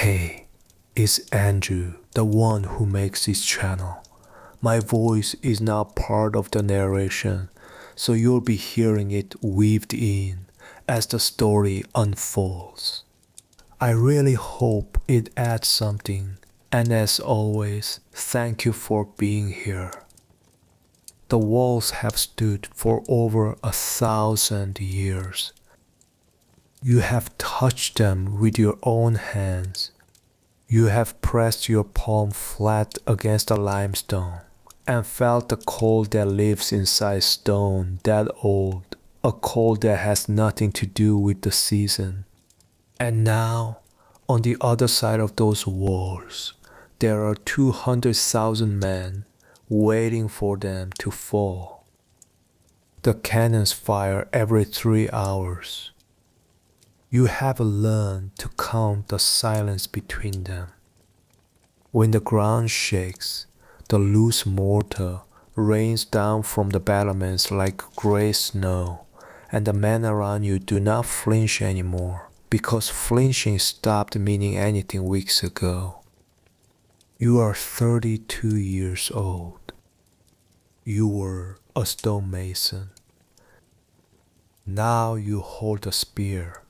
Hey, it's Andrew, the one who makes this channel. My voice is not part of the narration, so you'll be hearing it weaved in as the story unfolds. I really hope it adds something, and as always, thank you for being here. The walls have stood for over 1,000 years. You have touched them with your own hands. You have pressed your palm flat against the limestone and felt the cold that lives inside stone that old, a cold that has nothing to do with the season. And now, on the other side of those walls, there are 200,000 men waiting for them to fall. The cannons fire every 3 hours. You have learned to count the silence between them. When the ground shakes, the loose mortar rains down from the battlements like gray snow, and the men around you do not flinch anymore, because flinching stopped meaning anything weeks ago. You are 32 years old. You were a stonemason. Now you hold a spear.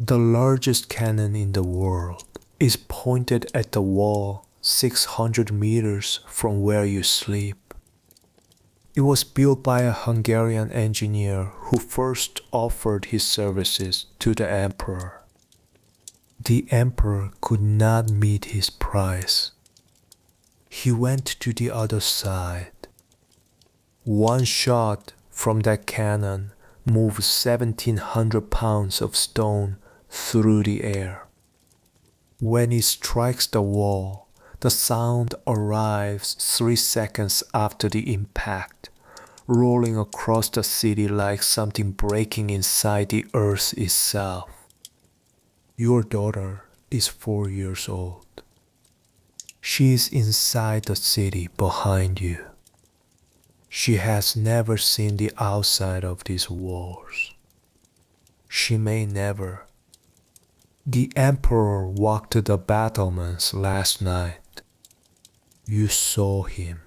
The largest cannon in the world is pointed at the wall 600 meters from where you sleep. It was built by a Hungarian engineer who first offered his services to the emperor. The emperor could not meet his price. He went to the other side. One shot from that cannon moved 1,700 pounds of stone through the air. When it strikes the wall, the sound arrives 3 seconds after the impact, rolling across the city like something breaking inside the earth itself. Your daughter is 4 years old. She is inside the city behind you. She has never seen the outside of these walls. She may never. The emperor walked the battlements last night. You saw him.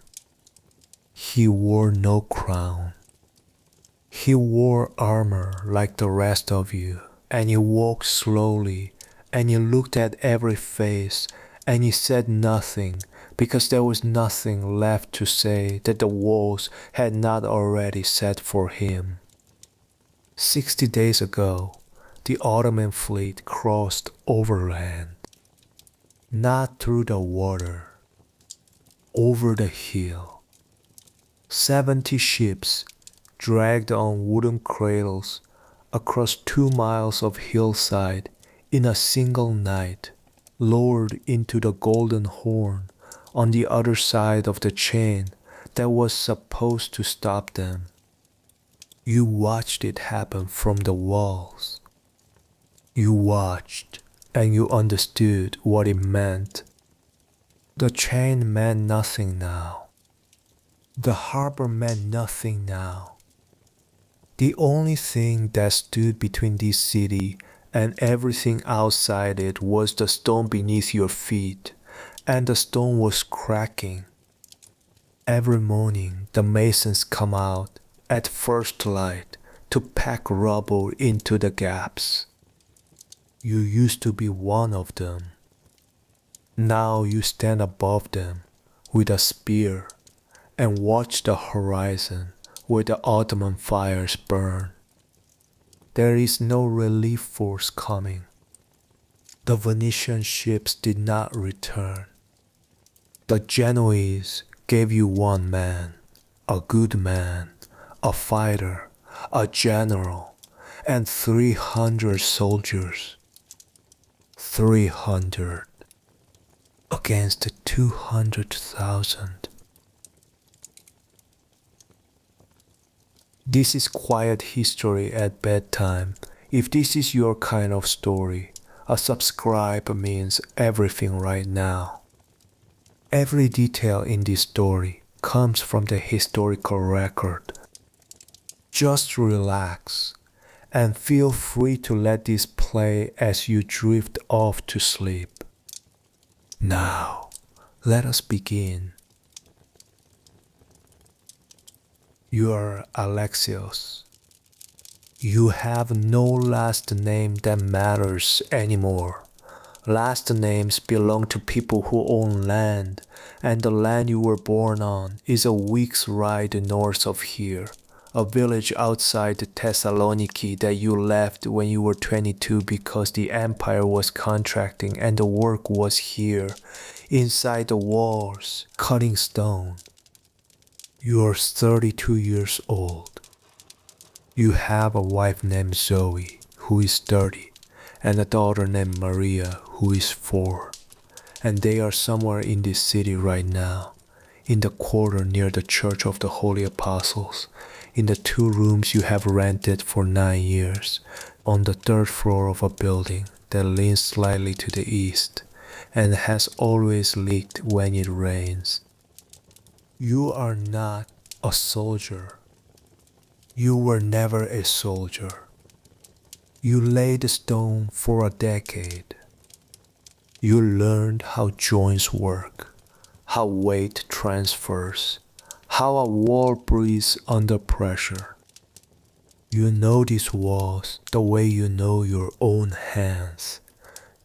He wore no crown. He wore armor like the rest of you, and he walked slowly, and he looked at every face, and he said nothing, because there was nothing left to say that the walls had not already said for him. 60 days ago, the Ottoman fleet crossed overland, not through the water, over the hill. 70 ships dragged on wooden cradles across 2 miles of hillside in a single night, lowered into the Golden Horn on the other side of the chain that was supposed to stop them. You watched it happen from the walls. You watched, and you understood what it meant. The chain meant nothing now. The harbor meant nothing now. The only thing that stood between this city and everything outside it was the stone beneath your feet, and the stone was cracking. Every morning the masons come out at first light to pack rubble into the gaps. You used to be one of them. Now you stand above them with a spear and watch the horizon where the Ottoman fires burn. There is no relief force coming. The Venetian ships did not return. The Genoese gave you one man, a good man, a fighter, a general, and 300 soldiers. 300 against 200,000. This is quiet history at bedtime. If this is your kind of story, a subscribe means everything right now. Every detail in this story comes from the historical record. Just relax and feel free to let this play as you drift off to sleep. Now, let us begin. You are Alexios. You have no last name that matters anymore. Last names belong to people who own land, and the land you were born on is a week's ride north of here, a village outside Thessaloniki that you left when you were 22 because the empire was contracting and the work was here, inside the walls, cutting stone. You are 32 years old. You have a wife named Zoe, who is 30, and a daughter named Maria, who is 4. And they are somewhere in this city right now, in the quarter near the Church of the Holy Apostles, in the 2 rooms you have rented for 9 years, on the 3rd floor of a building that leans slightly to the east, and has always leaked when it rains. You are not a soldier. You were never a soldier. You laid stone for a decade. You learned how joints work, how weight transfers, how a wall breathes under pressure. You know these walls the way you know your own hands,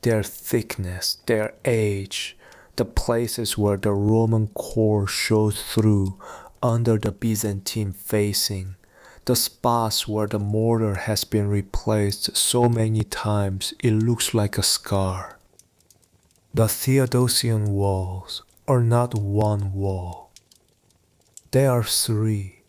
their thickness, their age, the places where the Roman core shows through under the Byzantine facing, the spots where the mortar has been replaced so many times it looks like a scar. The Theodosian Walls are not one wall. They are 3.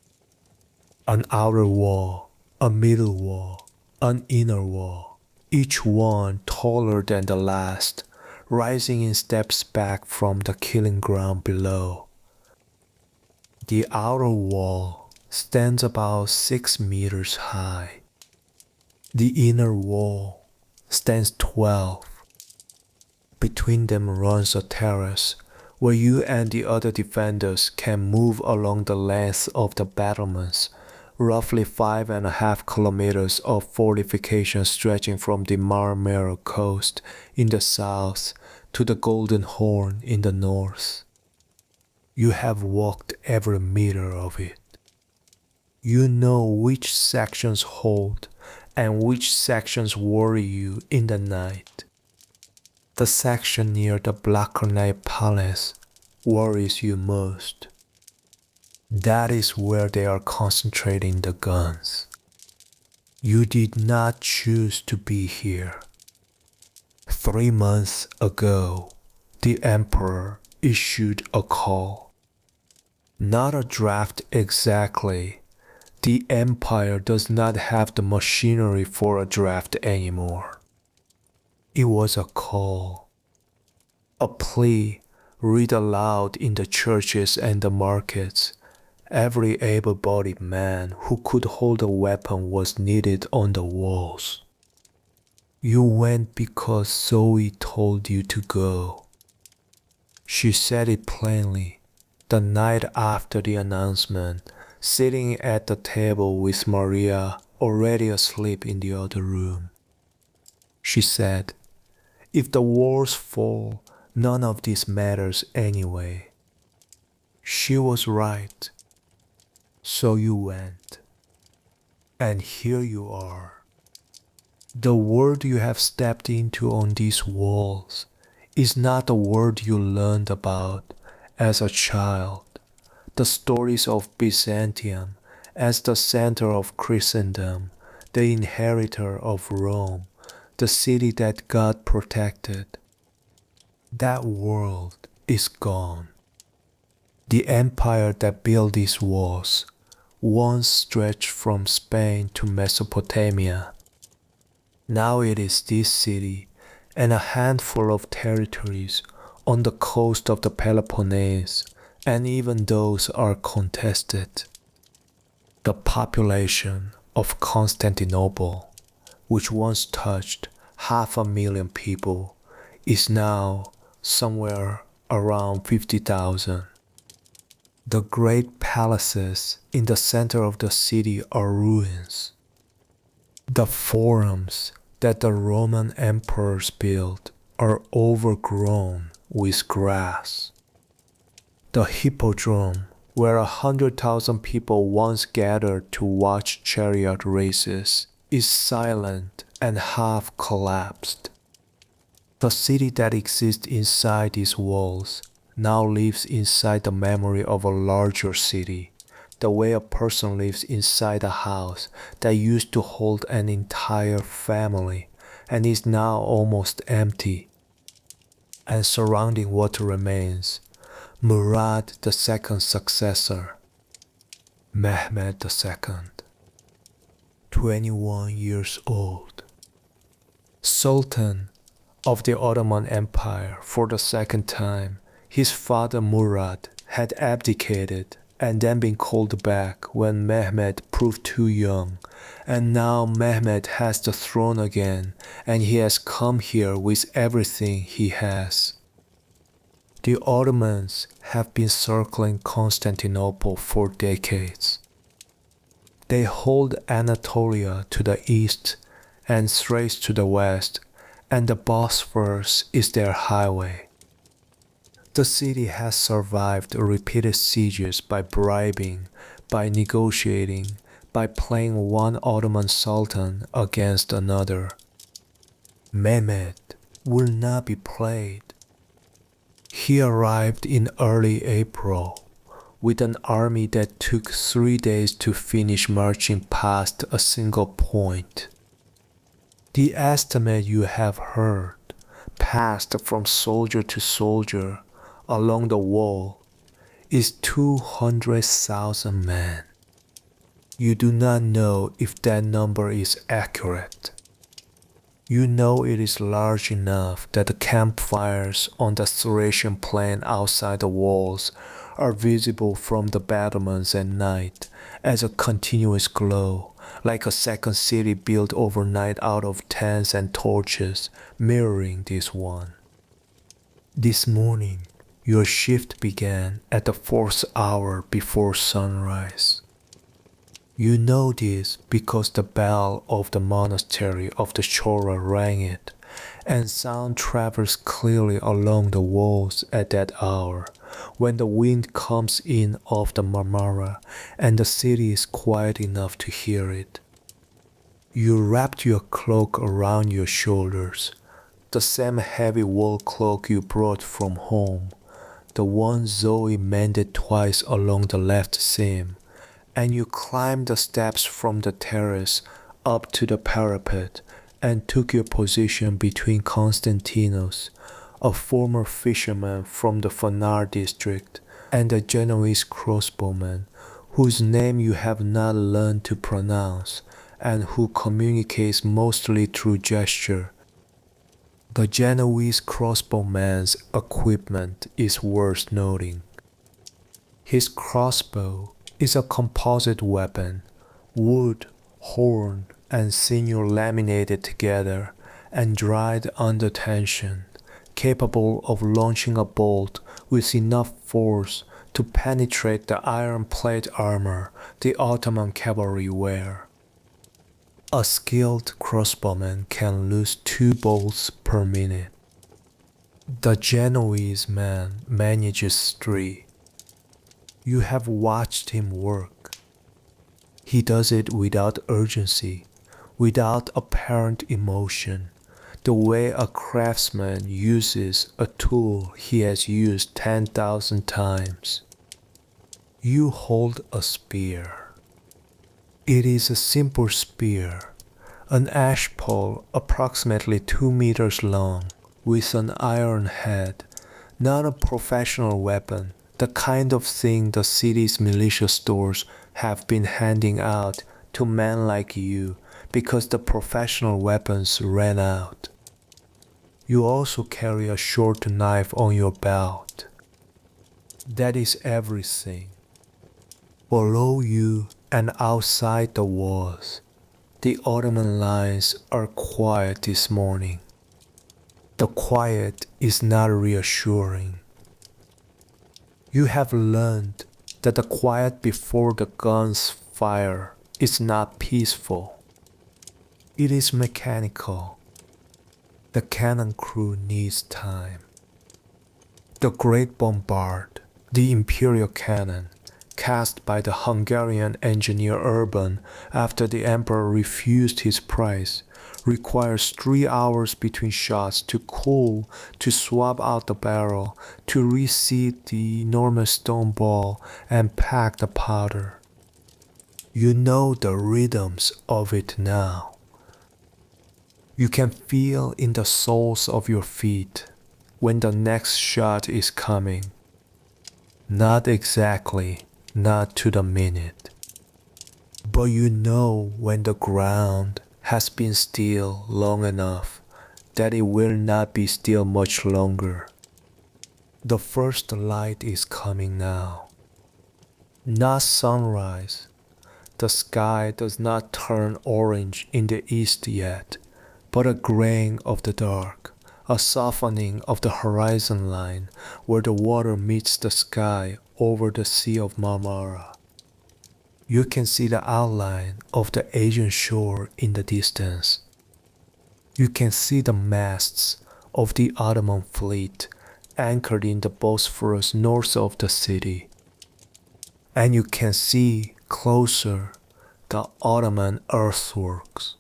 An outer wall, a middle wall, an inner wall, each one taller than the last, rising in steps back from the killing ground below. The outer wall stands about 6 meters high. The inner wall stands 12. Between them runs a terrace where you and the other defenders can move along the length of the battlements, roughly 5.5 kilometers of fortification stretching from the Marmara coast in the south to the Golden Horn in the north. You have walked every meter of it. You know which sections hold and which sections worry you in the night. The section near the Black Palace worries you most. That is where they are concentrating the guns. You did not choose to be here. 3 months ago, the Emperor issued a call. Not a draft exactly. The Empire does not have the machinery for a draft anymore. It was a call, a plea read aloud in the churches and the markets. Every able-bodied man who could hold a weapon was needed on the walls. You went because Zoe told you to go. She said it plainly the night after the announcement, sitting at the table with Maria already asleep in the other room. She said, "If the walls fall, none of this matters anyway." She was right. So you went. And here you are. The world you have stepped into on these walls is not the world you learned about as a child. The stories of Byzantium as the center of Christendom, the inheritor of Rome, the city that God protected. That world is gone. The empire that built these walls once stretched from Spain to Mesopotamia. Now it is this city and a handful of territories on the coast of the Peloponnese, and even those are contested. The population of Constantinople, which once touched 500,000 people, is now somewhere around 50,000. The great palaces in the center of the city are ruins. The forums that the Roman emperors built are overgrown with grass. The hippodrome, where 100,000 people once gathered to watch chariot races, is silent and half collapsed. The city that exists inside these walls now lives inside the memory of a larger city, the way a person lives inside a house that used to hold an entire family and is now almost empty. And surrounding what remains, Murad II's successor, Mehmed II, 21 years old, Sultan of the Ottoman Empire. For the second time, his father Murad had abdicated and then been called back when Mehmed proved too young, and now Mehmed has the throne again, and he has come here with everything he has. The Ottomans have been circling Constantinople for decades. They hold Anatolia to the east and Thrace to the west, and the Bosphorus is their highway. The city has survived repeated sieges by bribing, by negotiating, by playing one Ottoman Sultan against another. Mehmed will not be played. He arrived in early April with an army that took 3 days to finish marching past a single point. The estimate you have heard, passed from soldier to soldier along the wall, is 200,000 men. You do not know if that number is accurate. You know it is large enough that the campfires on the Thracian plain outside the walls are visible from the battlements at night as a continuous glow, like a second city built overnight out of tents and torches, mirroring this one. This morning, your shift began at the 4th hour before sunrise. You know this because the bell of the monastery of the Chora rang it, and sound travels clearly along the walls at that hour, when the wind comes in off the Marmara and the city is quiet enough to hear it. You wrapped your cloak around your shoulders, the same heavy wool cloak you brought from home, the one Zoe mended twice along the left seam, and you climbed the steps from the terrace up to the parapet and took your position between Constantinos, a former fisherman from the Fanar district, and a Genoese crossbowman whose name you have not learned to pronounce and who communicates mostly through gesture. The Genoese crossbowman's equipment is worth noting. His crossbow is a composite weapon, wood, horn, and sinew laminated together and dried under tension, capable of launching a bolt with enough force to penetrate the iron plate armor the Ottoman cavalry wear. A skilled crossbowman can loose 2 bolts per minute. The Genoese man manages 3. You have watched him work. He does it without urgency, without apparent emotion, the way a craftsman uses a tool he has used 10,000 times. You hold a spear. It is a simple spear, an ash pole approximately 2 meters long, with an iron head, not a professional weapon, the kind of thing the city's militia stores have been handing out to men like you because the professional weapons ran out. You also carry a short knife on your belt. That is everything. Below you and outside the walls, the Ottoman lines are quiet this morning. The quiet is not reassuring. You have learned that the quiet before the guns fire is not peaceful. It is mechanical. The cannon crew needs time. The Great Bombard, the imperial cannon, cast by the Hungarian engineer Urban after the emperor refused his price, requires 3 hours between shots to cool, to swap out the barrel, to reseat the enormous stone ball and pack the powder. You know the rhythms of it now. You can feel in the soles of your feet when the next shot is coming. Not exactly, not to the minute. But you know when the ground has been still long enough that it will not be still much longer. The first light is coming now. Not sunrise. The sky does not turn orange in the east yet, but a graying of the dark, a softening of the horizon line where the water meets the sky over the Sea of Marmara. You can see the outline of the Asian shore in the distance. You can see the masts of the Ottoman fleet anchored in the Bosphorus north of the city. And you can see closer the Ottoman earthworks.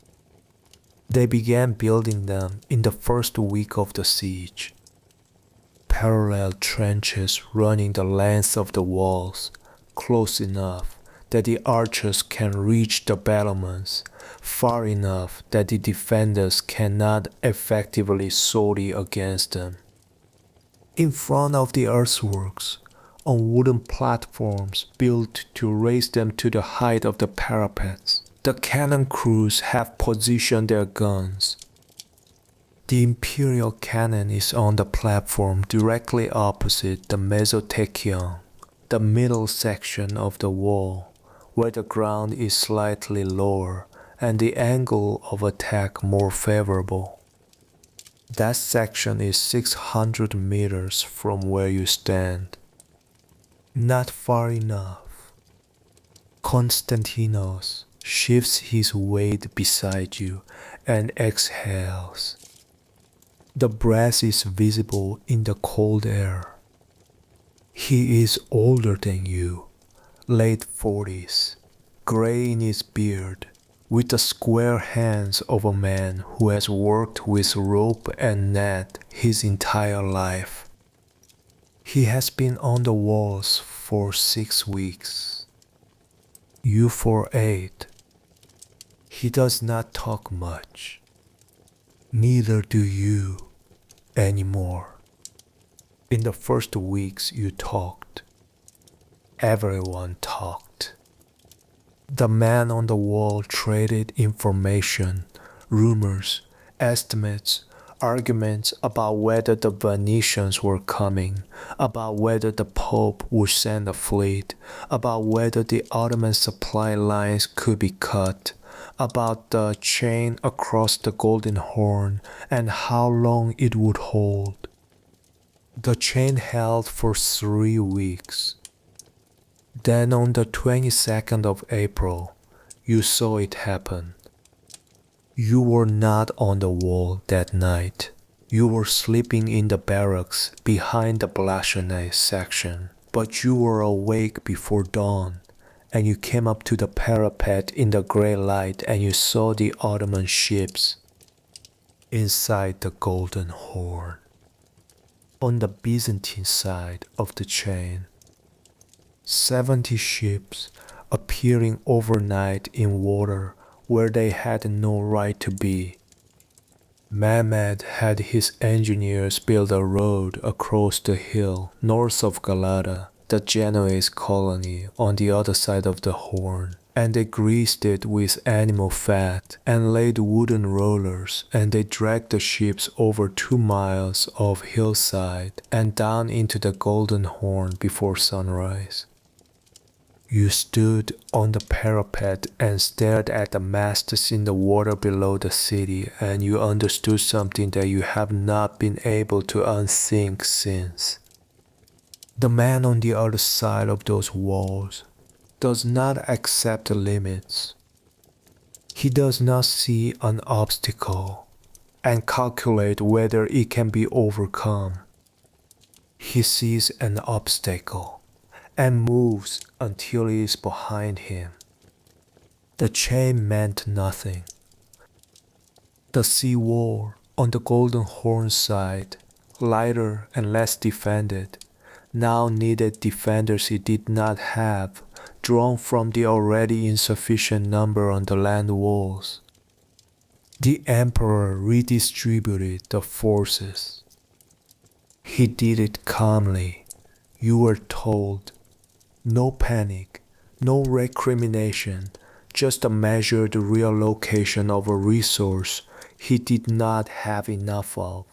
They began building them in the first week of the siege. Parallel trenches running the length of the walls, close enough that the archers can reach the battlements, far enough that the defenders cannot effectively sortie against them. In front of the earthworks, on wooden platforms built to raise them to the height of the parapets, the cannon crews have positioned their guns. The imperial cannon is on the platform directly opposite the mesotechion, the middle section of the wall, where the ground is slightly lower and the angle of attack more favorable. That section is 600 meters from where you stand. Not far enough. Constantinos shifts his weight beside you and exhales. The breath is visible in the cold air. He is older than you, late 40s, gray in his beard, with the square hands of a man who has worked with rope and net his entire life. He has been on the walls for 6 weeks. You for 8. He does not talk much. Neither do you anymore. In the first weeks you talked. Everyone talked. The man on the wall traded information, rumors, estimates, arguments about whether the Venetians were coming, about whether the Pope would send a fleet, about whether the Ottoman supply lines could be cut, about the chain across the Golden Horn and how long it would hold. The chain held for 3 weeks. Then on the 22nd of April, you saw it happen. You were not on the wall that night. You were sleeping in the barracks behind the Blasonnet section, but you were awake before dawn, and you came up to the parapet in the gray light and you saw the Ottoman ships inside the Golden Horn. On the Byzantine side of the chain, 70 ships appearing overnight in water where they had no right to be. Mehmed had his engineers build a road across the hill north of Galata, the Genoese colony on the other side of the Horn, and they greased it with animal fat and laid wooden rollers, and they dragged the ships over 2 miles of hillside and down into the Golden Horn before sunrise. You stood on the parapet and stared at the masts in the water below the city, and you understood something that you have not been able to unthink since. The man on the other side of those walls does not accept limits. He does not see an obstacle and calculate whether it can be overcome. He sees an obstacle and moves until it is behind him. The chain meant nothing. The sea wall on the Golden Horn side, lighter and less defended, now needed defenders it did not have, drawn from the already insufficient number on the land walls. The emperor redistributed the forces. He did it calmly, you were told. No panic, no recrimination, just a measured reallocation of a resource he did not have enough of.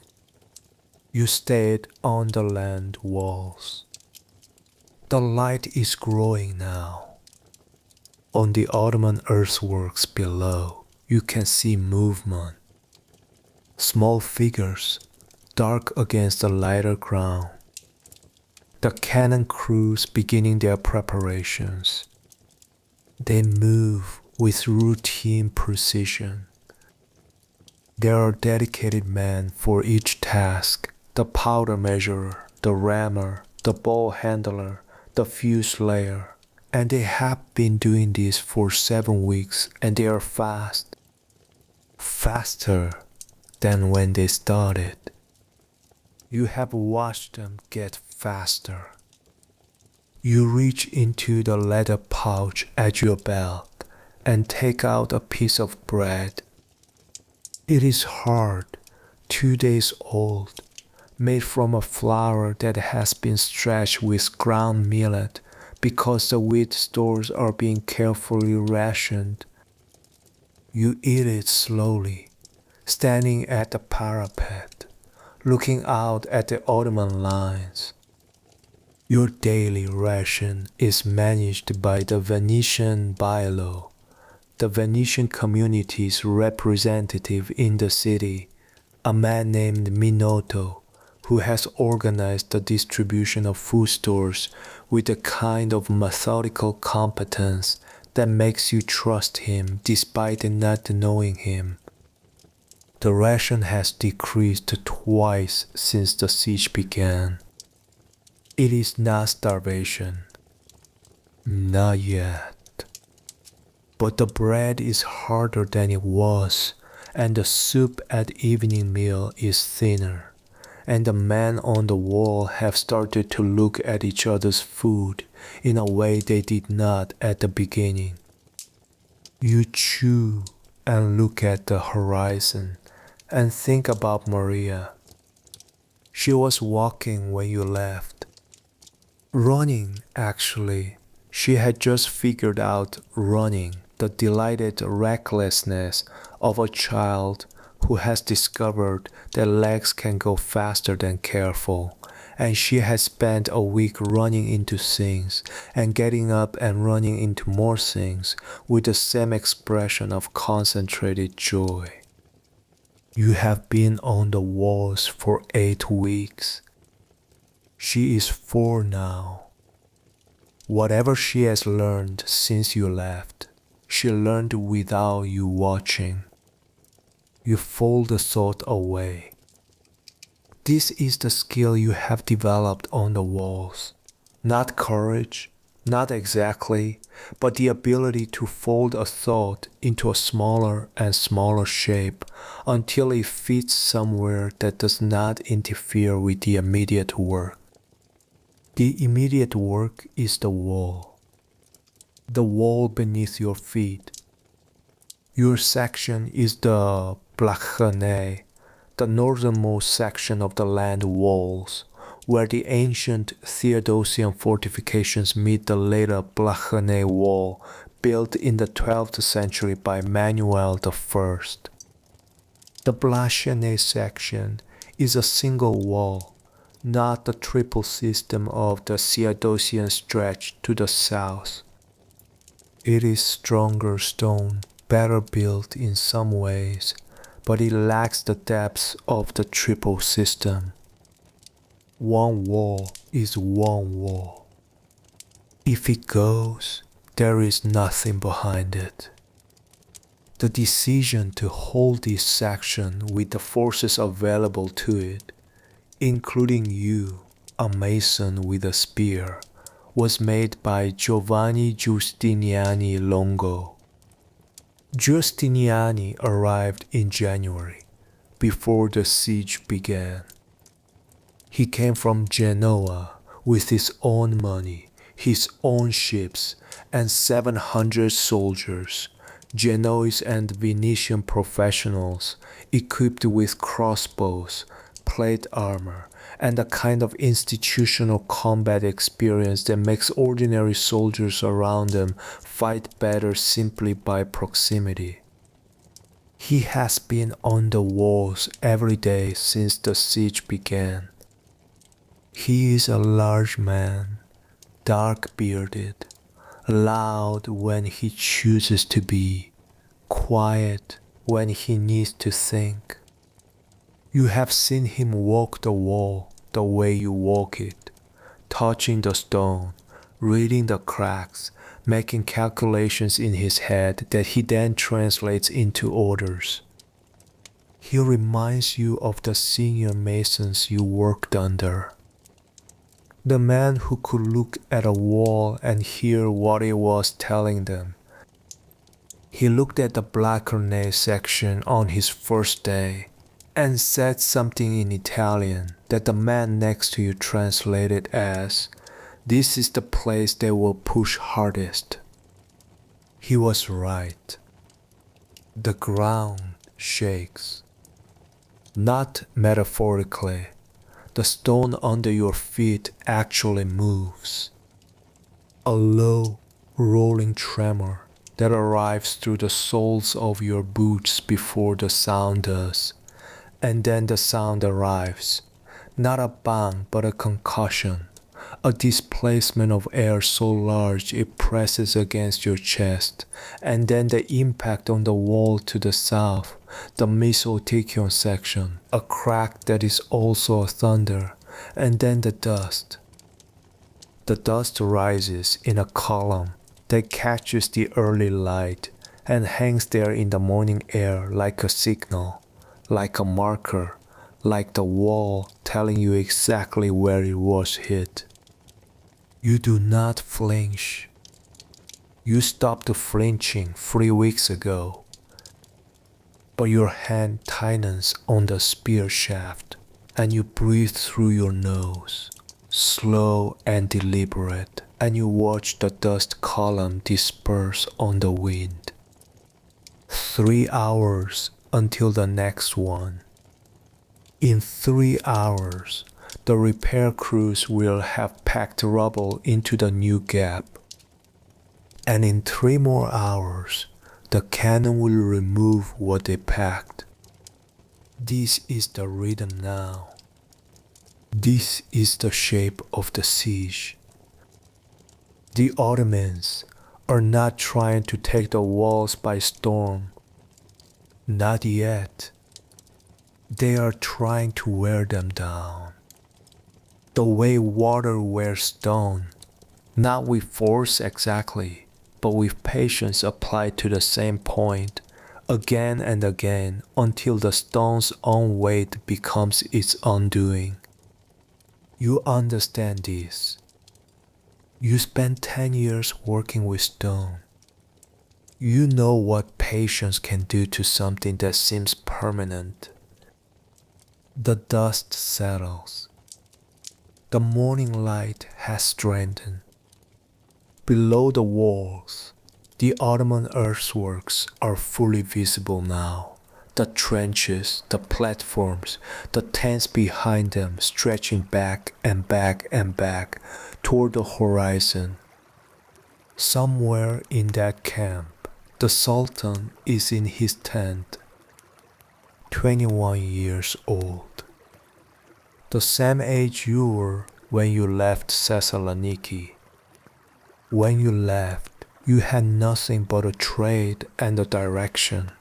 You stayed on the land walls. The light is growing now. On the Ottoman earthworks below, you can see movement. Small figures, dark against the lighter ground. The cannon crews beginning their preparations. They move with routine precision. There are dedicated men for each task, the powder measurer, the rammer, the ball handler, the fuse layer, and they have been doing this for 7 weeks and they are fast. Faster than when they started. You have watched them get faster. You reach into the leather pouch at your belt and take out a piece of bread. It is hard, 2 days old, made from a flour that has been stretched with ground millet because the wheat stores are being carefully rationed. You eat it slowly, standing at the parapet, looking out at the Ottoman lines. Your daily ration is managed by the Venetian bylaw, the Venetian community's representative in the city, a man named Minotto, who has organized the distribution of food stores with a kind of methodical competence that makes you trust him despite not knowing him. The ration has decreased twice since the siege began. It is not starvation. Not yet. But the bread is harder than it was, and the soup at evening meal is thinner, and the men on the wall have started to look at each other's food in a way they did not at the beginning. You chew and look at the horizon and think about Maria. She was walking when you left. Running, actually. She had just figured out running, the delighted recklessness of a child who has discovered that legs can go faster than careful, and she has spent a week running into things and getting up and running into more things with the same expression of concentrated joy. You have been on the walls for 8 weeks. She is 4 now. Whatever she has learned since you left, she learned without you watching. You fold the thought away. This is the skill you have developed on the walls. Not courage, not exactly, but the ability to fold a thought into a smaller and smaller shape until it fits somewhere that does not interfere with the immediate work. The immediate work is the wall. The wall beneath your feet. Your section is the Blachane, the northernmost section of the land walls, where the ancient Theodosian fortifications meet the later Blachane wall built in the 12th century by Manuel I. The Blachane section is a single wall, not the triple system of the Theodosian stretch to the south. It is stronger stone, better built in some ways, but it lacks the depth of the triple system. One wall is one wall. If it goes, there is nothing behind it. The decision to hold this section with the forces available to it, including you, a mason with a spear, was made by Giovanni Giustiniani Longo. Giustiniani arrived in January, before the siege began. He came from Genoa with his own money, his own ships, and 700 soldiers, Genoese and Venetian professionals, equipped with crossbows, plate armor, and a kind of institutional combat experience that makes ordinary soldiers around them fight better simply by proximity. He has been on the walls every day since the siege began. He is a large man, dark-bearded, loud when he chooses to be, quiet when he needs to think. You have seen him walk the wall the way you walk it, touching the stone, reading the cracks, making calculations in his head that he then translates into orders. He reminds you of the senior masons you worked under. The man who could look at a wall and hear what it was telling them. He looked at the Blackernay section on his first day and said something in Italian that the man next to you translated as, "This is the place they will push hardest." He was right. The ground shakes. Not metaphorically. The stone under your feet actually moves. A low, rolling tremor that arrives through the soles of your boots before the sound does. And then the sound arrives. Not a bang, but a concussion. A displacement of air so large it presses against your chest, and then the impact on the wall to the south, the Mesotichion section, a crack that is also a thunder, and then the dust. The dust rises in a column that catches the early light and hangs there in the morning air like a signal, like a marker, like the wall telling you exactly where it was hit. You do not flinch. You stopped flinching 3 weeks ago, but your hand tightens on the spear shaft and you breathe through your nose, slow and deliberate, and you watch the dust column disperse on the wind. 3 hours until the next one. In 3 hours, the repair crews will have packed rubble into the new gap. And in 3 more hours, the cannon will remove what they packed. This is the rhythm now. This is the shape of the siege. The Ottomans are not trying to take the walls by storm. Not yet. They are trying to wear them down. The way water wears stone, not with force exactly, but with patience applied to the same point, again and again, until the stone's own weight becomes its undoing. You understand this. You spent 10 years working with stone. You know what patience can do to something that seems permanent. The dust settles. The morning light has strengthened. Below the walls, the Ottoman earthworks are fully visible now. The trenches, the platforms, the tents behind them stretching back and back and back toward the horizon. Somewhere in that camp, the Sultan is in his tent, 21 years old. The same age you were when you left Thessaloniki. When you left, you had nothing but a trade and a direction.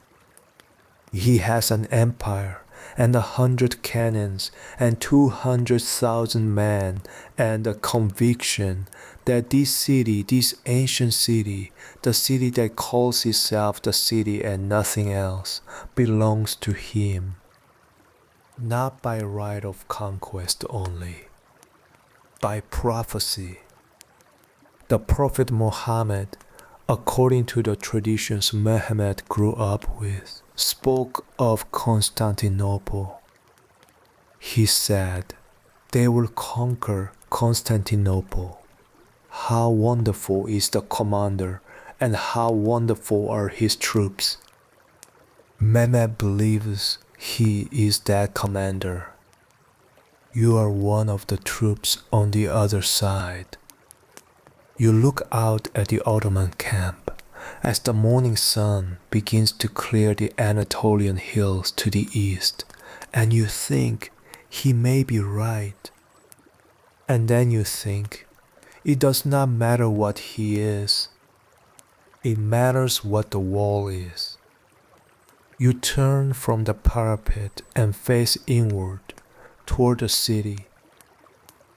He has an empire and 100 cannons, and 200,000 men, and a conviction that this city, this ancient city, the city that calls itself the city and nothing else, belongs to him. Not by right of conquest only, by prophecy. The Prophet Muhammad, according to the traditions Mehmed grew up with, spoke of Constantinople. He said, "They will conquer Constantinople. How wonderful is the commander, and how wonderful are his troops." Mehmed believes he is that commander. You are one of the troops on the other side. You look out at the Ottoman camp as the morning sun begins to clear the Anatolian hills to the east, and you think he may be right. And then you think, it does not matter what he is. It matters what the wall is. You turn from the parapet and face inward toward the city.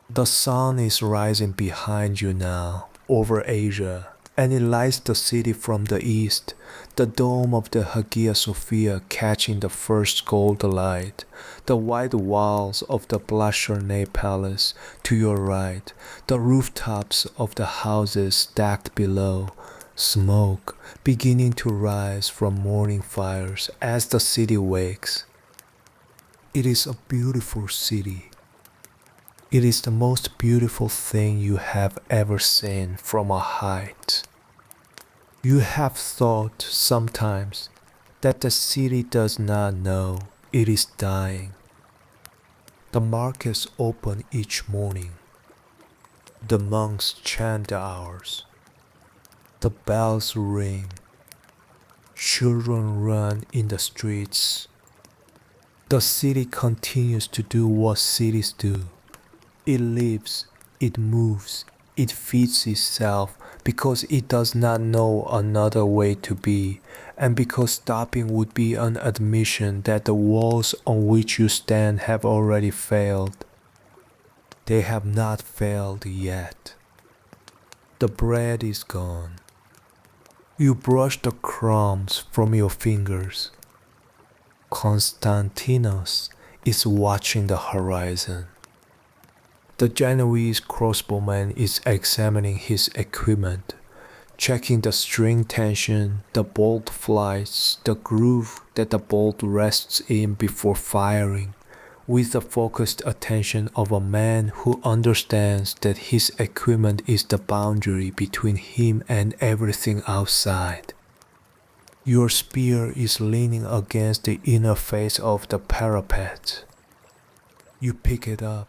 The sun is rising behind you now over Asia, and it lights the city from the east, the dome of the Hagia Sophia catching the first gold light, the white walls of the Blasharnay Palace to your right, the rooftops of the houses stacked below, smoke beginning to rise from morning fires as the city wakes. It is a beautiful city. It is the most beautiful thing you have ever seen from a height. You have thought sometimes that the city does not know it is dying. The markets open each morning. The monks chant the hours. The bells ring. Children run in the streets. The city continues to do what cities do. It lives, it moves, it feeds itself because it does not know another way to be, and because stopping would be an admission that the walls on which you stand have already failed. They have not failed yet. The bread is gone. You brush the crumbs from your fingers. Constantinos is watching the horizon. The Genoese crossbowman is examining his equipment, checking the string tension, the bolt flights, the groove that the bolt rests in before firing, with the focused attention of a man who understands that his equipment is the boundary between him and everything outside. Your spear is leaning against the inner face of the parapet. You pick it up.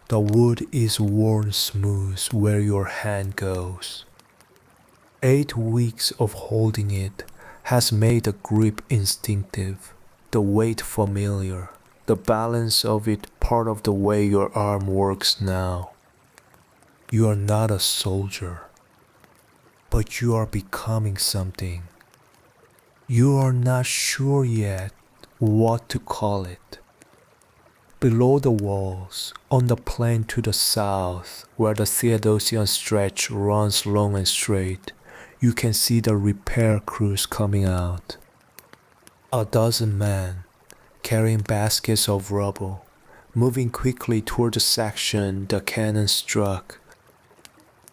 The wood is worn smooth where your hand goes. 8 weeks of holding it has made the grip instinctive, the weight familiar, the balance of it part of the way your arm works now. You are not a soldier, but you are becoming something. You are not sure yet what to call it. Below the walls, on the plain to the south, where the Theodosian stretch runs long and straight, you can see the repair crews coming out. 12 men, carrying baskets of rubble, moving quickly toward the section the cannon struck.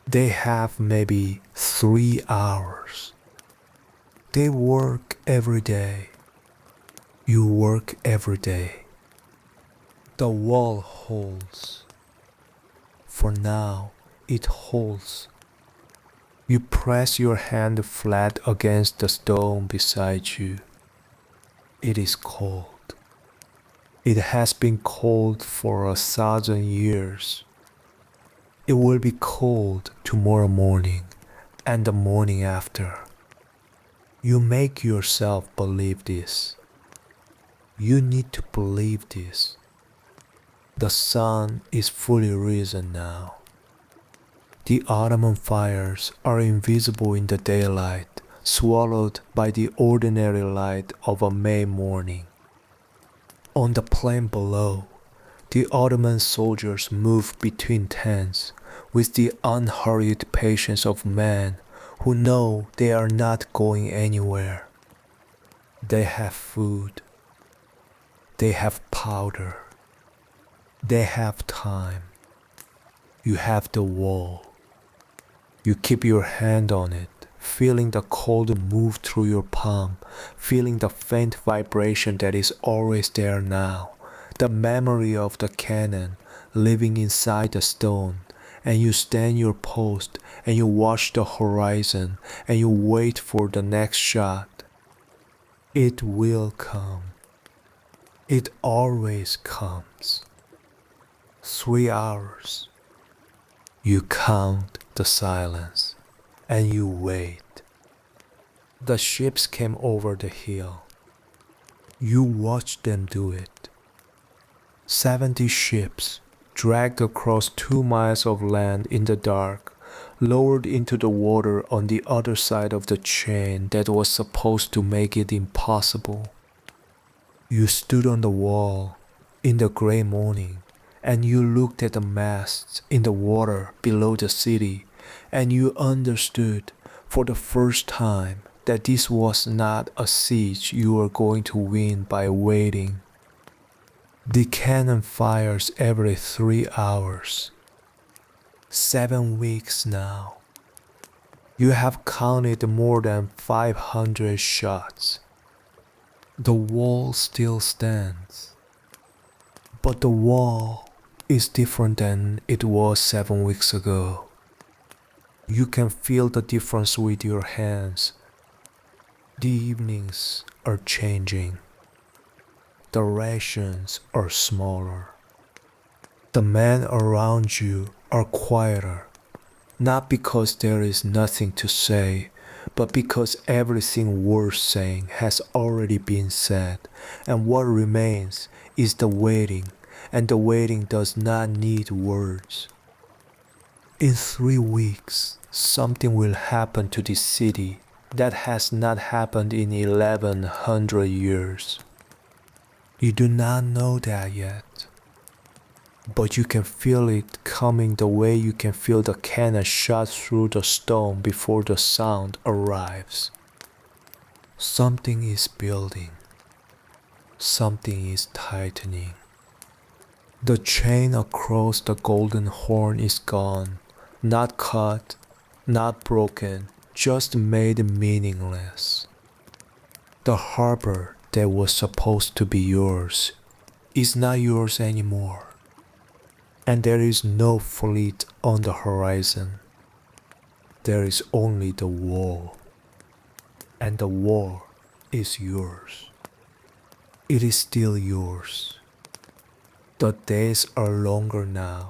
They have maybe 3 hours. They work every day. You work every day. The wall holds. For now, it holds. You press your hand flat against the stone beside you. It is cold. It has been cold for 1,000 years. It will be cold tomorrow morning and the morning after. You make yourself believe this. You need to believe this. The sun is fully risen now. The Ottoman fires are invisible in the daylight, swallowed by the ordinary light of a May morning. On the plain below, the Ottoman soldiers move between tents with the unhurried patience of men who know they are not going anywhere. They have food. They have powder. They have time. You have the wall. You keep your hand on it, feeling the cold move through your palm, feeling the faint vibration that is always there now, the memory of the cannon living inside the stone, and you stand your post and you watch the horizon and you wait for the next shot. It will come. It always comes. 3 hours. You count the silence and you wait. The ships came over the hill. You watch them do it. 70 ships dragged across 2 miles of land in the dark, lowered into the water on the other side of the chain that was supposed to make it impossible. You stood on the wall in the gray morning and you looked at the masts in the water below the city and you understood for the first time that this was not a siege you were going to win by waiting. The cannon fires every 3 hours. 7 weeks now. You have counted more than 500 shots. The wall still stands. But the wall is different than it was 7 weeks ago. You can feel the difference with your hands. The evenings are changing. The rations are smaller. The men around you are quieter, not because there is nothing to say, but because everything worth saying has already been said, and what remains is the waiting, and the waiting does not need words. In 3 weeks, something will happen to this city that has not happened in 1100 years. You do not know that yet, but you can feel it coming the way you can feel the cannon shot through the stone before the sound arrives. Something is building. Something is tightening. The chain across the Golden Horn is gone, not cut, not broken, just made meaningless. The harbor that was supposed to be yours is not yours anymore. And there is no fleet on the horizon. There is only the wall. And the wall is yours. It is still yours. The days are longer now.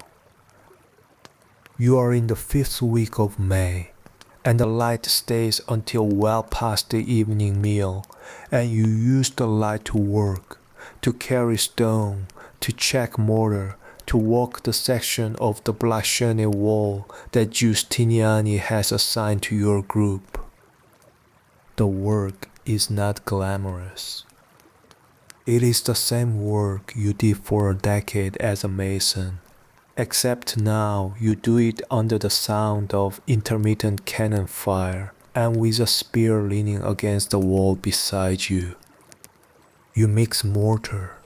You are in the 5th week of May, and the light stays until well past the evening meal, and you use the light to work, to carry stone, to check mortar, to walk the section of the Byzantine Wall that Justinian has assigned to your group. The work is not glamorous. It is the same work you did for a decade as a mason, except now you do it under the sound of intermittent cannon fire and with a spear leaning against the wall beside you. You mix mortar.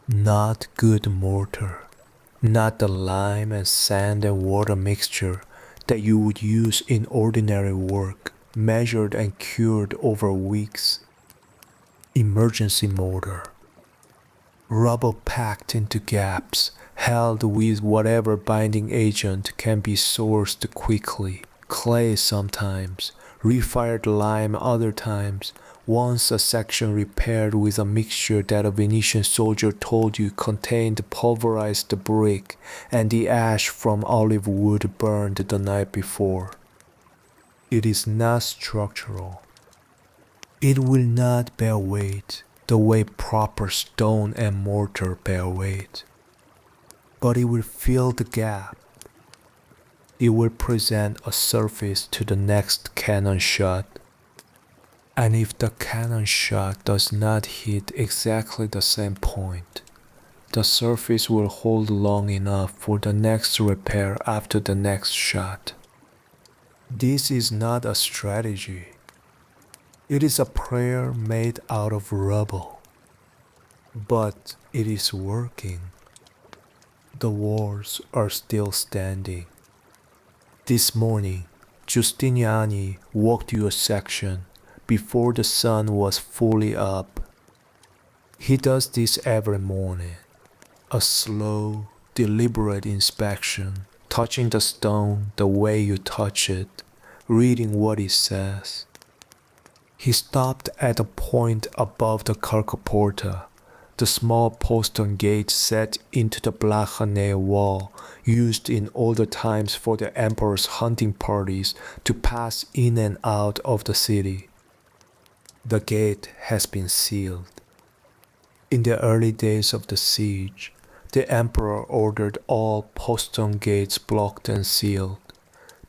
Not good mortar, not the lime and sand and water mixture that you would use in ordinary work, measured and cured over weeks. Emergency mortar. Rubble packed into gaps, held with whatever binding agent can be sourced quickly. Clay sometimes, refired lime other times, once a section repaired with a mixture that a Venetian soldier told you contained pulverized brick and the ash from olive wood burned the night before. It is not structural. It will not bear weight the way proper stone and mortar bear weight, but it will fill the gap. It will present a surface to the next cannon shot. And if the cannon shot does not hit exactly the same point, the surface will hold long enough for the next repair after the next shot. This is not a strategy. It is a prayer made out of rubble. But it is working. The walls are still standing. This morning, Giustiniani walked your section before the sun was fully up. He does this every morning. A slow, deliberate inspection, touching the stone the way you touch it, reading what it says. He stopped at a point above the carcaporta, the small postern gate set into the black granite wall used in older times for the emperor's hunting parties to pass in and out of the city. The gate has been sealed. In the early days of the siege, the emperor ordered all postern gates blocked and sealed,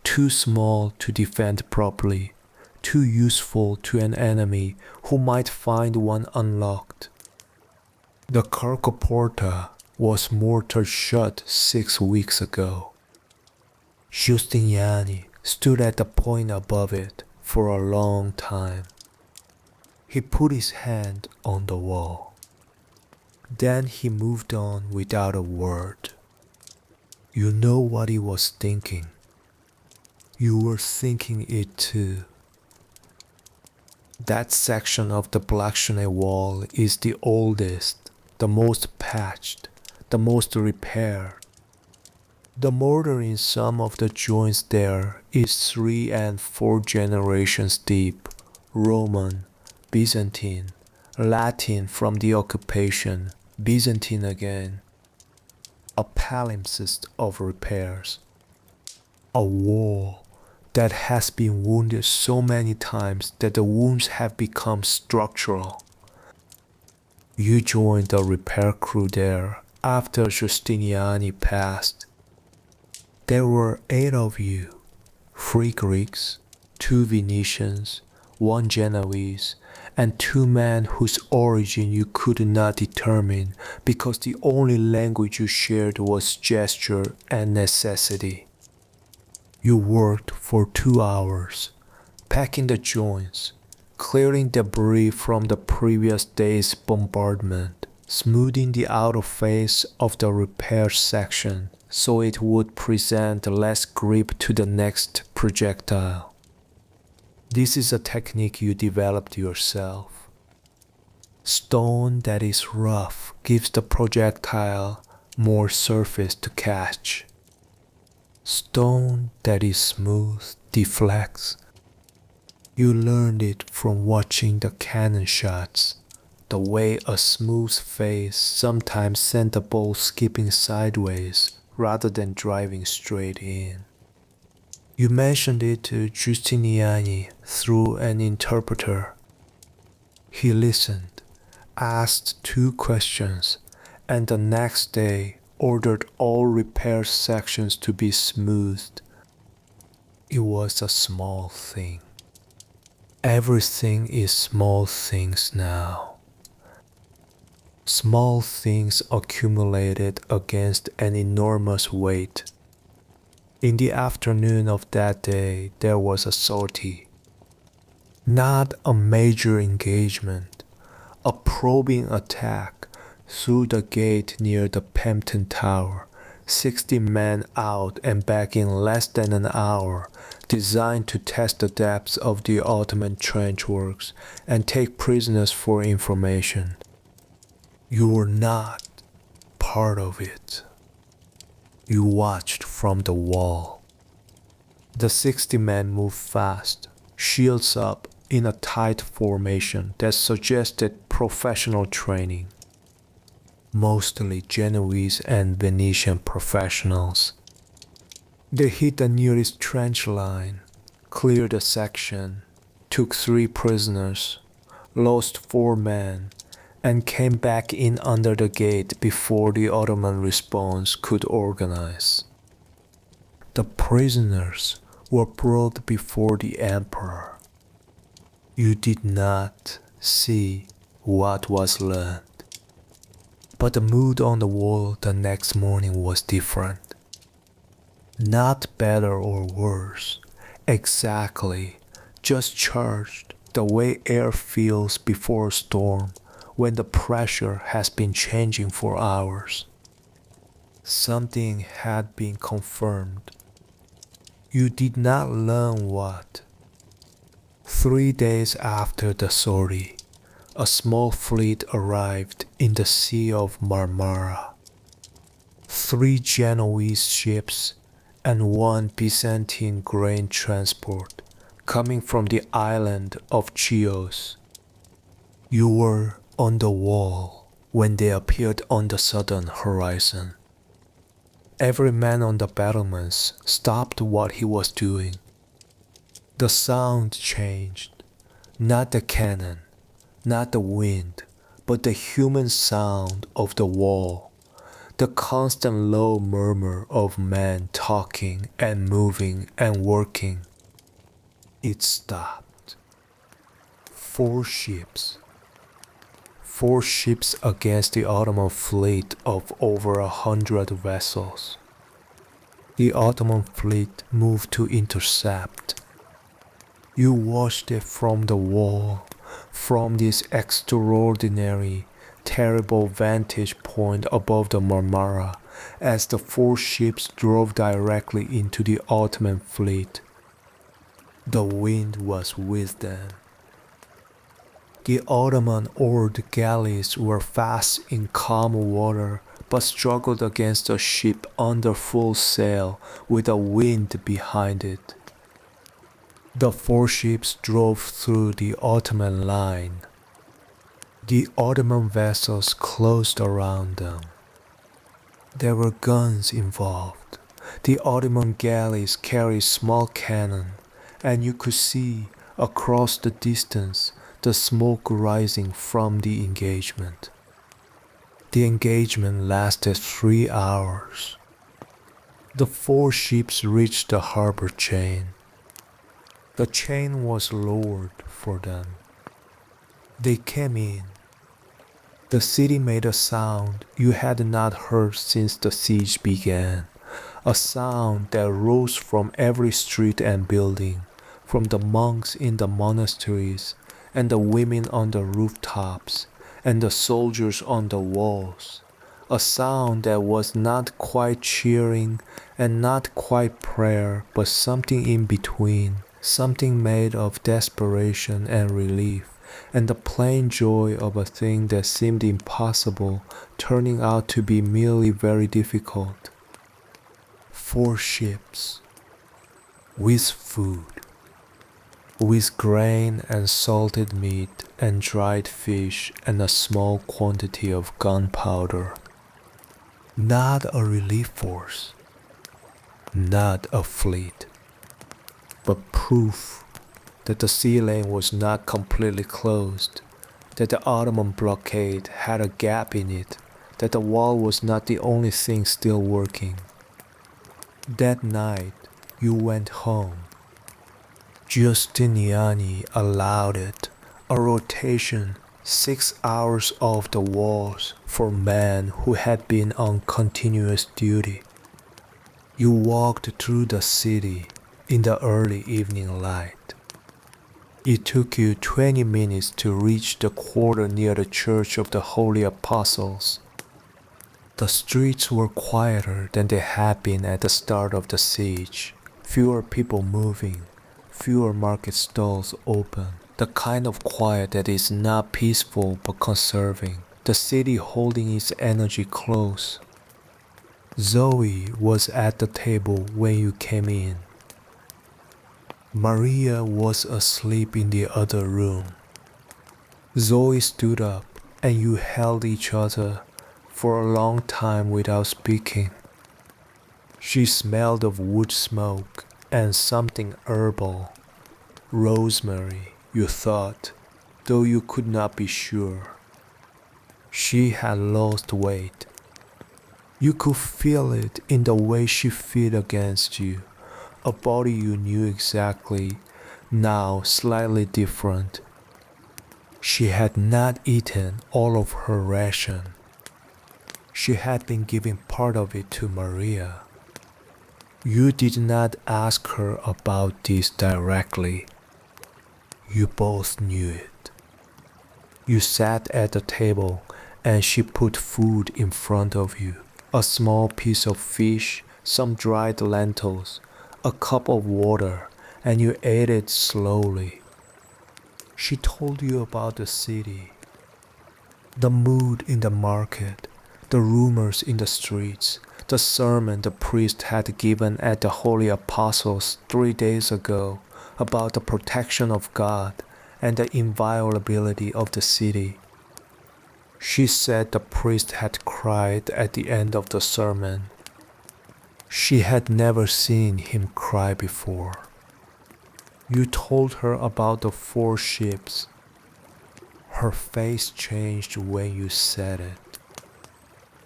too small to defend properly, too useful to an enemy who might find one unlocked. The carcaporta was mortared shut 6 weeks ago. Giustiniani stood at the point above it for a long time. He put his hand on the wall. Then he moved on without a word. You know what he was thinking. You were thinking it too. That section of the black granite wall is the oldest, the most patched, the most repaired. The mortar in some of the joints there is 3 and 4 generations deep, Roman, Byzantine, Latin from the occupation, Byzantine again. A palimpsest of repairs. A wall that has been wounded so many times that the wounds have become structural. You joined the repair crew there after Giustiniani passed. There were 8 of you, 3 Greeks, 2 Venetians, 1 Genoese, and 2 men whose origin you could not determine because the only language you shared was gesture and necessity. You worked for 2 hours, packing the joints, clearing debris from the previous day's bombardment, smoothing the outer face of the repair section so it would present less grip to the next projectile. This is a technique you developed yourself. Stone that is rough gives the projectile more surface to catch. Stone that is smooth deflects. You learned it from watching the cannon shots, the way a smooth face sometimes sent the ball skipping sideways rather than driving straight in. You mentioned it to Giustiniani through an interpreter. He listened, asked 2 questions, and the next day ordered all repair sections to be smoothed. It was a small thing. Everything is small things now. Small things accumulated against an enormous weight. In the afternoon of that day, there was a sortie. Not a major engagement, a probing attack through the gate near the Pempton Tower, 60 men out and back in less than an hour, designed to test the depths of the Ottoman trench works and take prisoners for information. You were not part of it. You watched from the wall. The 60 men moved fast, shields up in a tight formation that suggested professional training. Mostly Genoese and Venetian professionals. They hit the nearest trench line, cleared a section, took 3 prisoners, lost 4 men, and came back in under the gate before the Ottoman response could organize. The prisoners were brought before the emperor. You did not see what was learned. But the mood on the wall the next morning was different. Not better or worse, exactly, just charged the way air feels before a storm when the pressure has been changing for hours. Something had been confirmed. You did not learn what. 3 days after the sortie, a small fleet arrived in the Sea of Marmara. 3 Genoese ships and 1 Byzantine grain transport coming from the island of Chios. You were on the wall when they appeared on the southern horizon. Every man on the battlements stopped what he was doing. The sound changed, not the cannon, not the wind, but the human sound of the wall, the constant low murmur of men talking and moving and working. It stopped. 4 ships. 4 ships against the Ottoman fleet of over 100 vessels. The Ottoman fleet moved to intercept. You watched it from the wall, from this extraordinary, terrible vantage point above the Marmara, as the 4 ships drove directly into the Ottoman fleet. The wind was with them. The Ottoman oared galleys were fast in calm water, but struggled against a ship under full sail with a wind behind it. The 4 ships drove through the Ottoman line. The Ottoman vessels closed around them. There were guns involved. The Ottoman galleys carried small cannon, and you could see, across the distance, the smoke rising from the engagement. The engagement lasted 3 hours. The 4 ships reached the harbor chain. The chain was lowered for them. They came in. The city made a sound you had not heard since the siege began, a sound that rose from every street and building, from the monks in the monasteries, and the women on the rooftops, and the soldiers on the walls, a sound that was not quite cheering and not quite prayer, but something in between, something made of desperation and relief, and the plain joy of a thing that seemed impossible turning out to be merely very difficult. 4 ships, with food, with grain and salted meat and dried fish and a small quantity of gunpowder. Not a relief force, not a fleet, but proof that the sea lane was not completely closed, that the Ottoman blockade had a gap in it, that the wall was not the only thing still working. That night, you went home. Giustiniani allowed it, a rotation 6 hours off the walls for men who had been on continuous duty. You walked through the city in the early evening light. It took you 20 minutes to reach the quarter near the Church of the Holy Apostles. The streets were quieter than they had been at the start of the siege. Fewer people moving, fewer market stalls open. The kind of quiet that is not peaceful but conserving. The city holding its energy close. Zoe was at the table when you came in. Maria was asleep in the other room. Zoe stood up and you held each other for a long time without speaking. She smelled of wood smoke and something herbal. Rosemary, you thought, though you could not be sure. She had lost weight. You could feel it in the way she fit against you, a body you knew exactly, now slightly different. She had not eaten all of her ration. She had been giving part of it to Maria. You did not ask her about this directly. You both knew it. You sat at the table and she put food in front of you. A small piece of fish, some dried lentils, a cup of water, and you ate it slowly. She told you about the city, the mood in the market, the rumors in the streets, the sermon the priest had given at the Holy Apostles 3 days ago about the protection of God and the inviolability of the city. She said the priest had cried at the end of the sermon. She had never seen him cry before. You told her about the 4 ships. Her face changed when you said it.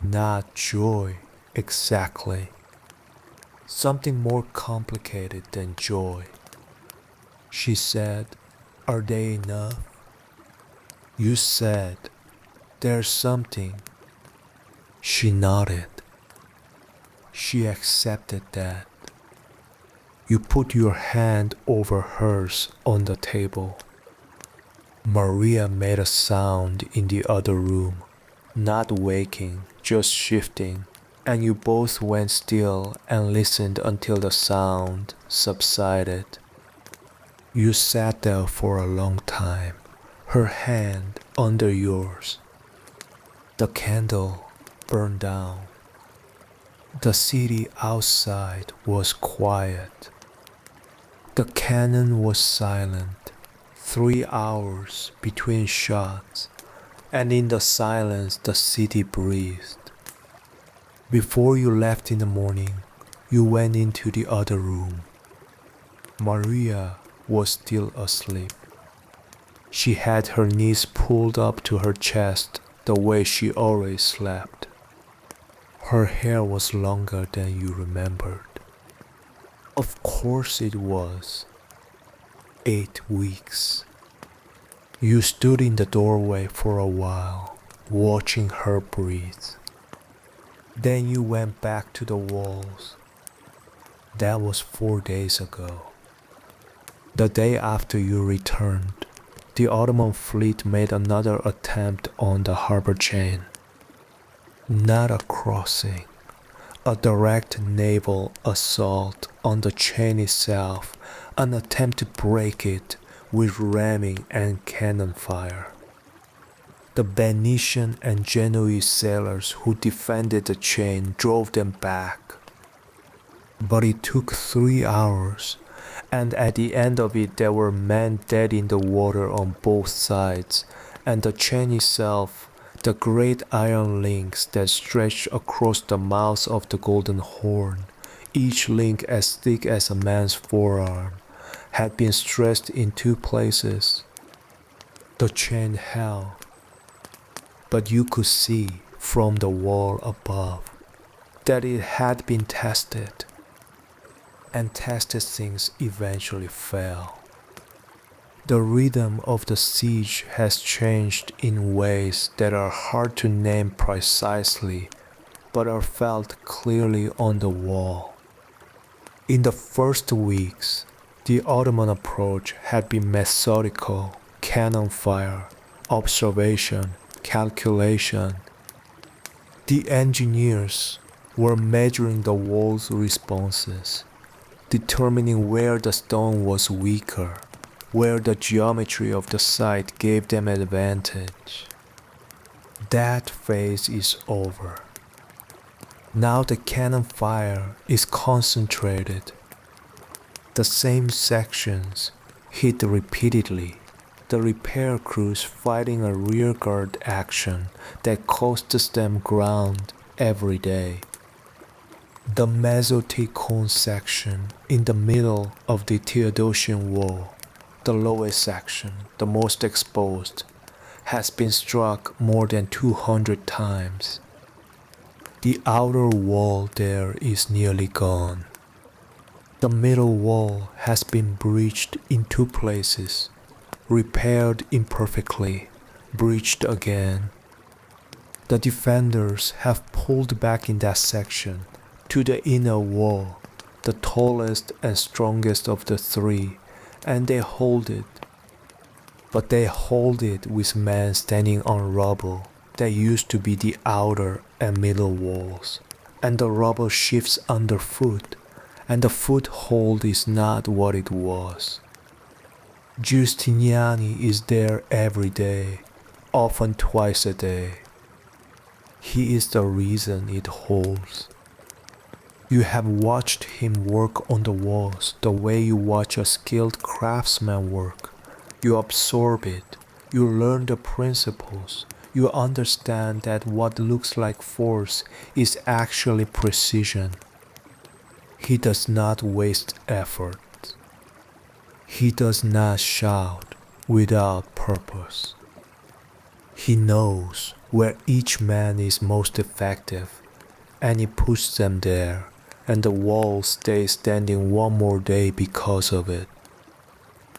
Not joy, exactly. Something more complicated than joy. She said, "Are they enough?" You said, "There's something." She nodded. She accepted that. You put your hand over hers on the table. Maria made a sound in the other room, not waking, just shifting, and you both went still and listened until the sound subsided. You sat there for a long time, her hand under yours. The candle burned down. The city outside was quiet. The cannon was silent. 3 hours between shots, and in the silence the city breathed. Before you left in the morning, you went into the other room. Maria was still asleep. She had her knees pulled up to her chest the way she always slept. Her hair was longer than you remembered. Of course it was. 8 weeks. You stood in the doorway for a while, watching her breathe. Then you went back to the walls. That was 4 days ago. The day after you returned, the Ottoman fleet made another attempt on the harbor chain. Not a crossing, a direct naval assault on the chain itself, an attempt to break it with ramming and cannon fire. The Venetian and Genoese sailors who defended the chain drove them back. But it took 3 hours, and at the end of it there were men dead in the water on both sides, and the chain itself, the great iron links that stretched across the mouth of the Golden Horn, each link as thick as a man's forearm, had been stressed in 2 places. The chain held, but you could see from the wall above that it had been tested, and tested things eventually fell. The rhythm of the siege has changed in ways that are hard to name precisely, but are felt clearly on the wall. In the first weeks, the Ottoman approach had been methodical, cannon fire, observation, calculation. The engineers were measuring the wall's responses, determining where the stone was weaker, where the geometry of the site gave them advantage. That phase is over. Now the cannon fire is concentrated. The same sections hit repeatedly, the repair crews fighting a rearguard action that costs them ground every day. The Mesoticon section in the middle of the Theodosian Wall, the lowest section, the most exposed, has been struck more than 200 times. The outer wall there is nearly gone. The middle wall has been breached in 2 places, repaired imperfectly, breached again. The defenders have pulled back in that section to the inner wall, the tallest and strongest of the three, and they hold it. But they hold it with men standing on rubble that used to be the outer and middle walls, and the rubble shifts underfoot, and the foothold is not what it was. Giustiniani is there every day, often twice a day. He is the reason it holds. You have watched him work on the walls the way you watch a skilled craftsman work. You absorb it, you learn the principles, you understand that what looks like force is actually precision. He does not waste effort. He does not shout without purpose. He knows where each man is most effective, and he puts them there, and the wall stays standing one more day because of it.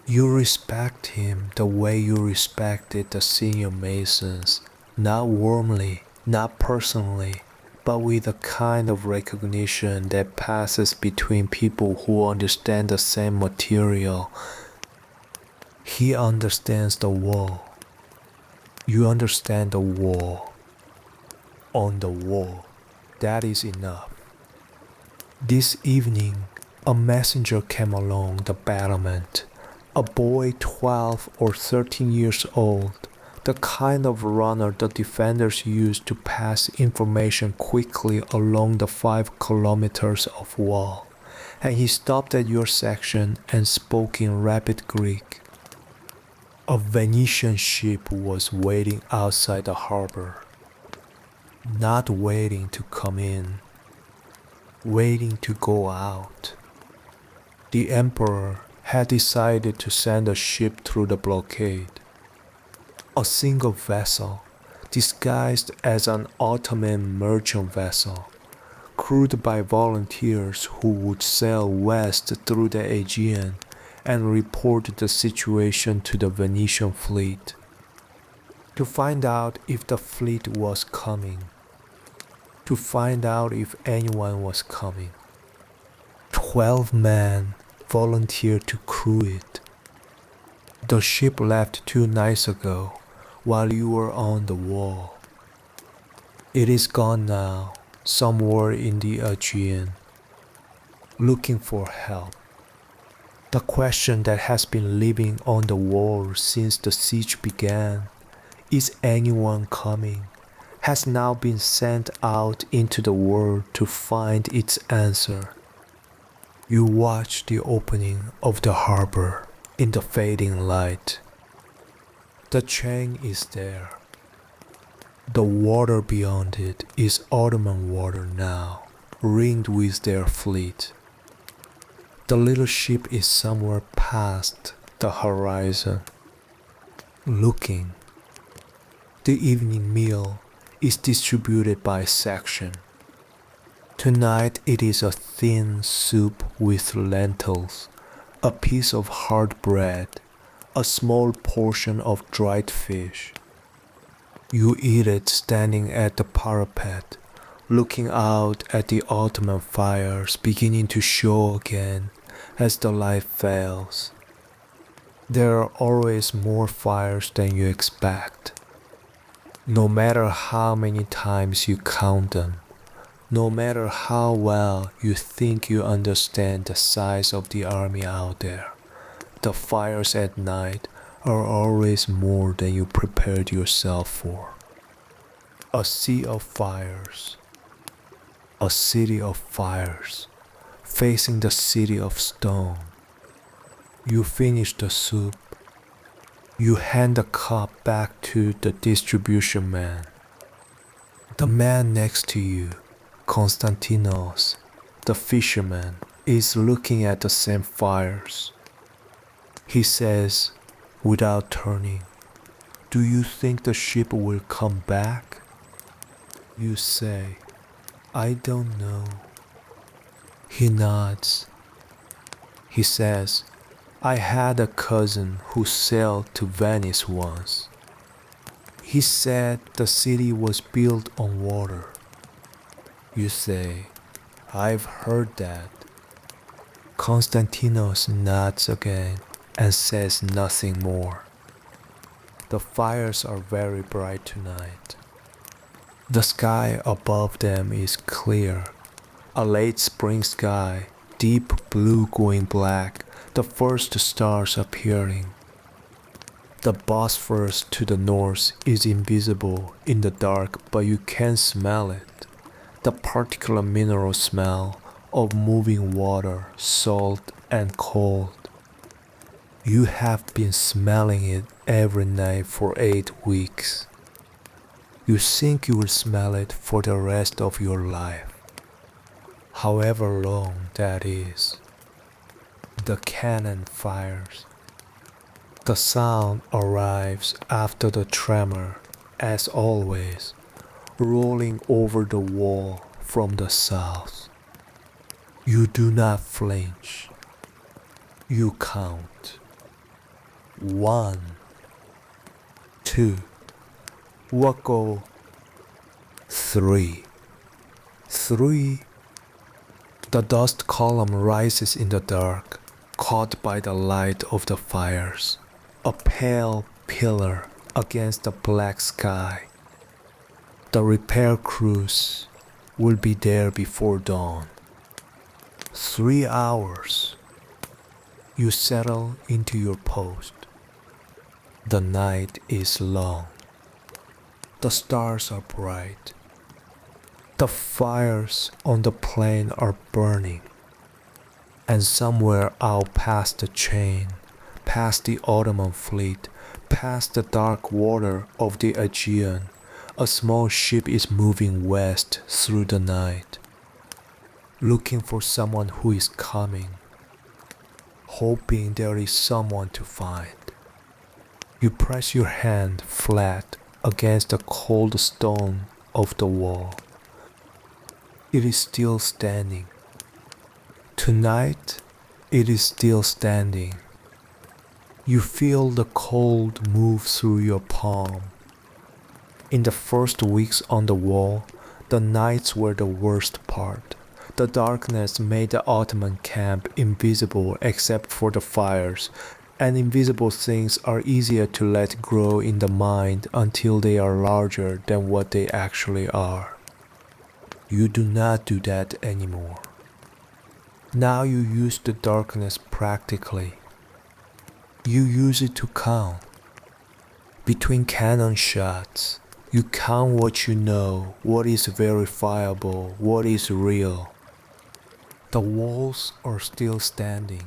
You respect him the way you respected the senior masons, not warmly, not personally, but with a kind of recognition that passes between people who understand the same material. He understands the wall. You understand the wall. On the wall, that is enough. This evening, a messenger came along the battlement, a boy 12 or 13 years old, the kind of runner the defenders use to pass information quickly along the 5 kilometers of wall, and he stopped at your section and spoke in rapid Greek. A Venetian ship was waiting outside the harbor, not waiting to come in, waiting to go out. The emperor had decided to send a ship through the blockade. A single vessel, disguised as an Ottoman merchant vessel, crewed by volunteers who would sail west through the Aegean and report the situation to the Venetian fleet, to find out if the fleet was coming, to find out if anyone was coming. 12 men volunteered to crew it. The ship left 2 nights ago while you were on the wall. It is gone now, somewhere in the Aegean, looking for help. The question that has been living on the wall since the siege began, is anyone coming, has now been sent out into the world to find its answer. You watch the opening of the harbor in the fading light. The chain is there. The water beyond it is Ottoman water now, ringed with their fleet. The little ship is somewhere past the horizon, looking. The evening meal is distributed by section. Tonight it is a thin soup with lentils, a piece of hard bread, a small portion of dried fish. You eat it standing at the parapet, looking out at the Ottoman fires beginning to show again as the light fails. There are always more fires than you expect. No matter how many times you count them, no matter how well you think you understand the size of the army out there, the fires at night are always more than you prepared yourself for. A sea of fires, a city of fires, facing the city of stone. You finish the soup. You hand the cup back to the distribution man. The man next to you, Constantinos, the fisherman, is looking at the same fires. He says, without turning, "Do you think the ship will come back?" You say, "I don't know." He nods. He says, I had a cousin who sailed to Venice once. He said the city was built on water. You say, I've heard that. Constantinos nods again and says nothing more. The fires are very bright tonight. The sky above them is clear, a late spring sky, deep blue going black, the first stars appearing. The Bosphorus to the north is invisible in the dark, but you can smell it. The particular mineral smell of moving water, salt and cold. You have been smelling it every night for 8 weeks. You think you will smell it for the rest of your life, however long that is. The cannon fires. The sound arrives after the tremor, as always, rolling over the wall from the south. You do not flinch. You count. 1, 2, what go? 3. 3. The dust column rises in the dark, caught by the light of the fires, a pale pillar against the black sky. The repair crews will be there before dawn. 3 hours. You settle into your post. The night is long. The stars are bright. The fires on the plain are burning. And somewhere out past the chain, past the Ottoman fleet, past the dark water of the Aegean, a small ship is moving west through the night, looking for someone who is coming, hoping there is someone to find. You press your hand flat against the cold stone of the wall. It is still standing. Tonight, it is still standing. You feel the cold move through your palm. In the first weeks on the wall, the nights were the worst part. The darkness made the Ottoman camp invisible except for the fires, and invisible things are easier to let grow in the mind until they are larger than what they actually are. You do not do that anymore. Now you use the darkness practically. You use it to count. Between cannon shots, you count what you know, what is verifiable, what is real. The walls are still standing.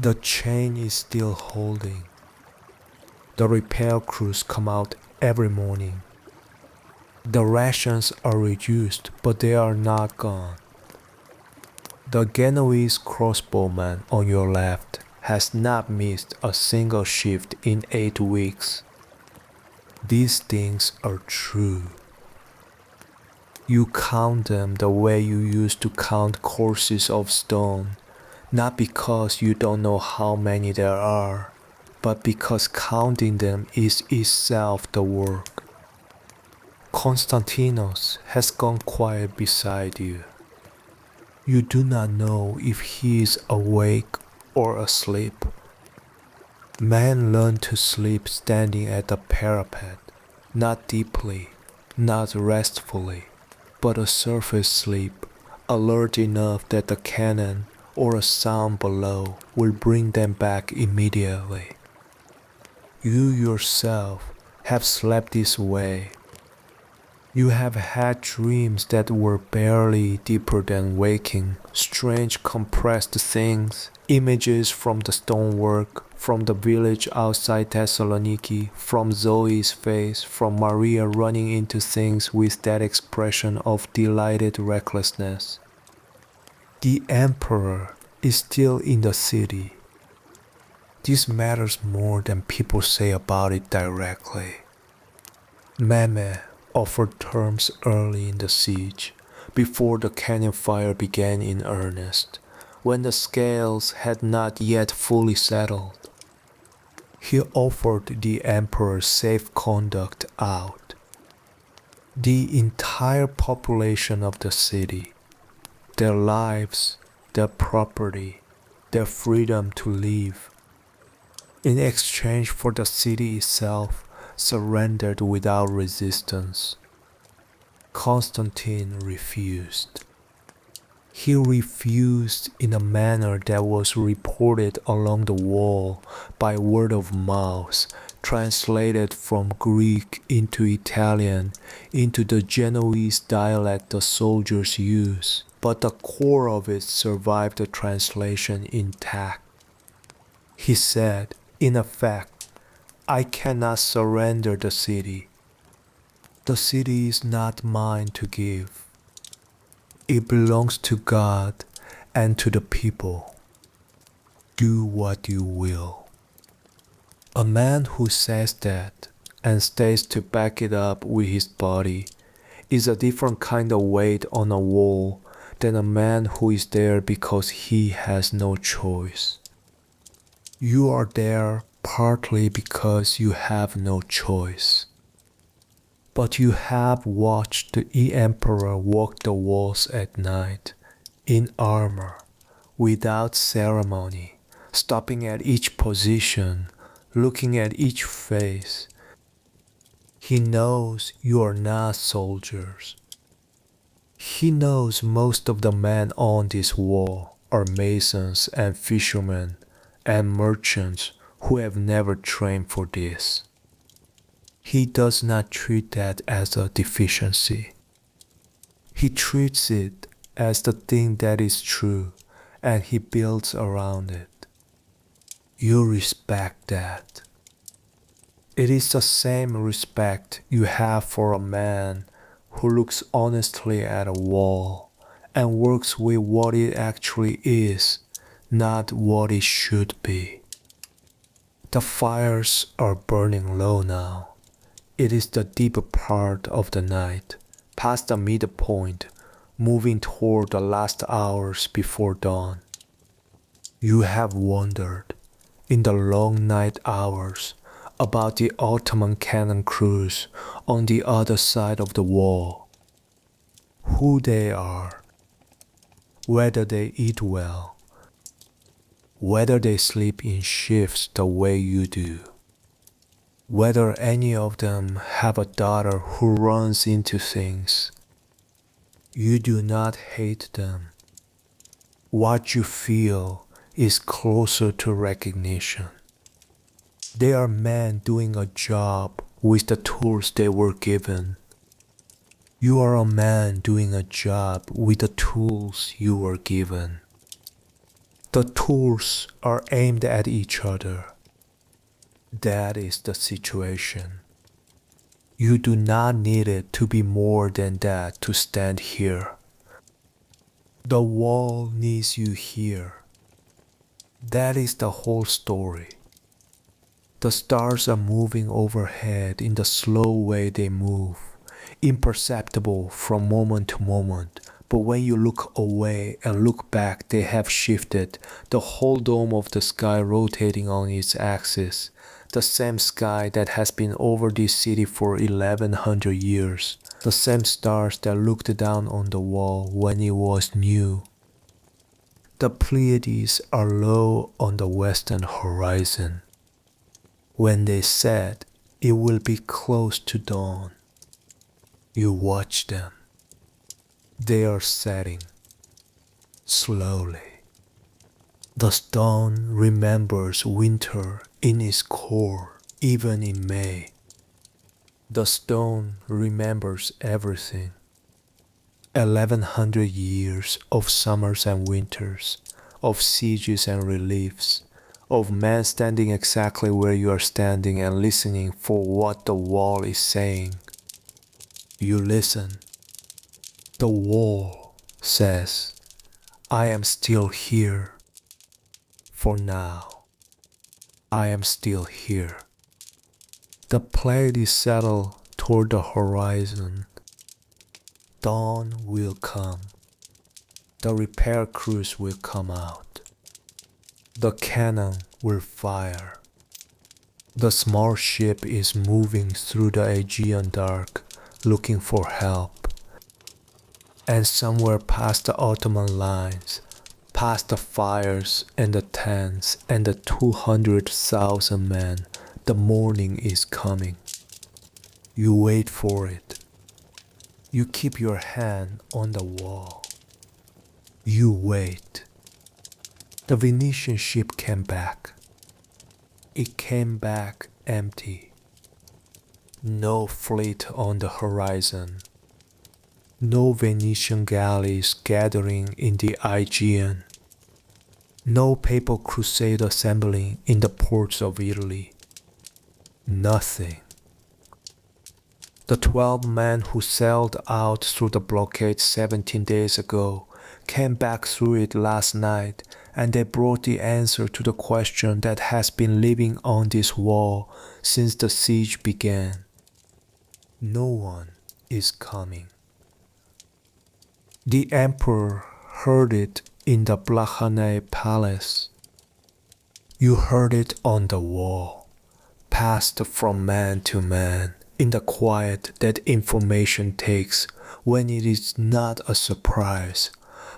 The chain is still holding. The repair crews come out every morning. The rations are reduced, but they are not gone. The Genoese crossbowman on your left has not missed a single shift in 8 weeks. These things are true. You count them the way you used to count courses of stone, not because you don't know how many there are, but because counting them is itself the work. Constantinos has gone quiet beside you. You do not know if he is awake or asleep. Men learn to sleep standing at the parapet, not deeply, not restfully, but a surface sleep, alert enough that the cannon or a sound below will bring them back immediately. You yourself have slept this way. You have had dreams that were barely deeper than waking, strange compressed things, images from the stonework, from the village outside Thessaloniki, from Zoe's face, from Maria running into things with that expression of delighted recklessness. The Emperor is still in the city. This matters more than people say about it directly. Mehmed offered terms early in the siege, before the cannon fire began in earnest. when the scales had not yet fully settled. He offered the emperor safe conduct out. The entire population of the city, their lives, their property, their freedom to live, in exchange for the city itself, surrendered without resistance. Constantine refused. He refused in a manner that was reported along the wall by word of mouth, translated from Greek into Italian, into the Genoese dialect the soldiers use, but the core of it survived the translation intact. He said, in effect, I cannot surrender the city. The city is not mine to give. It belongs to God and to the people. Do what you will. A man who says that and stays to back it up with his body is a different kind of weight on a wall than a man who is there because he has no choice. You are there partly because you have no choice. But you have watched the emperor walk the walls at night, in armor, without ceremony, stopping at each position, looking at each face. He knows you are not soldiers. He knows most of the men on this wall are masons and fishermen and merchants who have never trained for this. He does not treat that as a deficiency. He treats it as the thing that is true, and he builds around it. You respect that. It is the same respect you have for a man who looks honestly at a wall and works with what it actually is, not what it should be. The fires are burning low now. It is the deeper part of the night, past the midpoint, moving toward the last hours before dawn. You have wondered, in the long night hours, about the Ottoman cannon crews on the other side of the wall. Who they are, whether they eat well, whether they sleep in shifts the way you do. Whether any of them have a daughter who runs into things. You do not hate them. What you feel is closer to recognition. They are men doing a job with the tools they were given. You are a man doing a job with the tools you were given. The tools are aimed at each other. That is the situation. You do not need it to be more than that to stand here. The wall needs you here. That is the whole story. The stars are moving overhead in the slow way they move, imperceptible from moment to moment. But when you look away and look back, they have shifted, the whole dome of the sky rotating on its axis. The same sky that has been over this city for 1100 years. The same stars that looked down on the wall when it was new. The Pleiades are low on the western horizon. When they set, it will be close to dawn. You watch them. They are setting. Slowly. The stone remembers winter in its core, even in May. The stone remembers everything. 1100 years of summers and winters, of sieges and reliefs, of man standing exactly where you are standing and listening for what the wall is saying. You listen. The wall says, I am still here. For now, I am still here. The Pleiades settle toward the horizon. Dawn will come. The repair crews will come out. The cannon will fire. The small ship is moving through the Aegean dark, looking for help. And somewhere past the Ottoman lines, past the fires and the tents and the 200,000 men, the morning is coming. You wait for it. You keep your hand on the wall. You wait. The Venetian ship came back. It came back empty. No fleet on the horizon. No Venetian galleys gathering in the Aegean. No papal crusade assembling in the ports of Italy. Nothing. The 12 men who sailed out through the blockade 17 days ago came back through it last night, and they brought the answer to the question that has been living on this wall since the siege began. No one is coming. The emperor heard it in the Blachanae palace. You heard it on the wall, passed from man to man, in the quiet that information takes when it is not a surprise,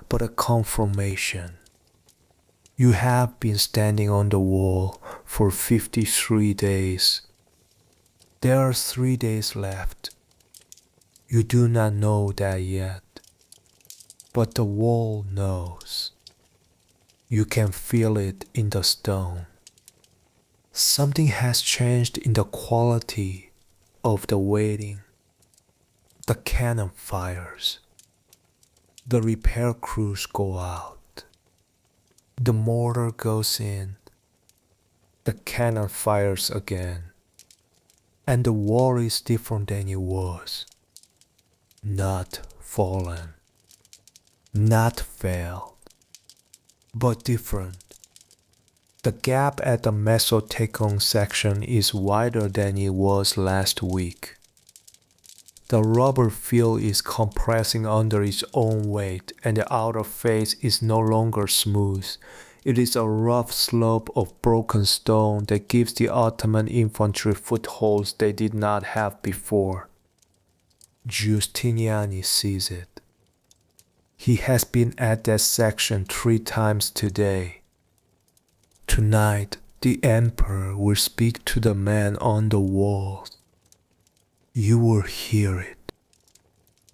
but a confirmation. You have been standing on the wall for 53 days. There are 3 days left. You do not know that yet, but the wall knows. You can feel it in the stone. Something has changed in the quality of the waiting. The cannon fires. The repair crews go out. The mortar goes in. The cannon fires again. And the wall is different than it was. Not fallen. Not failed. But different. The gap at the Mesotekon section is wider than it was last week. The rubber field is compressing under its own weight, and the outer face is no longer smooth. It is a rough slope of broken stone that gives the Ottoman infantry footholds they did not have before. Giustiniani sees it. He has been at that section 3 times today. Tonight, the emperor will speak to the man on the walls. You will hear it.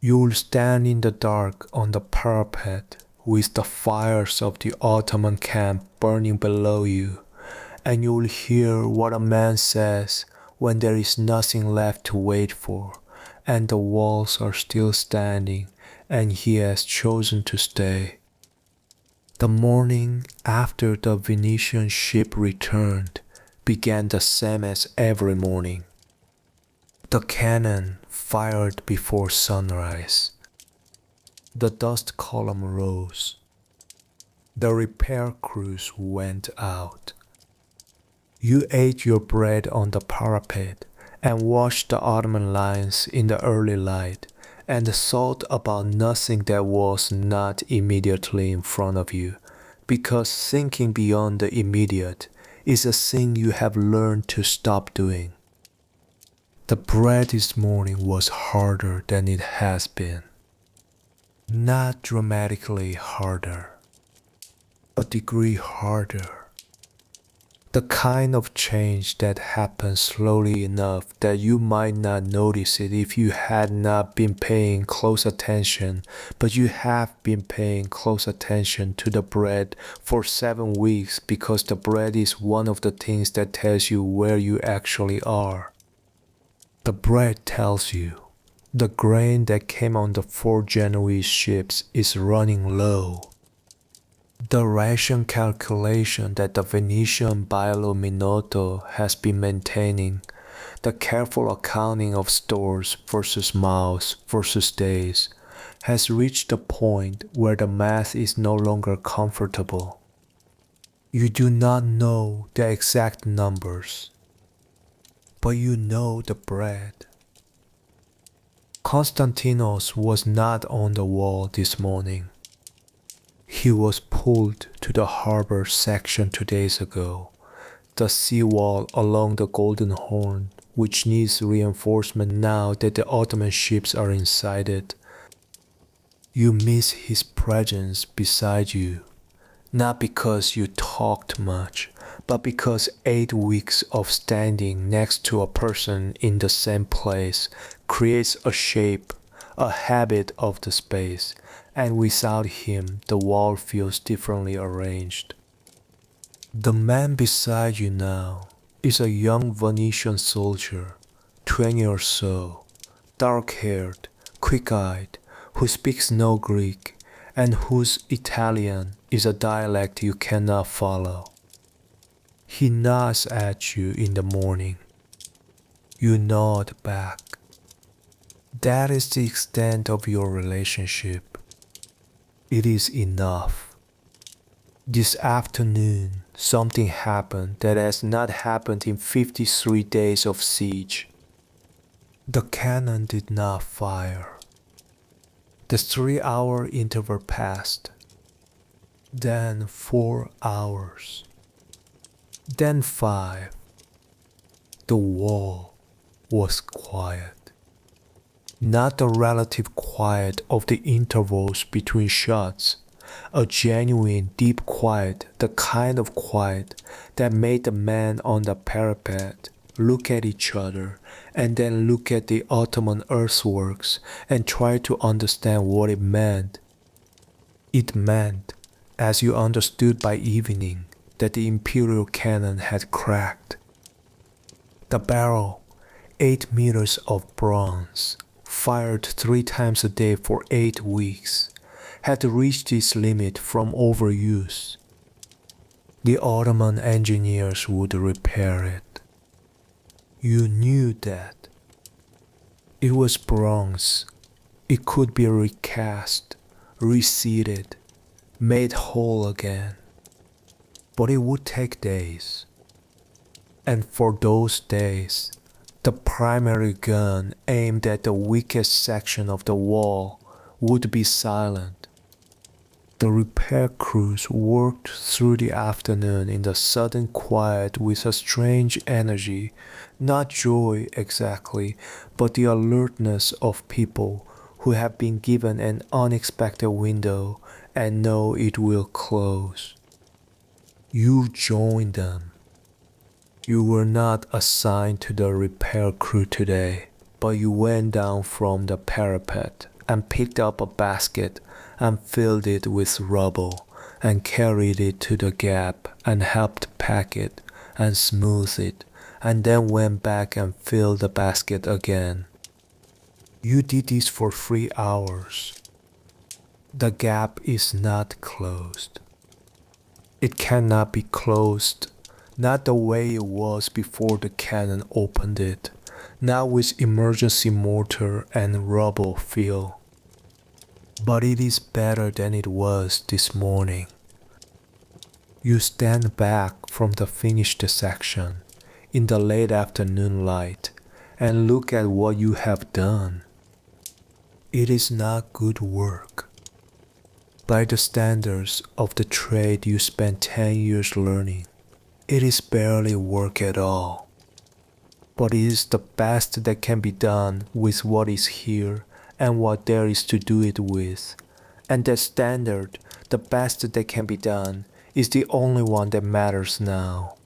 You will stand in the dark on the parapet with the fires of the Ottoman camp burning below you, and you will hear what a man says when there is nothing left to wait for, and the walls are still standing, and he has chosen to stay. The morning after the Venetian ship returned began the same as every morning. The cannon fired before sunrise. The dust column rose. The repair crews went out. You ate your bread on the parapet and watched the Ottoman lines in the early light, and thought about nothing that was not immediately in front of you, because thinking beyond the immediate is a thing you have learned to stop doing. The bread this morning was harder than it has been. Not dramatically harder, a degree harder. The kind of change that happens slowly enough that you might not notice it if you had not been paying close attention, but you have been paying close attention to the bread for 7 weeks because the bread is one of the things that tells you where you actually are. The bread tells you the grain that came on the 4 Genoese ships is running low. The ration calculation that the Venetian Bailo Minotto has been maintaining, the careful accounting of stores versus miles versus days, has reached a point where the math is no longer comfortable. You do not know the exact numbers, but you know the bread. Constantinos was not on the wall this morning. He was pulled to the harbor section 2 days ago, the seawall along the Golden Horn, which needs reinforcement now that the Ottoman ships are inside it. You miss his presence beside you, not because you talked much, but because 8 weeks of standing next to a person in the same place creates a shape, a habit of the space, and without him the wall feels differently arranged. The man beside you now is a young Venetian soldier, 20 or so, dark-haired, quick-eyed, who speaks no Greek, and whose Italian is a dialect you cannot follow. He nods at you in the morning. You nod back. That is the extent of your relationship. It is enough. This afternoon, something happened that has not happened in 53 days of siege. The cannon did not fire. The 3-hour interval passed. Then 4 hours. Then 5. The wall was quiet. Not the relative quiet of the intervals between shots, a genuine deep quiet, the kind of quiet that made the men on the parapet look at each other and then look at the Ottoman earthworks and try to understand what it meant. It meant, as you understood by evening, that the imperial cannon had cracked. The barrel, 8 meters of bronze, fired 3 times a day for 8 weeks, had reached its limit from overuse. The Ottoman engineers would repair it. You knew that. It was bronze. It could be recast, reseated, made whole again. But it would take days. And for those days, the primary gun aimed at the weakest section of the wall would be silent. The repair crews worked through the afternoon in the sudden quiet with a strange energy, not joy exactly, but the alertness of people who have been given an unexpected window and know it will close. You joined them. You were not assigned to the repair crew today, but you went down from the parapet and picked up a basket and filled it with rubble and carried it to the gap and helped pack it and smooth it and then went back and filled the basket again. You did this for 3 hours. The gap is not closed. It cannot be closed, not the way it was before the cannon opened it, not with emergency mortar and rubble fill. But it is better than it was this morning. You stand back from the finished section in the late afternoon light and look at what you have done. It is not good work. By the standards of the trade you spent 10 years learning, it is barely work at all. But it is the best that can be done with what is here and what there is to do it with. And that standard, the best that can be done, is the only one that matters now.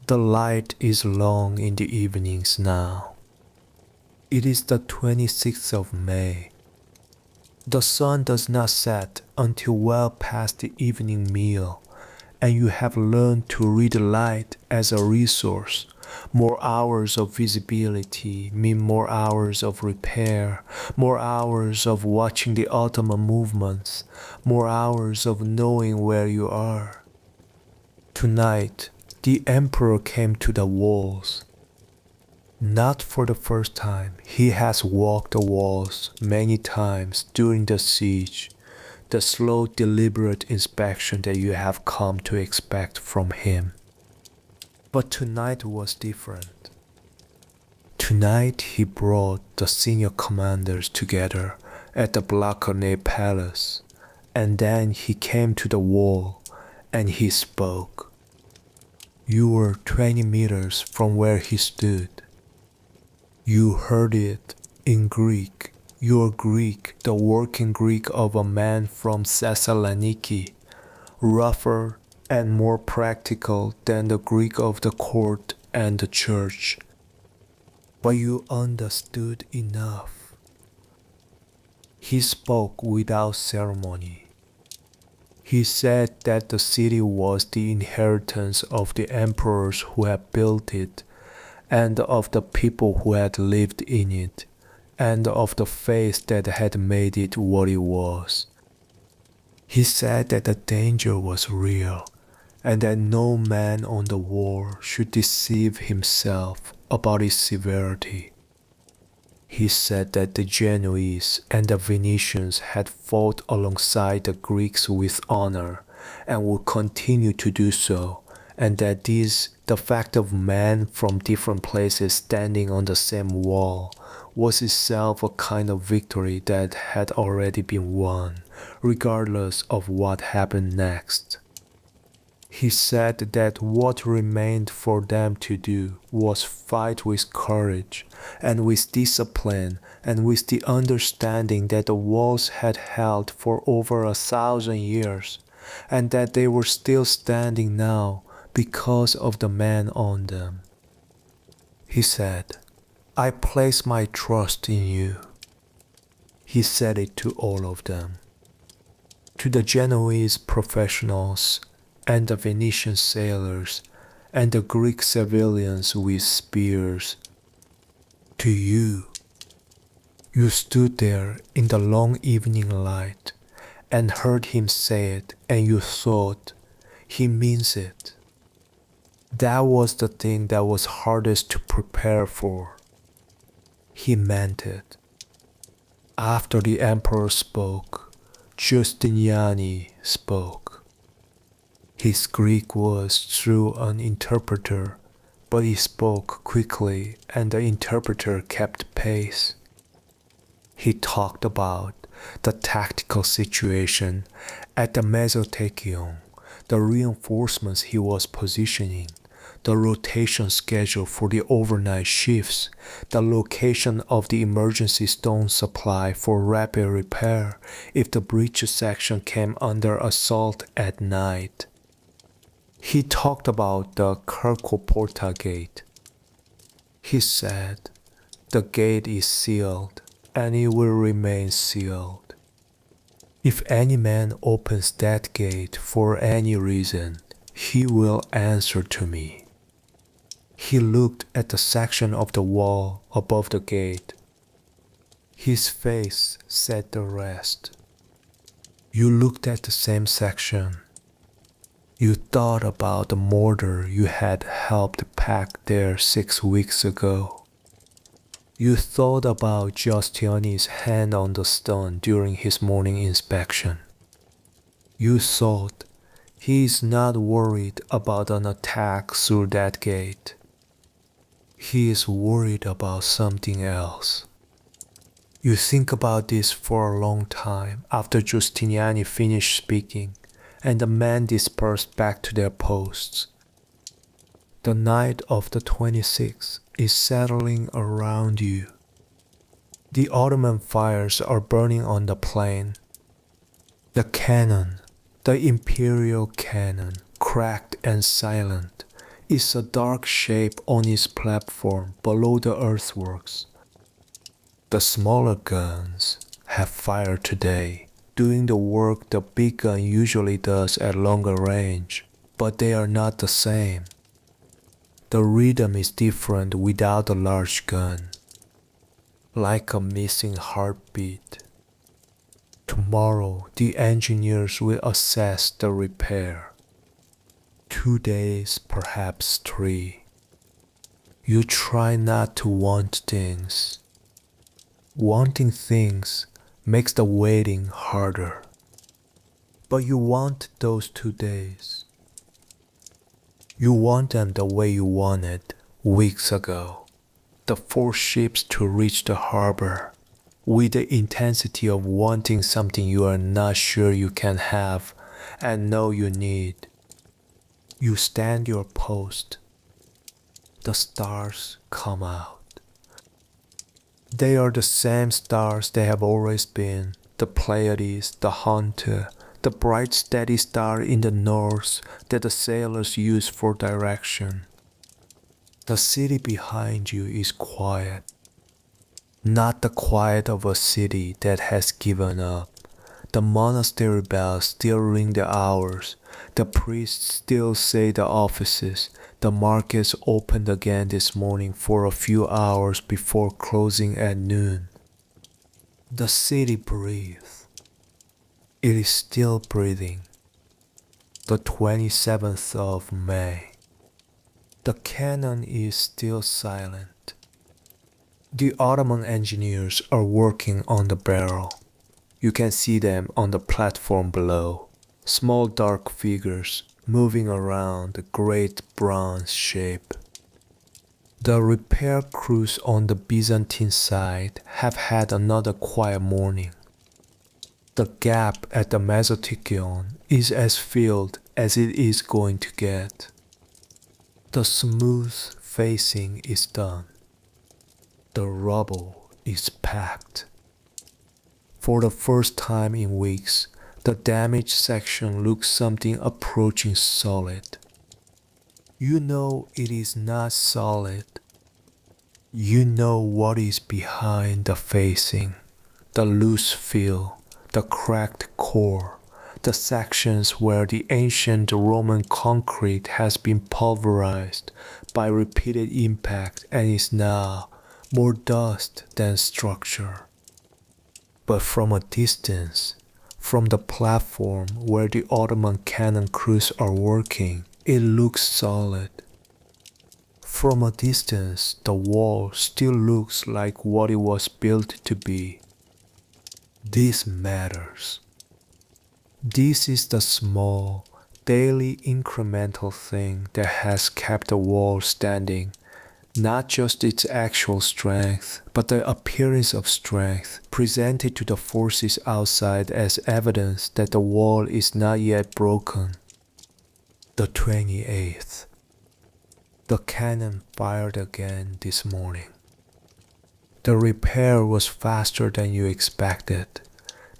The light is long in the evenings now. It is the 26th of May. The sun does not set until well past the evening meal, and you have learned to read light as a resource. More hours of visibility mean more hours of repair, more hours of watching the Ottoman movements, more hours of knowing where you are. Tonight, the Emperor came to the walls. Not for the first time, he has walked the walls many times during the siege, the slow, deliberate inspection that you have come to expect from him. But tonight was different. Tonight he brought the senior commanders together at the Blockade Palace, And then he came to the wall and he spoke. You were 20 meters from where he stood. You heard it in Greek, your Greek, the working Greek of a man from Thessaloniki, rougher and more practical than the Greek of the court and the church. But you understood enough. He spoke without ceremony. He said that the city was the inheritance of the emperors who had built it, and of the people who had lived in it, and of the faith that had made it what it was. He said that the danger was real, and that no man on the wall should deceive himself about its severity. He said that the Genoese and the Venetians had fought alongside the Greeks with honor and would continue to do so, and that the fact of men from different places standing on the same wall, was itself a kind of victory that had already been won, regardless of what happened next. He said that what remained for them to do was fight with courage and with discipline and with the understanding that the walls had held for over 1,000 years, and that they were still standing now because of the men on them. He said, I place my trust in you. He said it to all of them. To the Genoese professionals, and the Venetian sailors, and the Greek civilians with spears. To you. You stood there in the long evening light, and heard him say it, and you thought, he means it. That was the thing that was hardest to prepare for. He meant it. After the emperor spoke, Justiniani spoke. His Greek was through an interpreter, but he spoke quickly and the interpreter kept pace. He talked about the tactical situation at the Mesotekion, the reinforcements he was positioning, the rotation schedule for the overnight shifts, the location of the emergency stone supply for rapid repair if the breach section came under assault at night. He talked about the Kirkoporta gate. He said, the gate is sealed, and it will remain sealed. If any man opens that gate for any reason, he will answer to me. He looked at the section of the wall above the gate. His face said the rest. You looked at the same section. You thought about the mortar you had helped pack there 6 weeks ago. You thought about Giustiniani's hand on the stone during his morning inspection. You thought, he is not worried about an attack through that gate. He is worried about something else. You think about this for a long time after Giustiniani finished speaking, and the men dispersed back to their posts. The night of the 26th is settling around you. The Ottoman fires are burning on the plain. The cannon, the imperial cannon, cracked and silent, is a dark shape on its platform below the earthworks. The smaller guns have fired today, doing the work the big gun usually does at longer range, but they are not the same. The rhythm is different without the large gun, like a missing heartbeat. Tomorrow the engineers will assess the repair. 2 days, perhaps 3. You try not to want things. Wanting things makes the waiting harder. But you want those 2 days. You want them the way you wanted weeks ago. The 4 ships to reach the harbor. with the intensity of wanting something you are not sure you can have and know you need. You stand your post. The stars come out. They are the same stars they have always been, the Pleiades, the Hunter, the bright steady star in the north that the sailors use for direction. The city behind you is quiet. Not the quiet of a city that has given up. The monastery bells still ring the hours. The priests still say the offices. The markets opened again this morning for a few hours before closing at noon. The city breathes. It is still breathing. The 27th of May. The cannon is still silent. The Ottoman engineers are working on the barrel. You can see them on the platform below, small dark figures moving around the great bronze shape. The repair crews on the Byzantine side have had another quiet morning. The gap at the Mesotikon is as filled as it is going to get. The smooth facing is done. The rubble is packed. For the first time in weeks, the damaged section looks something approaching solid. You know it is not solid. You know what is behind the facing, the loose fill, the cracked core, the sections where the ancient Roman concrete has been pulverized by repeated impact and is now more dust than structure. But from a distance, from the platform where the Ottoman cannon crews are working, it looks solid. From a distance, the wall still looks like what it was built to be. This matters. This is the small, daily incremental thing that has kept the wall standing. Not just its actual strength, but the appearance of strength presented to the forces outside as evidence that the wall is not yet broken. The 28th. The cannon fired again this morning. The repair was faster than you expected.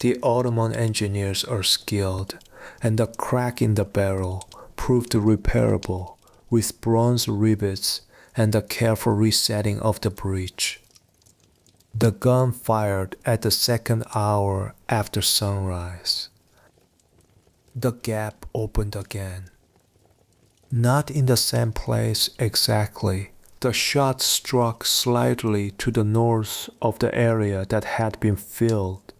The Ottoman engineers are skilled, and the crack in the barrel proved repairable with bronze rivets and the careful resetting of the breech. The gun fired at the second hour after sunrise. The gap opened again. Not in the same place exactly. The shot struck slightly to the north of the area that had been filled,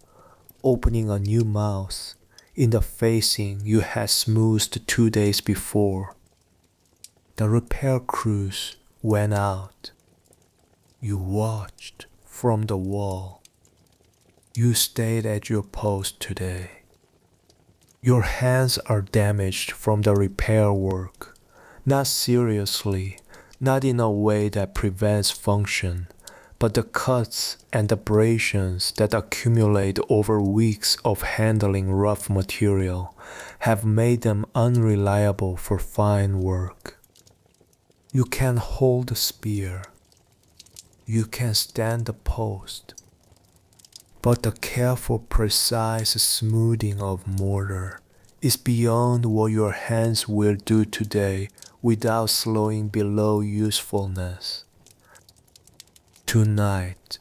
opening a new mouth in the facing you had smoothed 2 days before. The repair crews went out. You watched from the wall. You stayed at your post today. Your hands are damaged from the repair work, not seriously, not in a way that prevents function, but the cuts and abrasions that accumulate over weeks of handling rough material have made them unreliable for fine work. You can hold the spear. You can stand the post. But the careful, precise smoothing of mortar is beyond what your hands will do today without slowing below usefulness. Tonight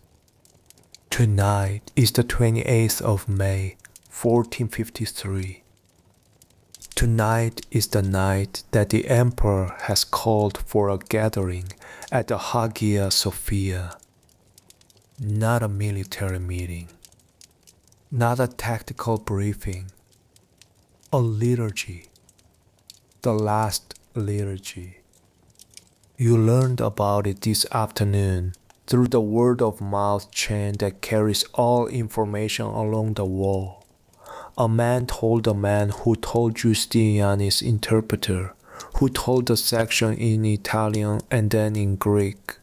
is the 28th of May, 1453. Tonight is the night that the Emperor has called for a gathering at the Hagia Sophia. Not a military meeting. Not a tactical briefing. A liturgy. The last liturgy. You learned about it this afternoon through the word-of-mouth chain that carries all information along the wall. A man told a man who told Justinian's interpreter, who told the section in Italian and then in Greek.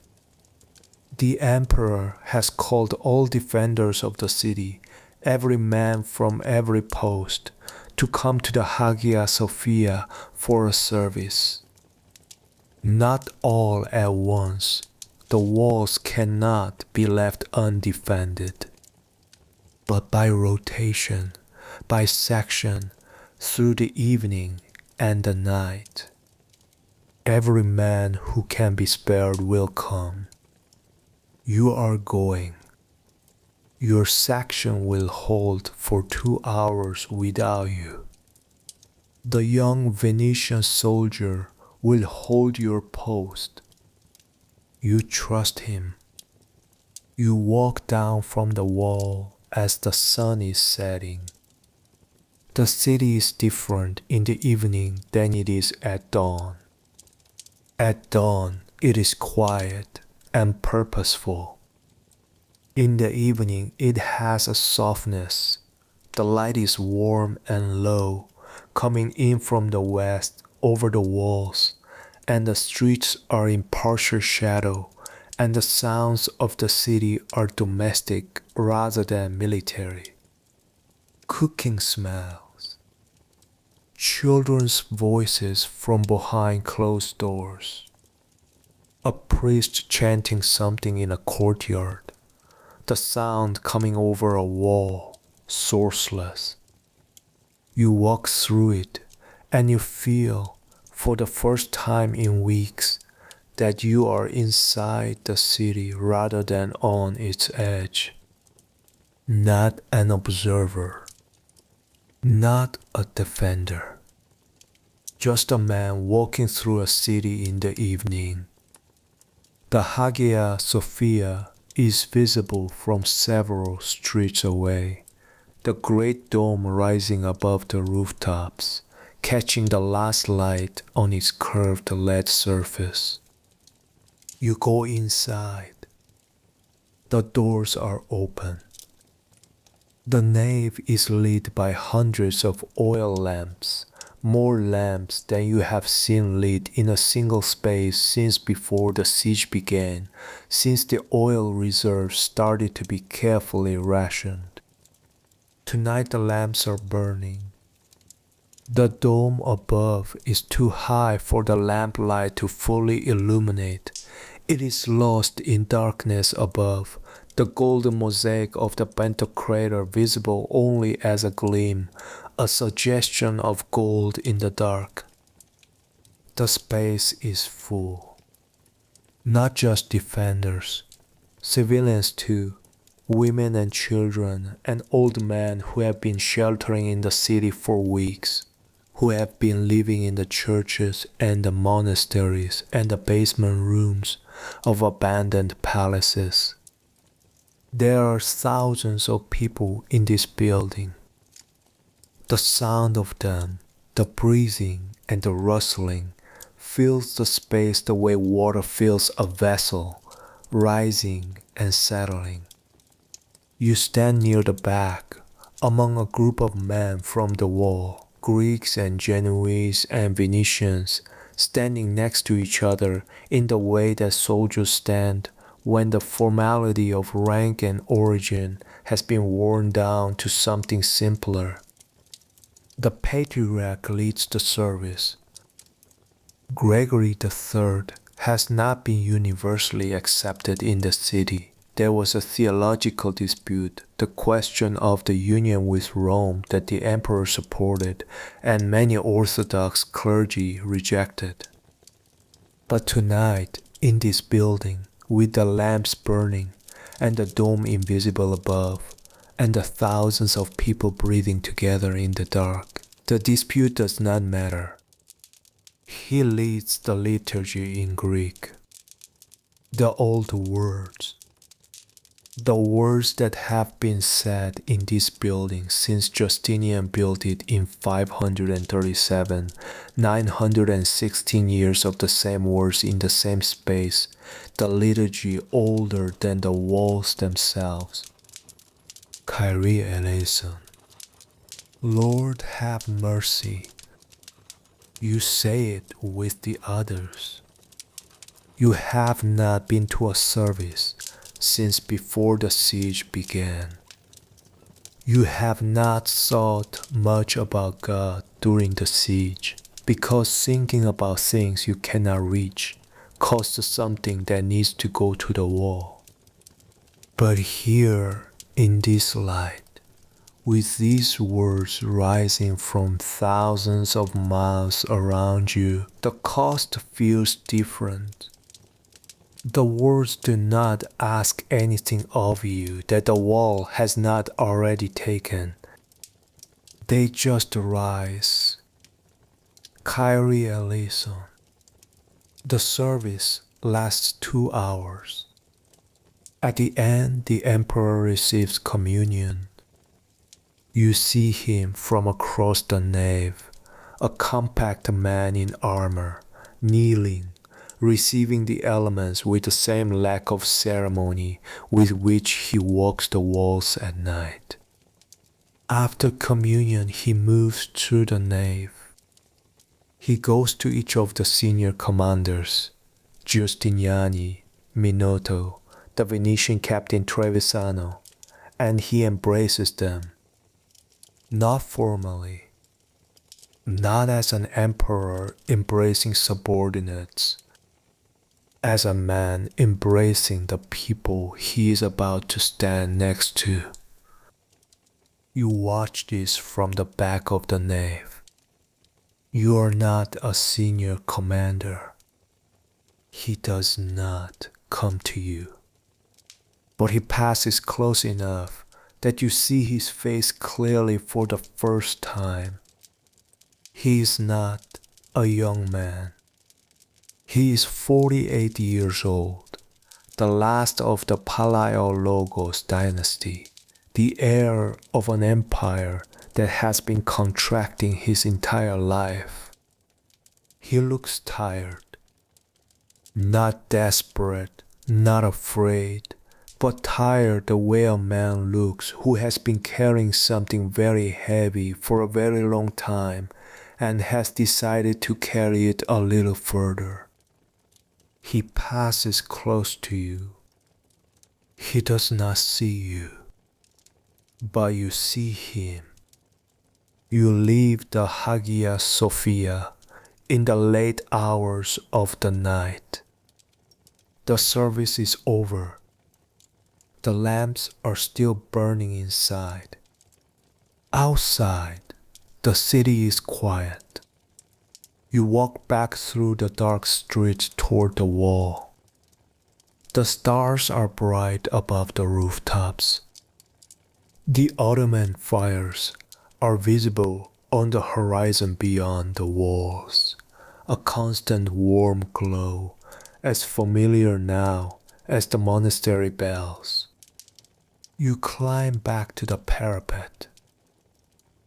The emperor has called all defenders of the city, every man from every post, to come to the Hagia Sophia for a service. Not all at once. The walls cannot be left undefended. But by rotation, by section, through the evening and the night, every man who can be spared will come. You are going. Your section will hold for 2 hours without you. The young Venetian soldier will hold your post. You trust him. You walk down from the wall as the sun is setting. The city is different in the evening than it is at dawn. At dawn, it is quiet and purposeful. In the evening, it has a softness. The light is warm and low, coming in from the west over the walls, and the streets are in partial shadow, and the sounds of the city are domestic rather than military. Cooking smells. Children's voices from behind closed doors. A priest chanting something in a courtyard. The sound coming over a wall, sourceless. You walk through it, and you feel, for the first time in weeks, that you are inside the city rather than on its edge. Not an observer. Not a defender. Just a man walking through a city in the evening. The Hagia Sophia is visible from several streets away, the great dome rising above the rooftops, catching the last light on its curved lead surface. You go inside. The doors are open. The nave is lit by hundreds of oil lamps, more lamps than you have seen lit in a single space since before the siege began, since the oil reserves started to be carefully rationed. Tonight the lamps are burning. The dome above is too high for the lamplight to fully illuminate. It is lost in darkness above, the golden mosaic of the Pantocrator visible only as a gleam, a suggestion of gold in the dark. The space is full. Not just defenders, civilians too, women and children and old men who have been sheltering in the city for weeks, who have been living in the churches and the monasteries and the basement rooms of abandoned palaces. There are thousands of people in this building. The sound of them, the breathing and the rustling, fills the space the way water fills a vessel, rising and settling. You stand near the back, among a group of men from the wall, Greeks and Genoese and Venetians, standing next to each other in the way that soldiers stand when the formality of rank and origin has been worn down to something simpler. The patriarch leads the service. Gregory III has not been universally accepted in the city. There was a theological dispute, the question of the union with Rome that the emperor supported and many Orthodox clergy rejected. But tonight, in this building, with the lamps burning and the dome invisible above, and the thousands of people breathing together in the dark, the dispute does not matter. He leads the liturgy in Greek. The old words. The words that have been said in this building since Justinian built it in 537, 916 years of the same words in the same space, the liturgy older than the walls themselves. Kyrie eleison. Lord have mercy. You say it with the others. You have not been to a service, since before the siege began. You have not thought much about God during the siege, because thinking about things you cannot reach costs something that needs to go to the wall. But here, in this light, with these words rising from thousands of miles around you, the cost feels different. The words do not ask anything of you that the wall has not already taken. They just rise. Kyrie eleison. The service lasts 2 hours. At the end, the emperor receives communion. You see him from across the nave, a compact man in armor, kneeling, receiving the elements with the same lack of ceremony with which he walks the walls at night. After communion, he moves through the nave. He goes to each of the senior commanders, Giustiniani, Minotto, the Venetian captain Trevisano, and he embraces them. Not formally, not as an emperor embracing subordinates, as a man embracing the people he is about to stand next to. You watch this from the back of the nave. You are not a senior commander. He does not come to you. But he passes close enough that you see his face clearly for the first time. He is not a young man. He is 48 years old, the last of the Palaiologos dynasty, the heir of an empire that has been contracting his entire life. He looks tired, not desperate, not afraid, but tired the way a man looks who has been carrying something very heavy for a very long time and has decided to carry it a little further. He passes close to you. He does not see you, but you see him. You leave the Hagia Sophia in the late hours of the night. The service is over. The lamps are still burning inside. Outside, the city is quiet. You walk back through the dark streets toward the wall. The stars are bright above the rooftops. The Ottoman fires are visible on the horizon beyond the walls, a constant warm glow, as familiar now as the monastery bells. You climb back to the parapet.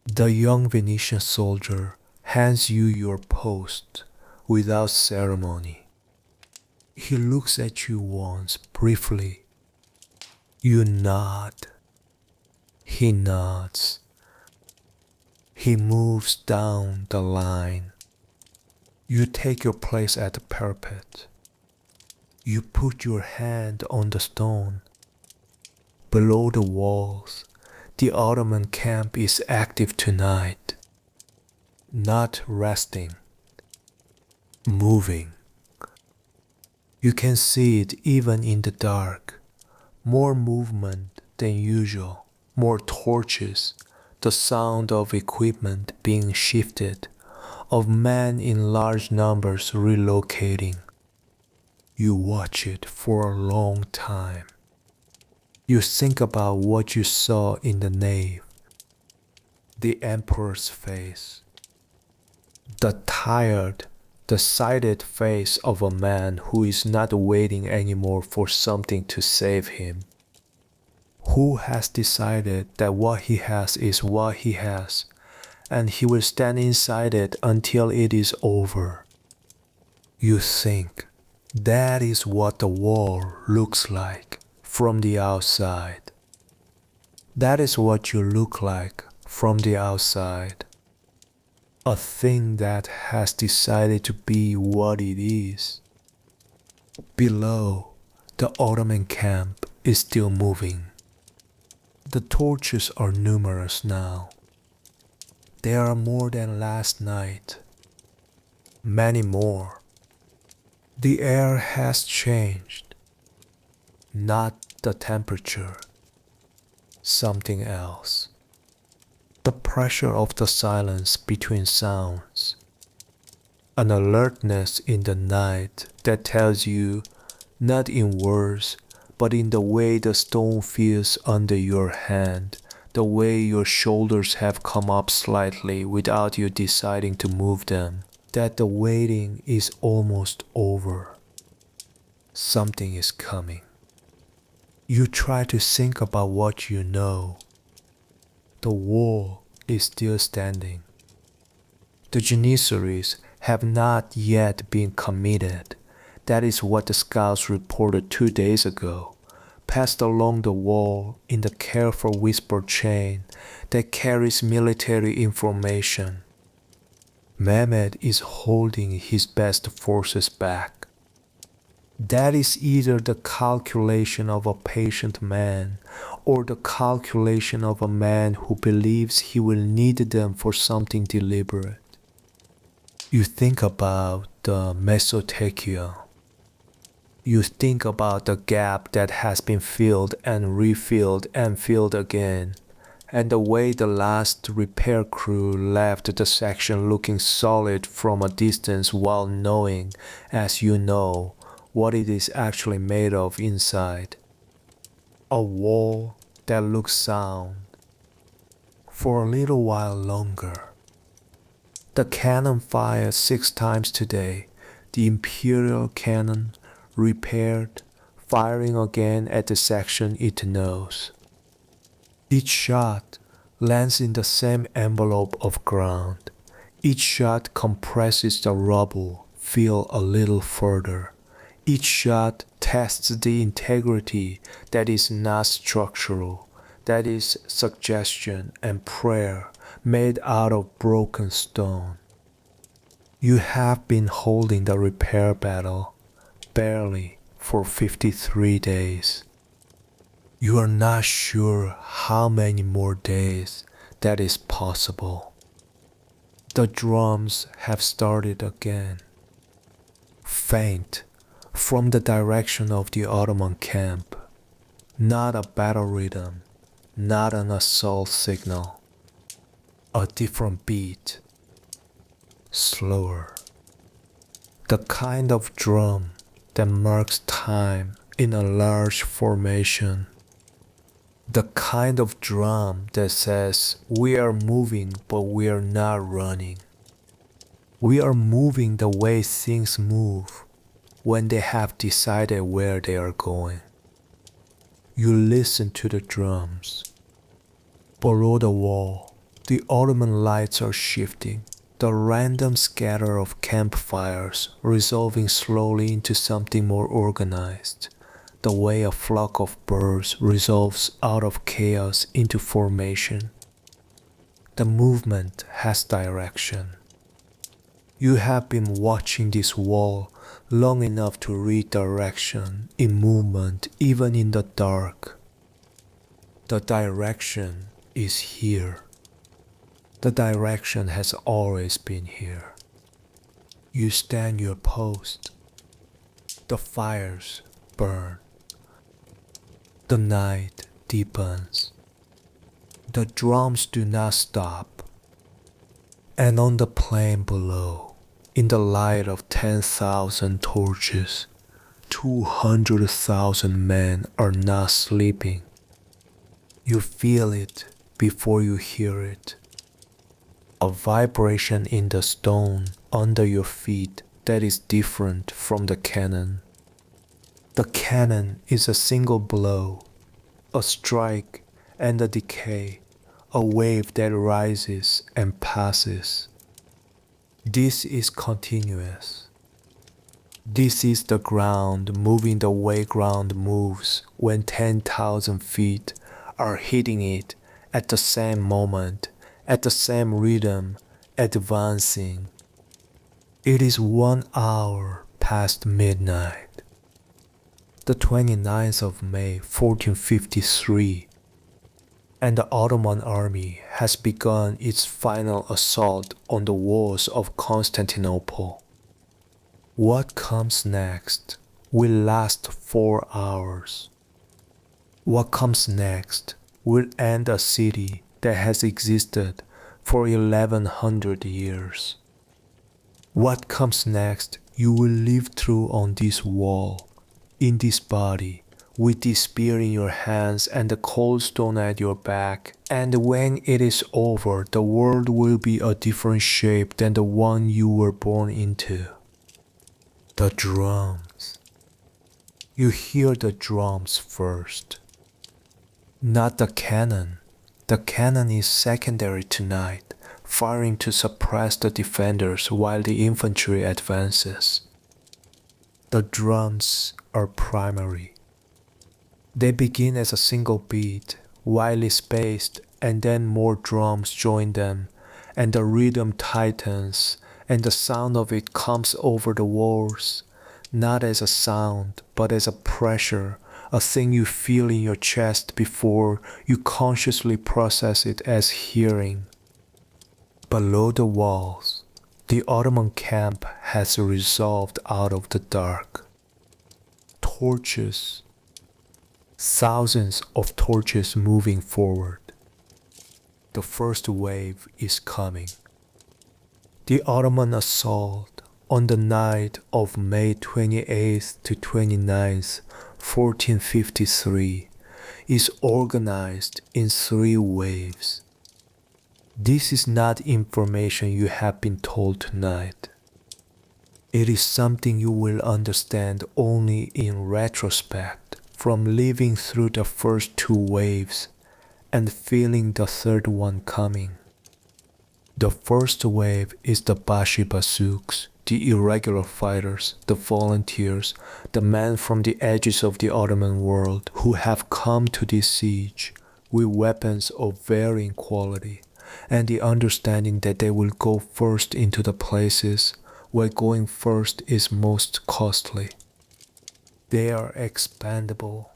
The young Venetian soldier hands you your post without ceremony. He looks at you once briefly. You nod. He nods. He moves down the line. You take your place at the parapet. You put your hand on the stone. Below the walls, the Ottoman camp is active tonight. Not resting. Moving. You can see it even in the dark. More movement than usual. More torches. The sound of equipment being shifted. Of men in large numbers relocating. You watch it for a long time. You think about what you saw in the nave. The emperor's face. The tired, decided face of a man who is not waiting anymore for something to save him. Who has decided that what he has is what he has, and he will stand inside it until it is over. You think, that is what the wall looks like from the outside. That is what you look like from the outside. A thing that has decided to be what it is. Below, the Ottoman camp is still moving. The torches are numerous now. There are more than last night. Many more. The air has changed. Not the temperature. Something else. The pressure of the silence between sounds. An alertness in the night that tells you, not in words, but in the way the stone feels under your hand, the way your shoulders have come up slightly without you deciding to move them, that the waiting is almost over. Something is coming. You try to think about what you know. The wall is still standing. The Janissaries have not yet been committed. That is what the scouts reported 2 days ago, passed along the wall in the careful whisper chain that carries military information. Mehmed is holding his best forces back. That is either the calculation of a patient man or the calculation of a man who believes he will need them for something deliberate. You think about the Mesotekia. You think about the gap that has been filled and refilled and filled again, and the way the last repair crew left the section looking solid from a distance while knowing, as you know, what it is actually made of inside. A wall that looks sound. For a little while longer. The cannon fired 6 times today, the Imperial cannon, repaired, firing again at the section it knows. Each shot lands in the same envelope of ground. Each shot compresses the rubble, fill a little further. Each shot tests the integrity that is not structural, that is suggestion and prayer made out of broken stone. You have been holding the repair battle barely for 53 days. You are not sure how many more days that is possible. The drums have started again. Faint from the direction of the Ottoman camp. Not a battle rhythm, not an assault signal. A different beat. Slower. The kind of drum that marks time in a large formation. The kind of drum that says we are moving but we are not running. We are moving the way things move when they have decided where they are going. You listen to the drums. Below the wall, the Ottoman lights are shifting. The random scatter of campfires resolving slowly into something more organized, the way a flock of birds resolves out of chaos into formation. The movement has direction. You have been watching this wall long enough to read direction in movement even in the dark. The direction is here. The direction has always been here. You stand your post. The fires burn. The night deepens. The drums do not stop. And on the plain below, in the light of 10,000 torches, 200,000 men are not sleeping. You feel it before you hear it. A vibration in the stone under your feet that is different from the cannon. The cannon is a single blow, a strike and a decay, a wave that rises and passes. This is continuous. This is the ground moving the way ground moves when 10,000 feet are hitting it at the same moment, at the same rhythm, advancing. It is 1 hour past midnight. the 29th of May 1453, and the Ottoman army has begun its final assault on the walls of Constantinople. What comes next will last 4 hours. What comes next will end a city that has existed for 1100 years. What comes next you will live through on this wall, in this body, with this spear in your hands and the cold stone at your back, and when it is over, the world will be a different shape than the one you were born into. The drums. You hear the drums first. Not the cannon. The cannon is secondary tonight, firing to suppress the defenders while the infantry advances. The drums are primary. They begin as a single beat, widely spaced, and then more drums join them, and the rhythm tightens, and the sound of it comes over the walls, not as a sound, but as a pressure, a thing you feel in your chest before you consciously process it as hearing. Below the walls, the Ottoman camp has resolved out of the dark. Torches. Thousands of torches moving forward. The first wave is coming. The Ottoman assault on the night of May 28th to 29th, 1453 is organized in 3 waves. This is not information you have been told tonight. It is something you will understand only in retrospect, from living through the first 2 waves and feeling the third one coming. The first wave is the Bashi Basouks, the irregular fighters, the volunteers, the men from the edges of the Ottoman world who have come to this siege with weapons of varying quality and the understanding that they will go first into the places where going first is most costly. They are expendable.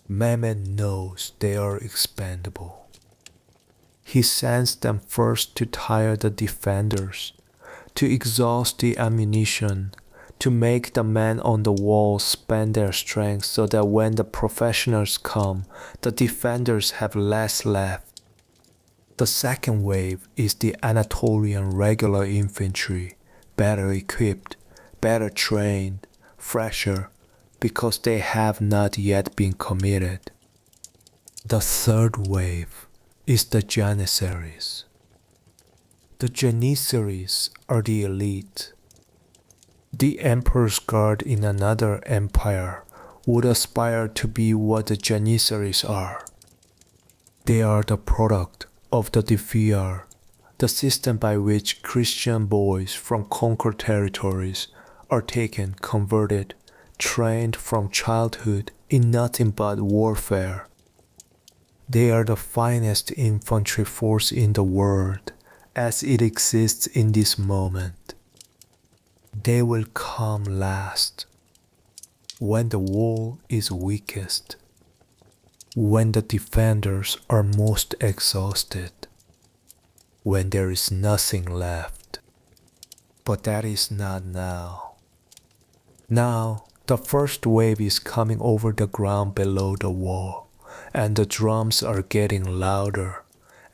Mehmed knows they are expendable. He sends them first to tire the defenders, to exhaust the ammunition, to make the men on the wall spend their strength so that when the professionals come, the defenders have less left. The second wave is the Anatolian regular infantry, better equipped, better trained, fresher, because they have not yet been committed. The third wave is the Janissaries. The Janissaries are the elite. The Emperor's Guard in another empire would aspire to be what the Janissaries are. They are the product of the Diviar, the system by which Christian boys from conquered territories are taken, converted, trained from childhood in nothing but warfare. They are the finest infantry force in the world as it exists in this moment. They will come last, when the wall is weakest, when the defenders are most exhausted, when there is nothing left. But that is not now. Now, the first wave is coming over the ground below the wall, and the drums are getting louder,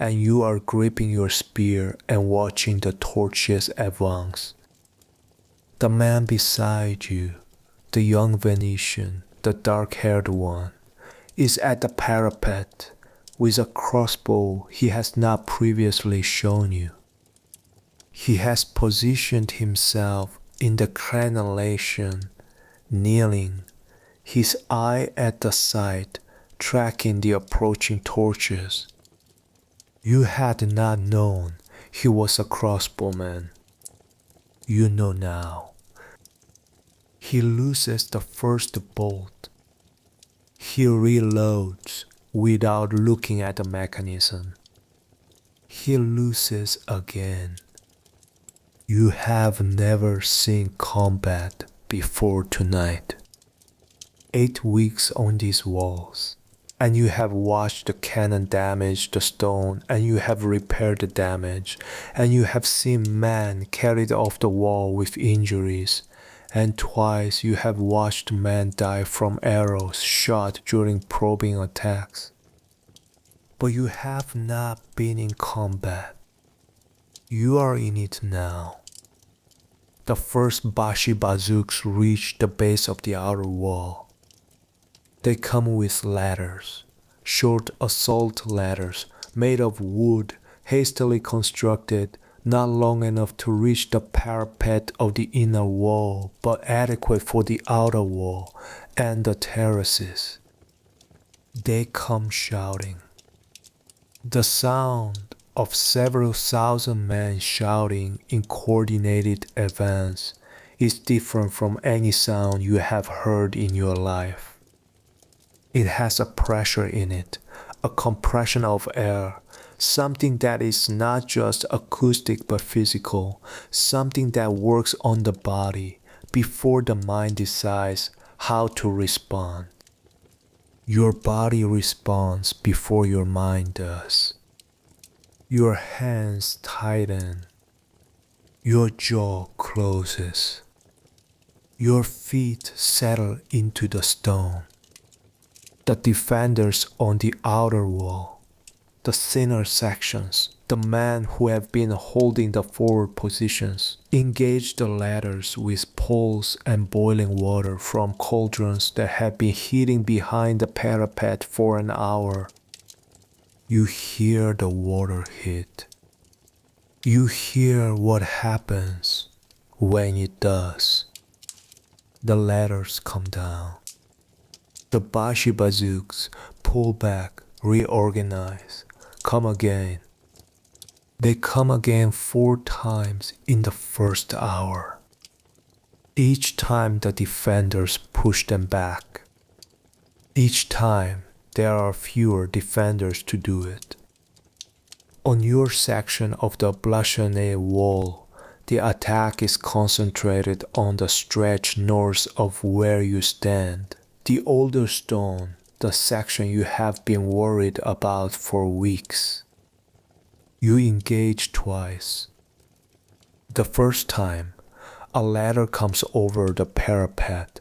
and you are gripping your spear and watching the torches advance. The man beside you, the young Venetian, the dark-haired one, is at the parapet with a crossbow he has not previously shown you. He has positioned himself in the crenellation, kneeling, his eye at the sight, tracking the approaching torches. You had not known he was a crossbowman. You know now. He looses the first bolt. He reloads without looking at the mechanism. He looses again. You have never seen combat before tonight. 8 weeks on these walls, and you have watched the cannon damage the stone, and you have repaired the damage, and you have seen men carried off the wall with injuries, and twice you have watched men die from arrows shot during probing attacks. But you have not been in combat. You are in it now. The first Bashi bazooks reach the base of the outer wall. They come with ladders, short assault ladders made of wood, hastily constructed, not long enough to reach the parapet of the inner wall, but adequate for the outer wall and the terraces. They come shouting. The sound of several thousand men shouting in coordinated advance is different from any sound you have heard in your life. It has a pressure in it, a compression of air, something that is not just acoustic but physical, something that works on the body before the mind decides how to respond. Your body responds before your mind does. Your hands tighten. Your jaw closes. Your feet settle into the stone. The defenders on the outer wall, the thinner sections, the men who have been holding the forward positions, engage the ladders with poles and boiling water from cauldrons that have been heating behind the parapet for an hour. You hear the water hit. You hear what happens when it does. The ladders come down. The Bashi bazooks pull back, reorganize, come again. They come again 4 times in the first hour. Each time the defenders push them back. Each time there are fewer defenders to do it. On your section of the Byzantine wall, the attack is concentrated on the stretch north of where you stand. The older stone, the section you have been worried about for weeks. You engage twice. The first time, a ladder comes over the parapet,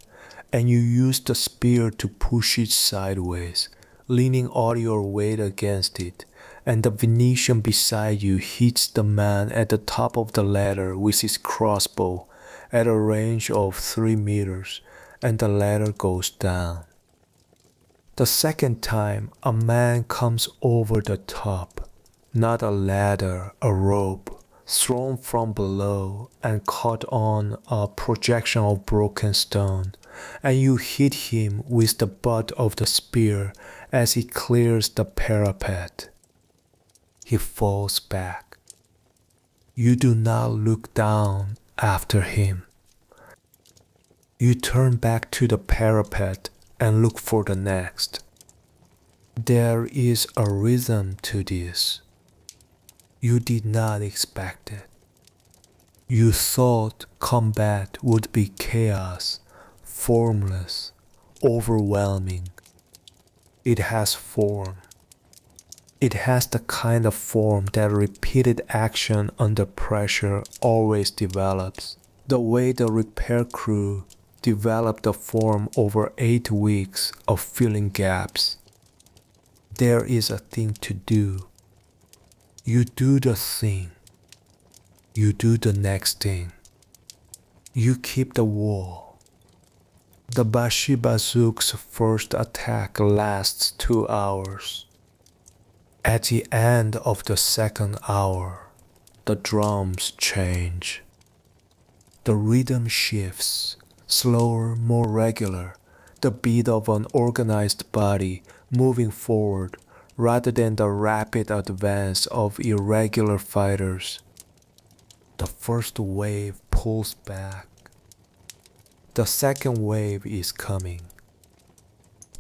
and you use the spear to push it sideways, leaning all your weight against it, and the Venetian beside you hits the man at the top of the ladder with his crossbow at a range of 3 meters, and the ladder goes down. The second time, a man comes over the top, not a ladder, a rope, thrown from below and caught on a projection of broken stone, and you hit him with the butt of the spear as he clears the parapet. He falls back. You do not look down after him. You turn back to the parapet and look for the next. There is a rhythm to this. You did not expect it. You thought combat would be chaos, formless, overwhelming. It has form. It has the kind of form that repeated action under pressure always develops. The way the repair crew developed the form over 8 weeks of filling gaps. There is a thing to do. You do the thing. You do the next thing. You keep the wall. The Bashi bazook's first attack lasts 2 hours. At the end of the second hour, the drums change. The rhythm shifts, slower, more regular, the beat of an organized body moving forward rather than the rapid advance of irregular fighters. The first wave pulls back. The second wave is coming.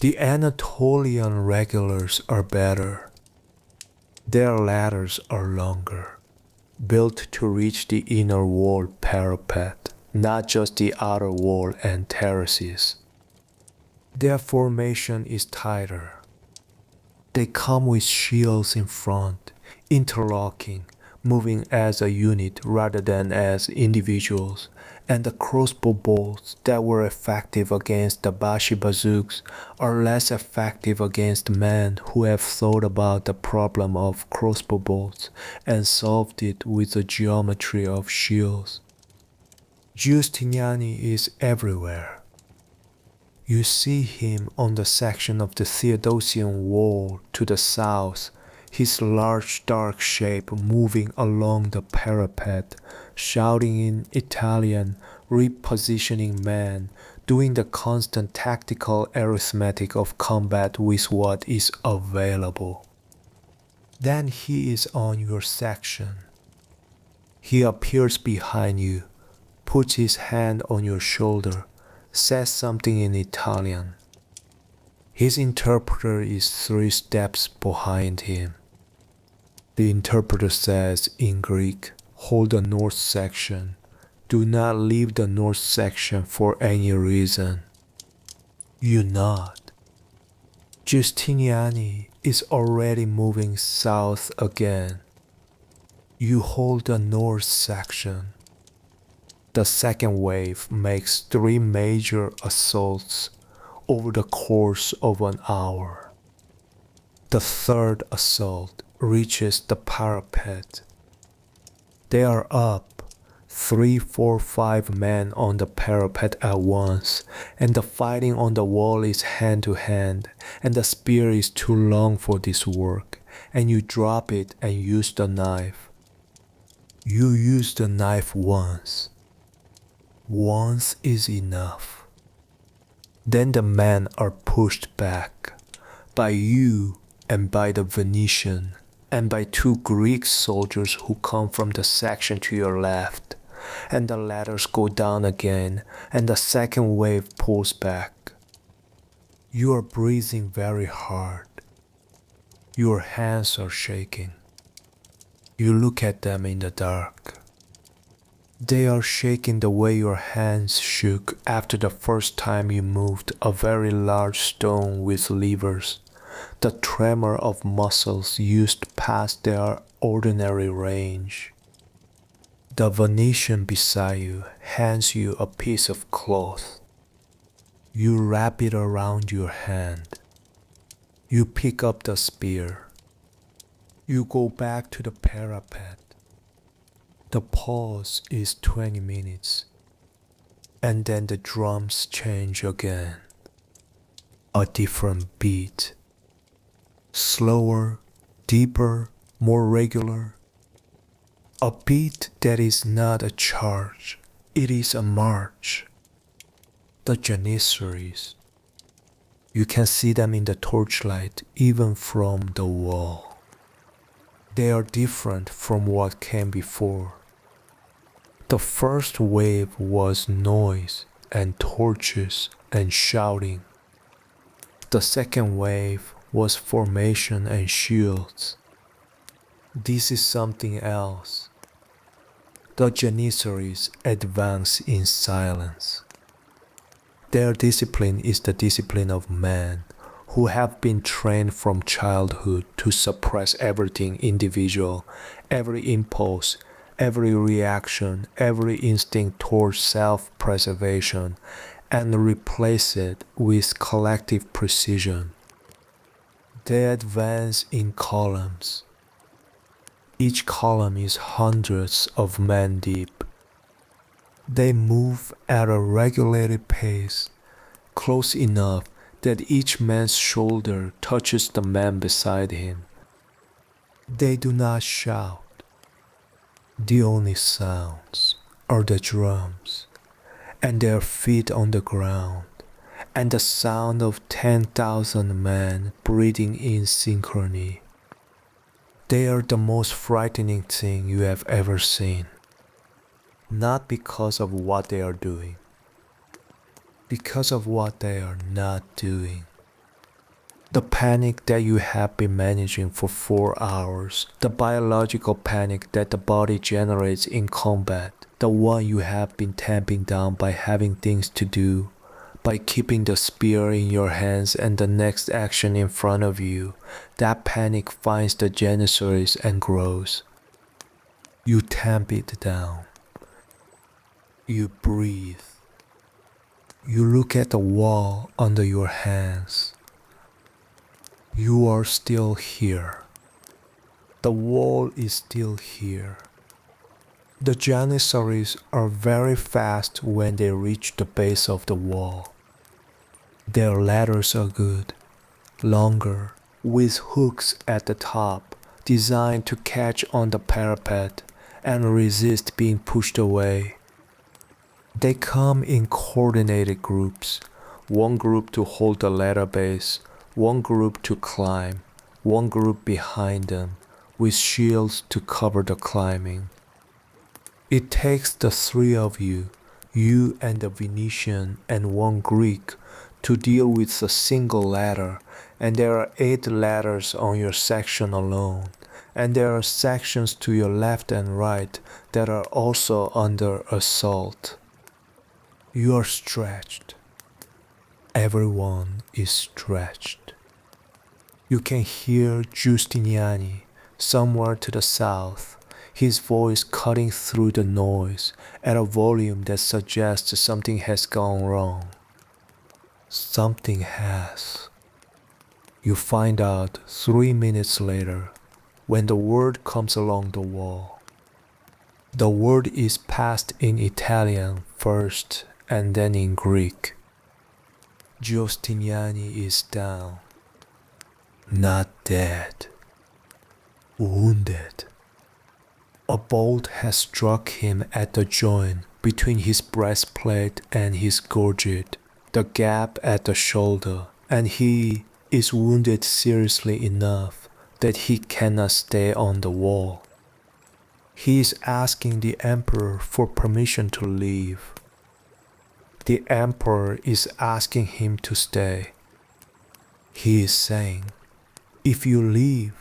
The Anatolian regulars are better. Their ladders are longer, built to reach the inner wall parapet, not just the outer wall and terraces. Their formation is tighter. They come with shields in front, interlocking, moving as a unit rather than as individuals, and the crossbow bolts that were effective against the Bashi bazooks are less effective against men who have thought about the problem of crossbow bolts and solved it with the geometry of shields. Giustiniani is everywhere. You see him on the section of the Theodosian Wall to the south, his large dark shape moving along the parapet, shouting in Italian, repositioning men, doing the constant tactical arithmetic of combat with what is available. Then he is on your section. He appears behind you, puts his hand on your shoulder, says something in Italian. His interpreter is 3 steps behind him. The interpreter says in Greek, hold the north section. Do not leave the north section for any reason. You nod. Giustiniani is already moving south again. You hold the north section. The second wave makes 3 major assaults over the course of an hour. The third assault reaches the parapet. They are up, 3, 4, 5 men on the parapet at once, and the fighting on the wall is hand to hand, and the spear is too long for this work, and you drop it and use the knife. You use the knife once. Once is enough. Then the men are pushed back by you and by the Venetian and by 2 Greek soldiers who come from the section to your left, and the ladders go down again and the second wave pulls back. You are breathing very hard. Your hands are shaking. You look at them in the dark. They are shaking the way your hands shook after the first time you moved a very large stone with levers. The tremor of muscles used past their ordinary range. The Venetian beside you hands you a piece of cloth. You wrap it around your hand. You pick up the spear. You go back to the parapet. The pause is 20 minutes, and then the drums change again. A different beat. Slower, deeper, more regular. A beat that is not a charge, it is a march. The Janissaries. You can see them in the torchlight even from the wall. They are different from what came before. The first wave was noise and torches and shouting. The second wave was formation and shields. This is something else. The Janissaries advance in silence. Their discipline is the discipline of men who have been trained from childhood to suppress everything individual, every impulse, every reaction, every instinct towards self-preservation, and replace it with collective precision. They advance in columns. Each column is hundreds of men deep. They move at a regulated pace, close enough that each man's shoulder touches the man beside him. They do not shout. The only sounds are the drums and their feet on the ground and the sound of 10,000 men breathing in synchrony. They are the most frightening thing you have ever seen. Not because of what they are doing, because of what they are not doing. The panic that you have been managing for 4 hours, the biological panic that the body generates in combat, the one you have been tamping down by having things to do, by keeping the spear in your hands and the next action in front of you, that panic finds the Janissaries and grows. You tamp it down. You breathe. You look at the wall under your hands. You are still here. The wall is still here. The Janissaries are very fast when they reach the base of the wall. Their ladders are good, longer, with hooks at the top, designed to catch on the parapet and resist being pushed away. They come in coordinated groups, one group to hold the ladder base, one group to climb, one group behind them, with shields to cover the climbing. It takes the three of you and the Venetian and one Greek, to deal with a single ladder, and there are 8 ladders on your section alone, and there are sections to your left and right that are also under assault. You are stretched. Everyone is stretched. You can hear Giustiniani somewhere to the south, his voice cutting through the noise at a volume that suggests something has gone wrong. Something has. You find out 3 minutes later when the word comes along the wall. The word is passed in Italian first and then in Greek. Giustiniani is down. Not dead. Wounded. A bolt has struck him at the joint between his breastplate and his gorget, the gap at the shoulder, and he is wounded seriously enough that he cannot stay on the wall. He is asking the emperor for permission to leave. The emperor is asking him to stay. He is saying, if you leave,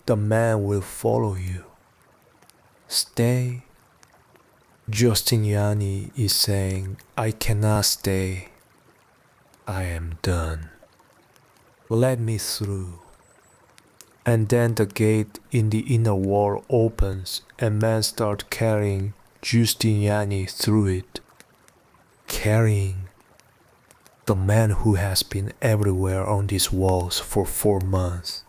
the man will follow you. Stay. Giustiniani is saying, I cannot stay. I am done. Let me through. And then the gate in the inner wall opens and men start carrying Giustiniani through it. Carrying the man who has been everywhere on these walls for 4 months,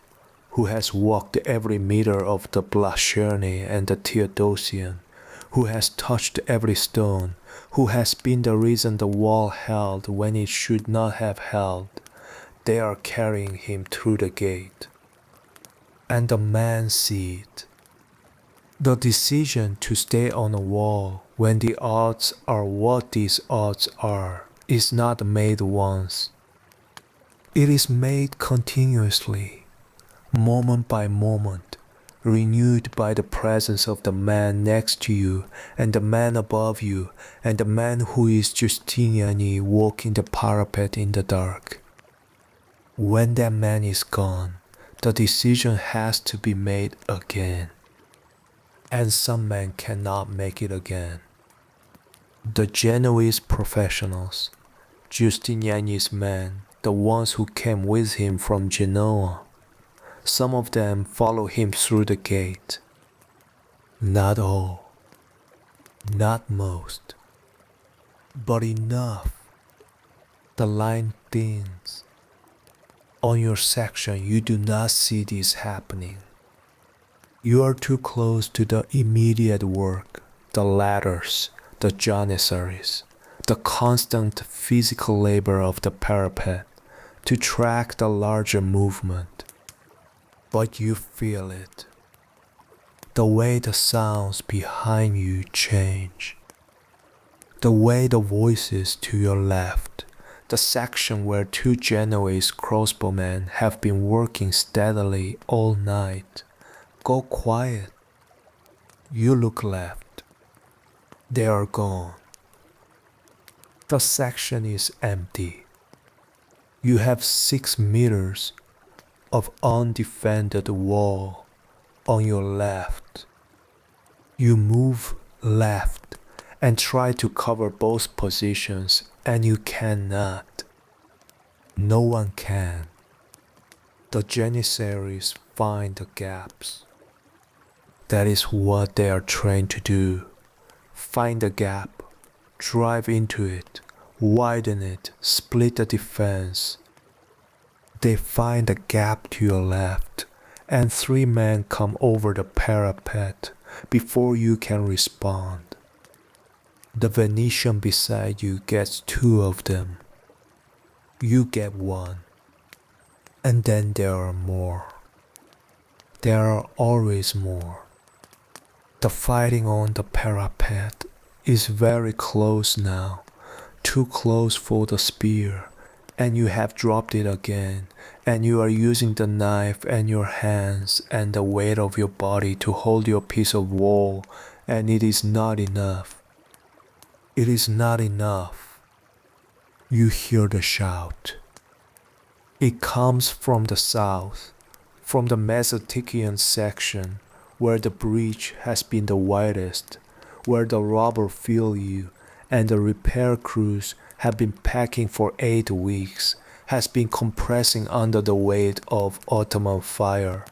who has walked every meter of the Blascherny and the Theodosian, who has touched every stone, who has been the reason the wall held when it should not have held. They are carrying him through the gate. And the man sees it. The decision to stay on a wall when the odds are what these odds are is not made once. It is made continuously, moment by moment, renewed by the presence of the man next to you and the man above you and the man who is Giustiniani walking the parapet in the dark. When that man is gone, the decision has to be made again. And some men cannot make it again. The Genoese professionals, Giustiniani's men, the ones who came with him from Genoa, some of them follow him through the gate. Not all, not most, but enough. The line thins. On your section, you do not see this happening. You are too close to the immediate work, the ladders, the Janissaries, the constant physical labor of the parapet, to track the larger movement. But you feel it. The way the sounds behind you change. The way the voices to your left, the section where 2 Genoese crossbowmen have been working steadily all night, go quiet. You look left. They are gone. The section is empty. You have 6 meters of undefended wall on your left. You move left and try to cover both positions, and you cannot. No one can. The Janissaries find the gaps. That is what they are trained to do. Find the gap, drive into it, widen it, split the defense. They find a gap to your left, and 3 men come over the parapet before you can respond. The Venetian beside you gets 2 of them. You get 1. And then there are more. There are always more. The fighting on the parapet is very close now, too close for the spear, and you have dropped it again, and you are using the knife and your hands and the weight of your body to hold your piece of wall, and it is not enough. It is not enough. You hear the shout. It comes from the south, from the Mesopotamian section, where the breach has been the widest, where the robbers feel you, and the repair crews have been packing for 8 weeks, has been compressing under the weight of Ottoman fire.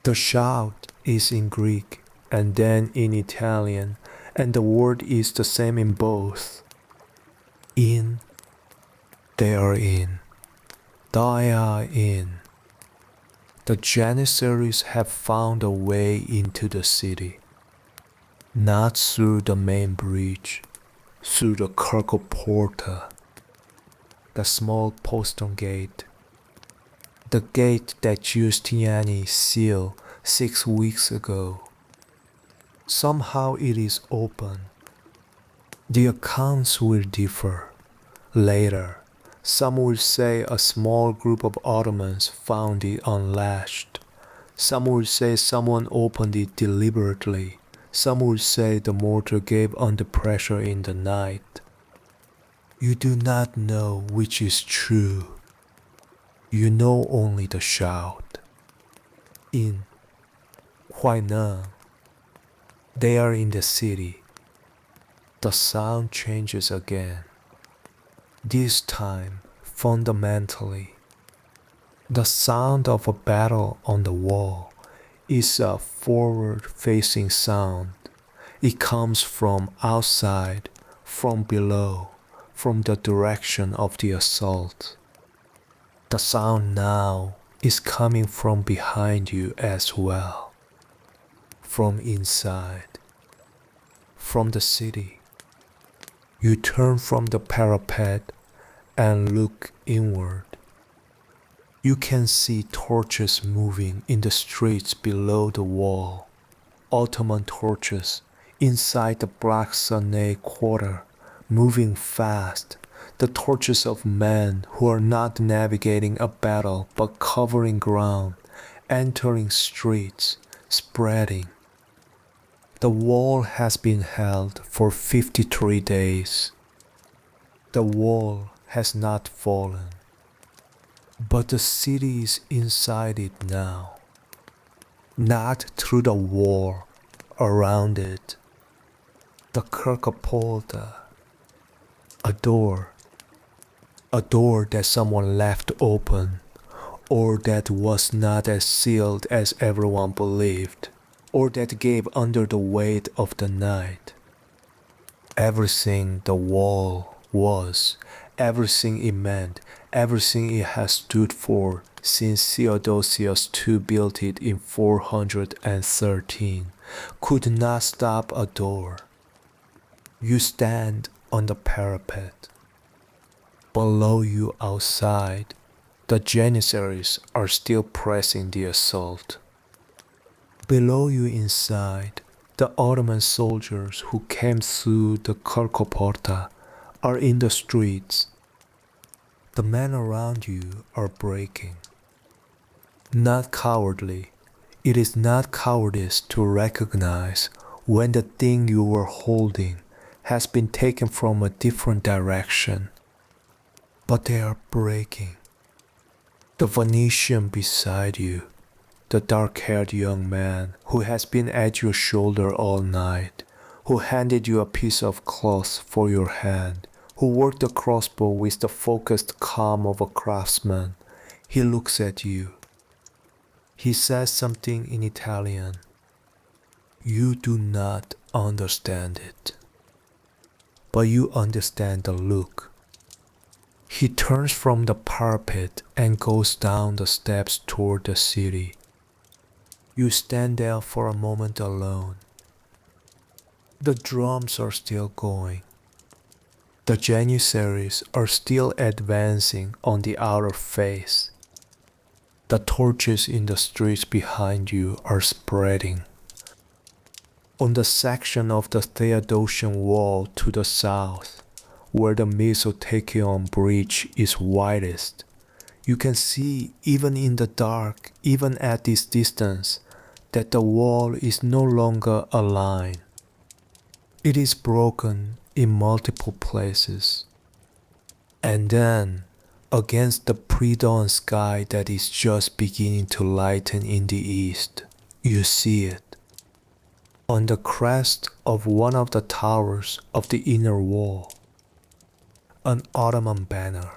The shout is in Greek and then in Italian, and the word is the same in both. In, they are in. They are in. The Janissaries have found a way into the city, not through the main breach, through the Kerkoporta, the small postern gate, the gate that Giustiniani sealed 6 weeks ago. Somehow it is open. The accounts will differ. Later, some will say a small group of Ottomans found it unlatched. Some will say someone opened it deliberately. Some will say the mortar gave under pressure in the night. You do not know which is true. You know only the shout. In Huainan, they are in the city. The sound changes again. This time, fundamentally, the sound of a battle on the wall is a forward-facing sound. It comes from outside, from below, from the direction of the assault. The sound now is coming from behind you as well, from inside, from the city. You turn from the parapet and look inward. You can see torches moving in the streets below the wall. Ottoman torches inside the Black Sunday quarter, moving fast. The torches of men who are not navigating a battle but covering ground, entering streets, spreading. The wall has been held for 53 days. The wall has not fallen, but the city is inside it now, not through the wall, around it. The Kerkopolta, a door that someone left open, or that was not as sealed as everyone believed, or that gave under the weight of the night. Everything the wall was, everything it meant, everything it has stood for since Theodosius II built it in 413, could not stop a door. You stand on the parapet. Below you outside, the Janissaries are still pressing the assault. Below you inside, the Ottoman soldiers who came through the Kerkoporta are in the streets. The men around you are breaking. Not cowardly. It is not cowardice to recognize when the thing you were holding has been taken from a different direction. But they are breaking. The Venetian beside you, the dark-haired young man who has been at your shoulder all night, who handed you a piece of cloth for your hand, who worked the crossbow with the focused calm of a craftsman. He looks at you. He says something in Italian. You do not understand it, but you understand the look. He turns from the parapet and goes down the steps toward the city. You stand there for a moment alone. The drums are still going. The Janissaries are still advancing on the outer face. The torches in the streets behind you are spreading. On the section of the Theodosian Wall to the south, where the Mesotechnion Bridge is widest, you can see even in the dark, even at this distance, that the wall is no longer a line. It is broken in multiple places. And then, against the pre-dawn sky that is just beginning to lighten in the east, you see it. On the crest of one of the towers of the inner wall, an Ottoman banner,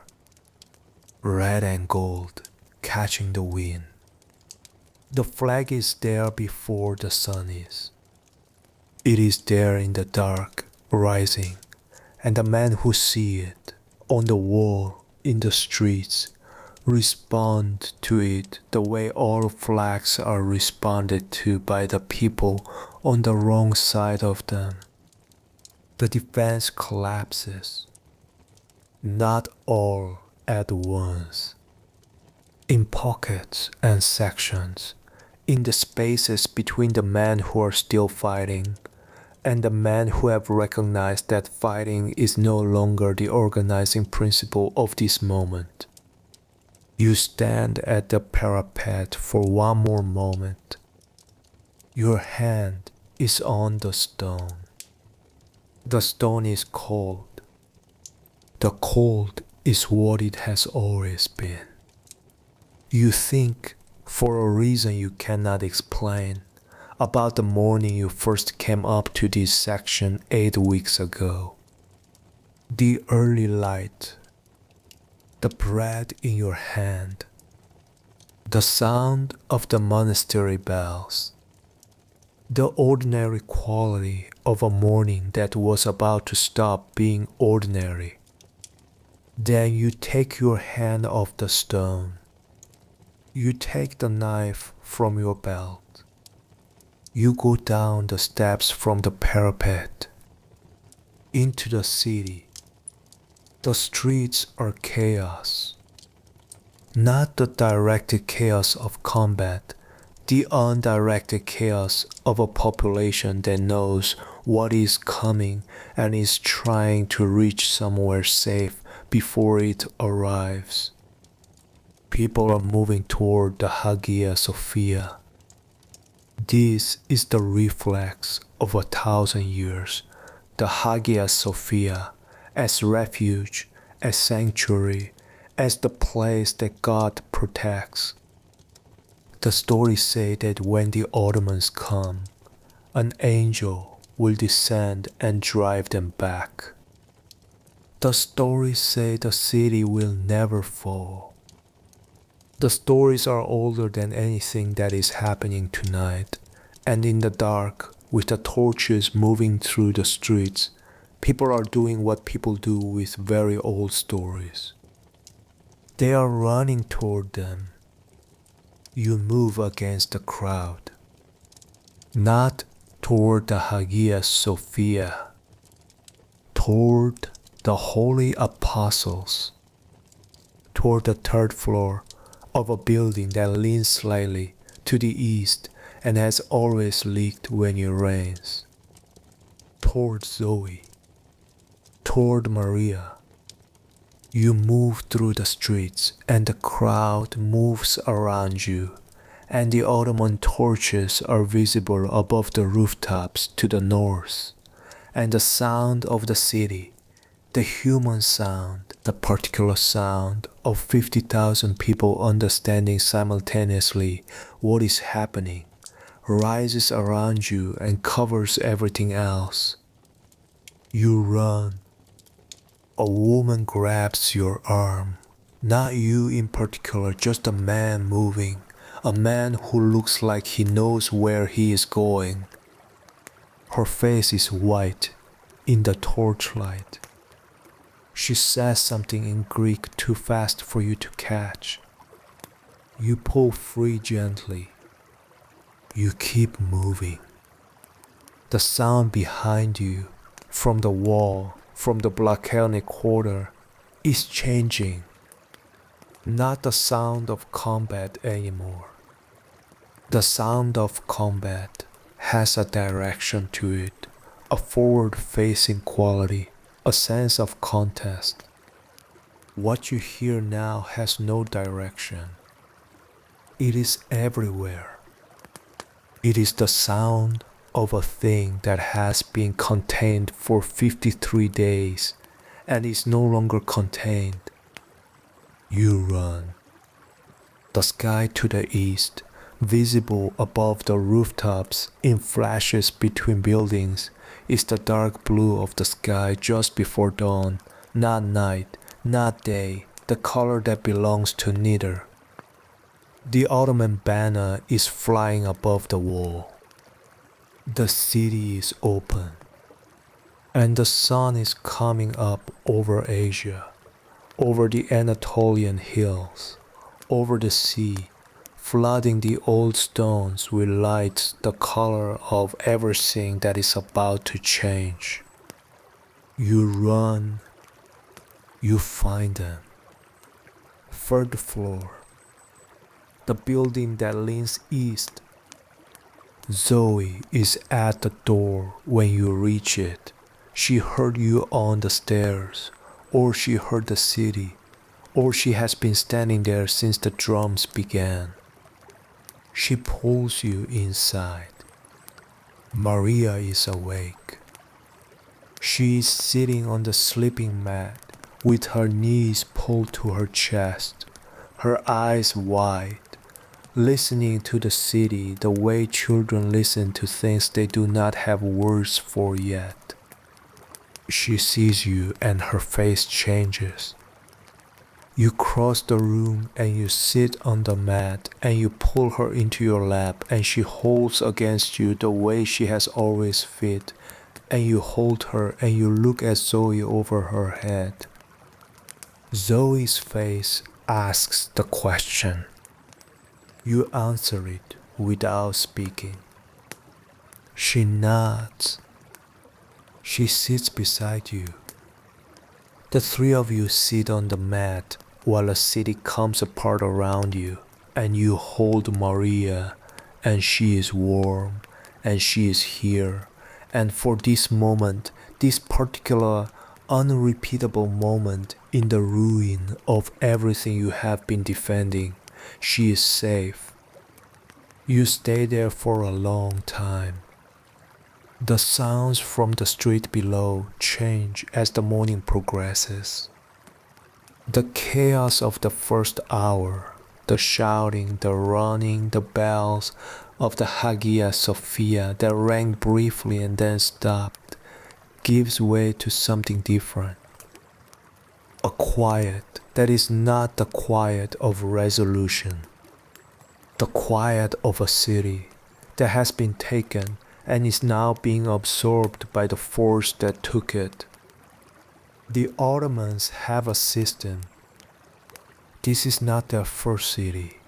red and gold, catching the wind. The flag is there before the sun is. It is there in the dark, rising, and the men who see it, on the wall, in the streets, respond to it the way all flags are responded to by the people on the wrong side of them. The defense collapses. Not all at once. In pockets and sections, in the spaces between the men who are still fighting and the men who have recognized that fighting is no longer the organizing principle of this moment. You stand at the parapet for one more moment. Your hand is on the stone. The stone is cold. The cold is what it has always been. You think, for a reason you cannot explain, about the morning you first came up to this section 8 weeks ago. The early light, the bread in your hand, the sound of the monastery bells, the ordinary quality of a morning that was about to stop being ordinary. Then you take your hand off the stone. You take the knife from your belt. You go down the steps from the parapet into the city. The streets are chaos. Not the directed chaos of combat, the undirected chaos of a population that knows what is coming and is trying to reach somewhere safe before it arrives. People are moving toward the Hagia Sophia. This is the reflex of 1,000 years, the Hagia Sophia, as refuge, as sanctuary, as the place that God protects. The stories say that when the Ottomans come, an angel will descend and drive them back. The stories say the city will never fall. The stories are older than anything that is happening tonight, and in the dark, with the torches moving through the streets, people are doing what people do with very old stories. They are running toward them. You move against the crowd, not toward the Hagia Sophia, toward the Holy Apostles, toward the third floor of a building that leans slightly to the east and has always leaked when it rains. Toward Zoe, toward Maria. You move through the streets and the crowd moves around you, and the Ottoman torches are visible above the rooftops to the north, and the sound of the city, the human sound, the particular sound of 50,000 people understanding simultaneously what is happening, rises around you and covers everything else. You run. A woman grabs your arm. Not you in particular, just a man moving. A man who looks like he knows where he is going. Her face is white in the torchlight. She says something in Greek too fast for you to catch. You pull free gently. You keep moving. The sound behind you, from the wall, from the balcony quarter, is changing. Not the sound of combat anymore. The sound of combat has a direction to it, a forward-facing quality, a sense of contest. What you hear now has no direction. It is everywhere. It is the sound of a thing that has been contained for 53 days and is no longer contained. You run. The sky to the east, visible above the rooftops in flashes between buildings, is the dark blue of the sky just before dawn, not night, not day, the color that belongs to neither. The Ottoman banner is flying above the wall. The city is open, and the sun is coming up over Asia, over the Anatolian hills, over the sea, flooding the old stones with light the color of everything that is about to change. You run, you find them. Third floor, the building that leans east. Zoe is at the door when you reach it. She heard you on the stairs, or she heard the city, or she has been standing there since the drums began. She pulls you inside. Maria is awake. She is sitting on the sleeping mat with her knees pulled to her chest, her eyes wide, listening to the city the way children listen to things they do not have words for yet. She sees you and her face changes. You cross the room and you sit on the mat and you pull her into your lap and she holds against you the way she has always fit, and you hold her and you look at Zoe over her head. Zoe's face asks the question. You answer it without speaking. She nods. She sits beside you. The three of you sit on the mat while the city comes apart around you, and you hold Maria, and she is warm, and she is here, and for this moment, this particular unrepeatable moment in the ruin of everything you have been defending, she is safe. You stay there for a long time. The sounds from the street below change as the morning progresses. The chaos of the first hour, the shouting, the running, the bells of the Hagia Sophia that rang briefly and then stopped, gives way to something different. A quiet that is not the quiet of resolution. The quiet of a city that has been taken and is now being absorbed by the force that took it. The Ottomans have a system. This is not their first city.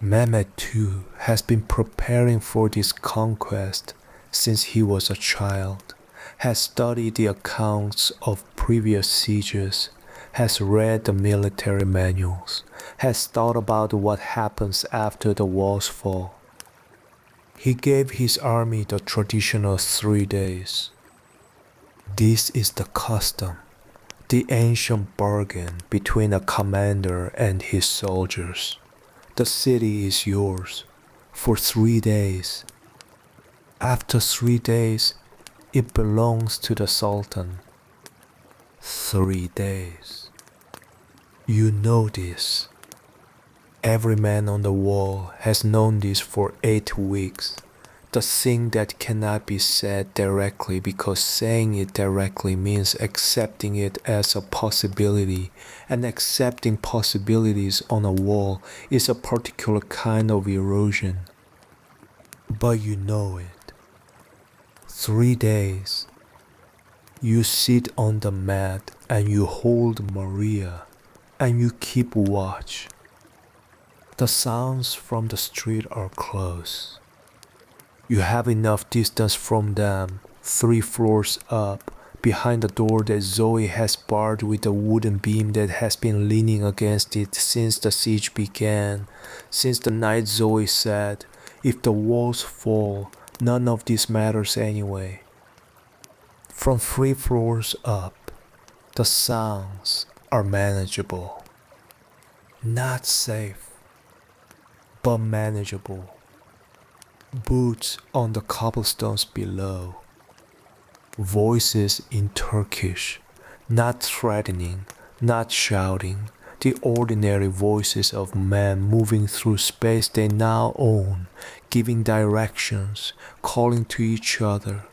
Mehmed II has been preparing for this conquest since he was a child, has studied the accounts of previous sieges, has read the military manuals, has thought about what happens after the walls fall. He gave his army the traditional 3 days. This is the custom, the ancient bargain between a commander and his soldiers. The city is yours for 3 days. After 3 days, it belongs to the Sultan. 3 days. You know this. Every man on the wall has known this for 8 weeks. The thing that cannot be said directly because saying it directly means accepting it as a possibility, and accepting possibilities on a wall is a particular kind of erosion. But you know it. 3 days. You sit on the mat and you hold Maria and you keep watch. The sounds from the street are close. You have enough distance from them, 3 floors up, behind the door that Zoe has barred with a wooden beam that has been leaning against it since the siege began, since the night Zoe said, "If the walls fall, none of this matters anyway." From 3 floors up, the sounds are manageable. Not safe, but manageable. Boots on the cobblestones below. Voices in Turkish, not threatening, not shouting, the ordinary voices of men moving through space they now own, giving directions, calling to each other.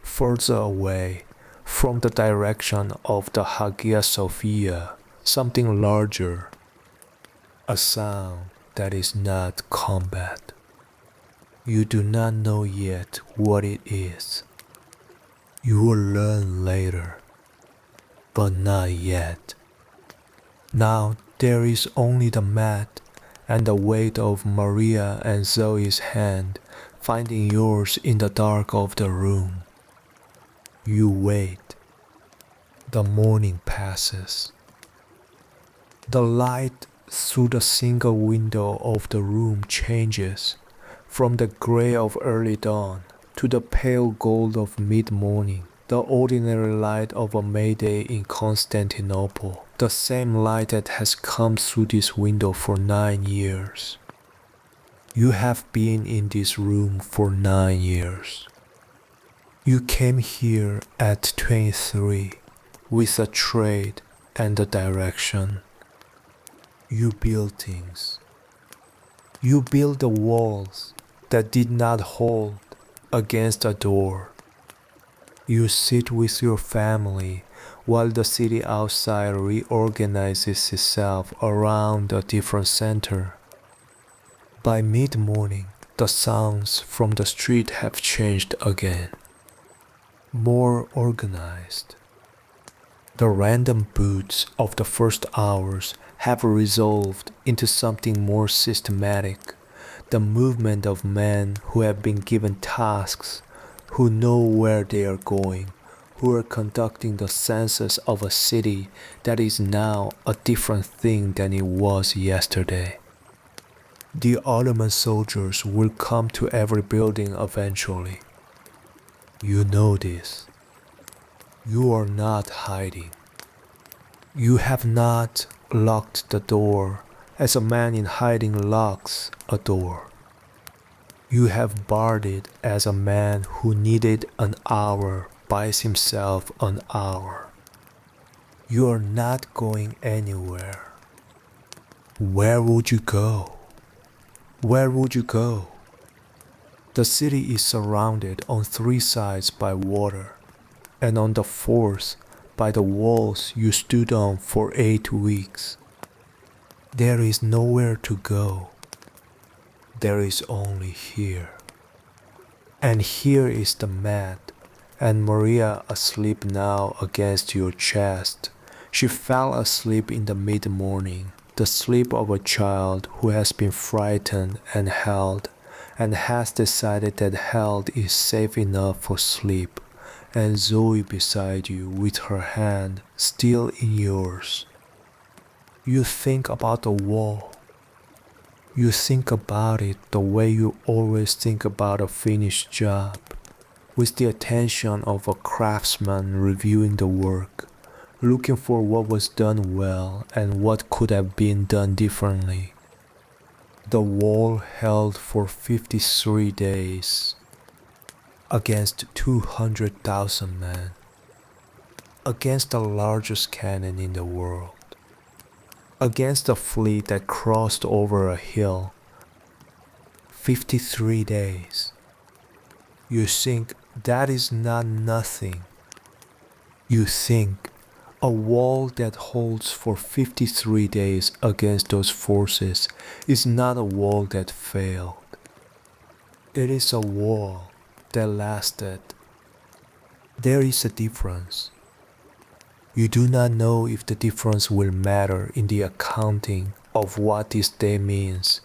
Further away, from the direction of the Hagia Sophia, something larger. A sound that is not combat. You do not know yet what it is. You will learn later, but not yet. Now there is only the mat and the weight of Maria and Zoe's hand finding yours in the dark of the room. You wait. The morning passes. The light through the single window of the room changes from the gray of early dawn to the pale gold of mid-morning, the ordinary light of a May Day in Constantinople, the same light that has come through this window for 9 years. You have been in this room for 9 years. You came here at 23 with a trade and a direction. You build things. You build the walls that did not hold against a door. You sit with your family while the city outside reorganizes itself around a different center. By mid-morning, the sounds from the street have changed again. More organized. The random boots of the first hours have resolved into something more systematic. The movement of men who have been given tasks, who know where they are going, who are conducting the census of a city that is now a different thing than it was yesterday. The Ottoman soldiers will come to every building eventually. You know this. You are not hiding. You have not locked the door as a man in hiding locks a door. You have barred it as a man who needed an hour buys himself an hour. You are not going anywhere. Where would you go? Where would you go? The city is surrounded on 3 sides by water, and on the 4th by the walls you stood on for 8 weeks. There is nowhere to go. There is only here. And here is the mat, and Maria asleep now against your chest. She fell asleep in the mid-morning, the sleep of a child who has been frightened and held, and has decided that held is safe enough for sleep, and Zoe beside you with her hand still in yours. You think about the wall. You think about it the way you always think about a finished job, with the attention of a craftsman reviewing the work, looking for what was done well and what could have been done differently. The wall held for 53 days against 200,000 men, against the largest cannon in the world. against a fleet that crossed over a hill. 53 days. You think that is not nothing. You think a wall that holds for 53 days against those forces is not a wall that failed. It is a wall that lasted. There is a difference. You do not know if the difference will matter in the accounting of what this day means,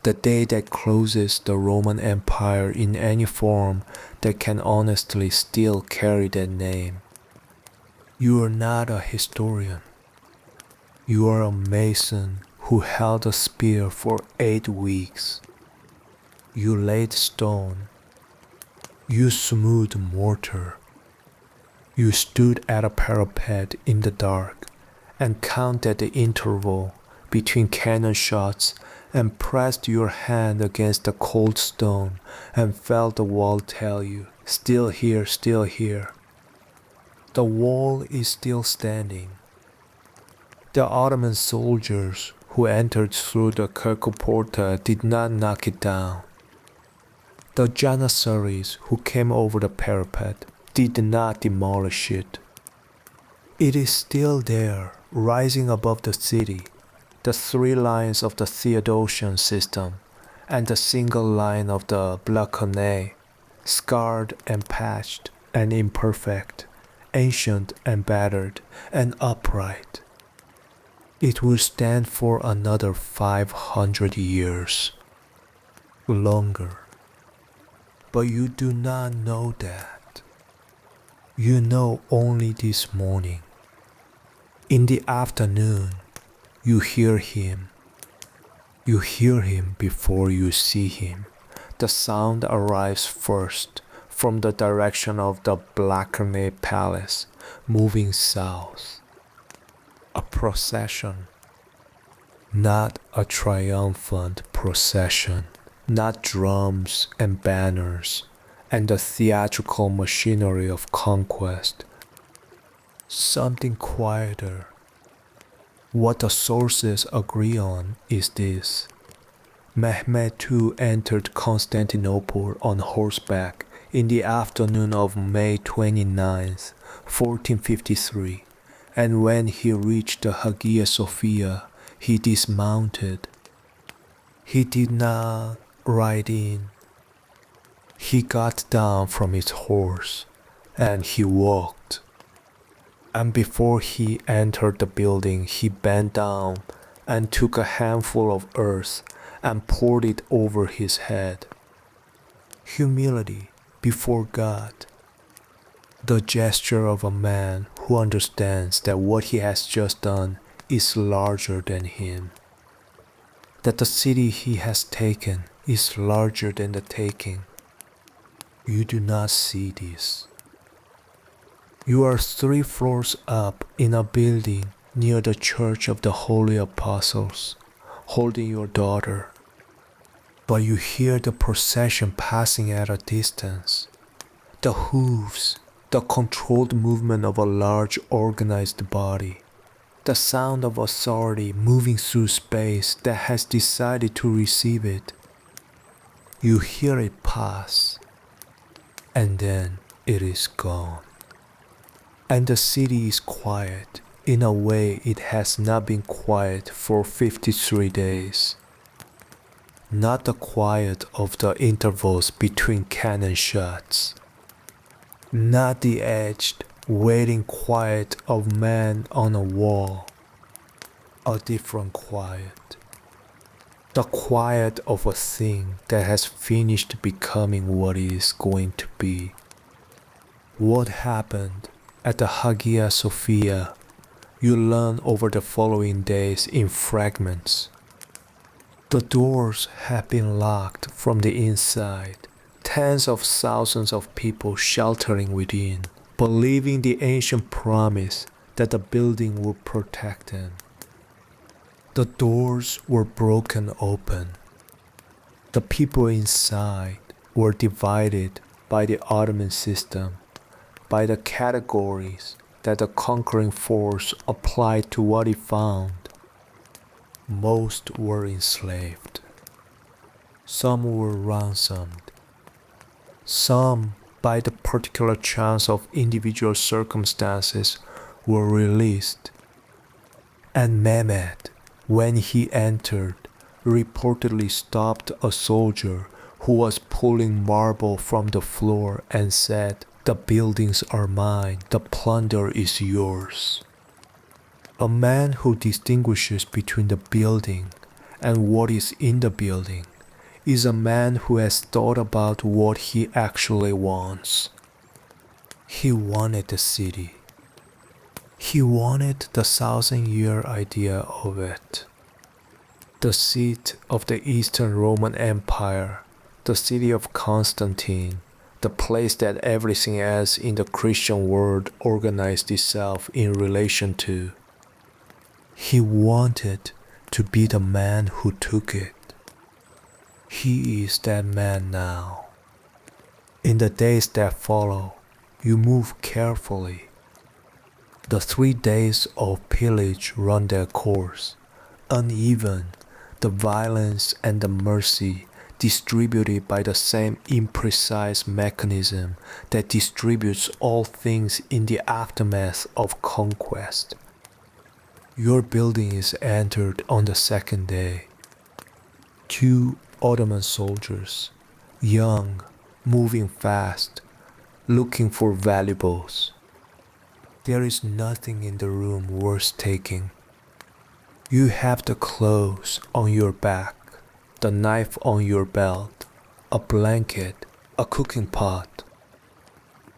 the day that closes the Roman Empire in any form that can honestly still carry that name. You are not a historian. You are a mason who held a spear for 8 weeks. You laid stone. You smoothed mortar. You stood at a parapet in the dark and counted the interval between cannon shots and pressed your hand against the cold stone and felt the wall tell you, still here, still here. The wall is still standing. The Ottoman soldiers who entered through the Kirkoporta did not knock it down. The Janissaries who came over the parapet did not demolish it. It is still there, rising above the city, the 3 lines of the Theodosian system, and the single line of the Blaconnet, scarred and patched and imperfect, ancient and battered and upright. It will stand for another 500 years. Longer. But you do not know that. You know only this morning. In the afternoon, you hear him. You hear him before you see him. The sound arrives first from the direction of the Blackernay Palace, moving south. A procession. Not a triumphant procession. Not drums and banners and the theatrical machinery of conquest. Something quieter. What the sources agree on is this. Mehmed II entered Constantinople on horseback in the afternoon of May 29th, 1453, and when he reached the Hagia Sophia, he dismounted. He did not ride in. He got down from his horse, and he walked. And before he entered the building, he bent down and took a handful of earth and poured it over his head. Humility before God. The gesture of a man who understands that what he has just done is larger than him. That the city he has taken is larger than the taking. You do not see this. You are 3 floors up in a building near the Church of the Holy Apostles, holding your daughter. But you hear the procession passing at a distance. The hooves, the controlled movement of a large organized body. The sound of authority moving through space that has decided to receive it. You hear it pass, and then it is gone. And the city is quiet in a way it has not been quiet for 53 days. Not the quiet of the intervals between cannon shots. Not the edged, waiting quiet of man on a wall. A different quiet. The quiet of a thing that has finished becoming what it is going to be. What happened at the Hagia Sophia, you learn over the following days in fragments. The doors have been locked from the inside, tens of thousands of people sheltering within, believing the ancient promise that the building would protect them. The doors were broken open. The people inside were divided by the Ottoman system, by the categories that the conquering force applied to what it found. most were enslaved. Some were ransomed. Some, by the particular chance of individual circumstances, were released. And Mehmed, when he entered, reportedly stopped a soldier who was pulling marble from the floor and said, "The buildings are mine, the plunder is yours." A man who distinguishes between the building and what is in the building is a man who has thought about what he actually wants. He wanted the city. He wanted the 1,000-year idea of it. The seat of the Eastern Roman Empire, the city of Constantine, the place that everything else in the Christian world organized itself in relation to. He wanted to be the man who took it. He is that man now. In the days that follow, you move carefully. The 3 days of pillage run their course, uneven, the violence and the mercy distributed by the same imprecise mechanism that distributes all things in the aftermath of conquest. Your building is entered on the 2nd day. 2 Ottoman soldiers, young, moving fast, looking for valuables. There is nothing in the room worth taking. You have the clothes on your back, the knife on your belt, a blanket, a cooking pot.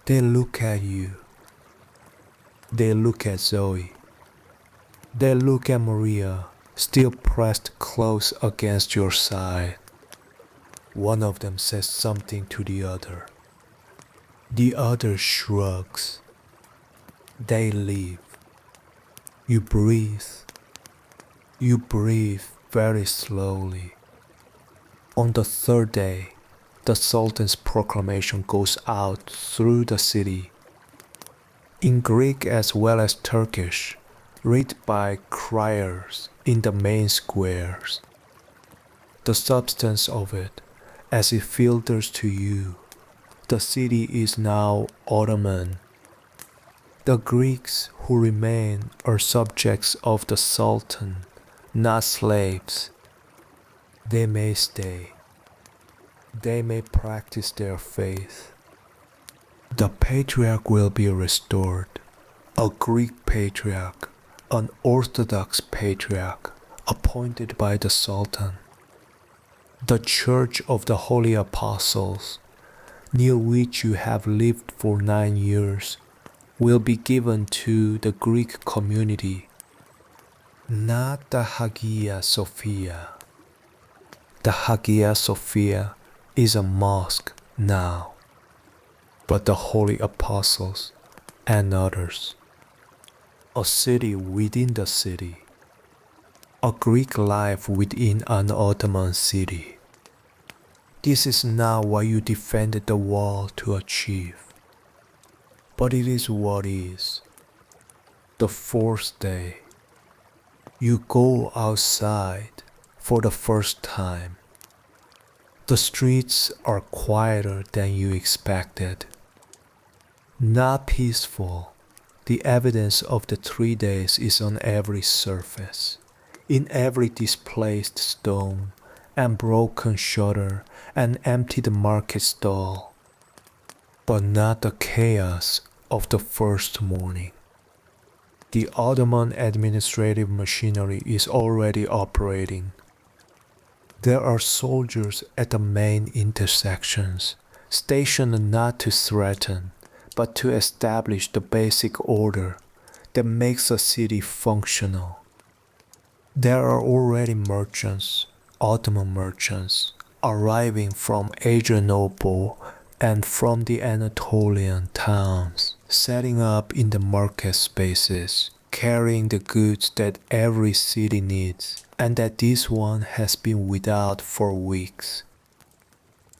They look at you. They look at Zoe. They look at Maria, still pressed close against your side. One of them says something to the other. The other shrugs. They leave. You breathe. You breathe very slowly. On the 3rd day, the Sultan's proclamation goes out through the city, in Greek as well as Turkish, read by criers in the main squares. The substance of it, as it filters to you, the city is now Ottoman. The Greeks who remain are subjects of the Sultan, not slaves. They may stay. They may practice their faith. The patriarch will be restored, a Greek patriarch, an Orthodox patriarch, appointed by the Sultan. The Church of the Holy Apostles, near which you have lived for 9 years, will be given to the Greek community, not the Hagia Sophia. The Hagia Sophia is a mosque now, but the Holy Apostles and others. A city within the city. A Greek life within an Ottoman city. This is not what you defended the wall to achieve, but it is what is. The 4th day, you go outside for the first time. The streets are quieter than you expected. Not peaceful. The evidence of the 3 days is on every surface, in every displaced stone and broken shutter and emptied market stall, but not the chaos of the first morning. The Ottoman administrative machinery is already operating. There are soldiers at the main intersections, stationed not to threaten, but to establish the basic order that makes a city functional. There are already merchants, Ottoman merchants, arriving from Adrianople and from the Anatolian towns, setting up in the market spaces, carrying the goods that every city needs, and that this one has been without for weeks.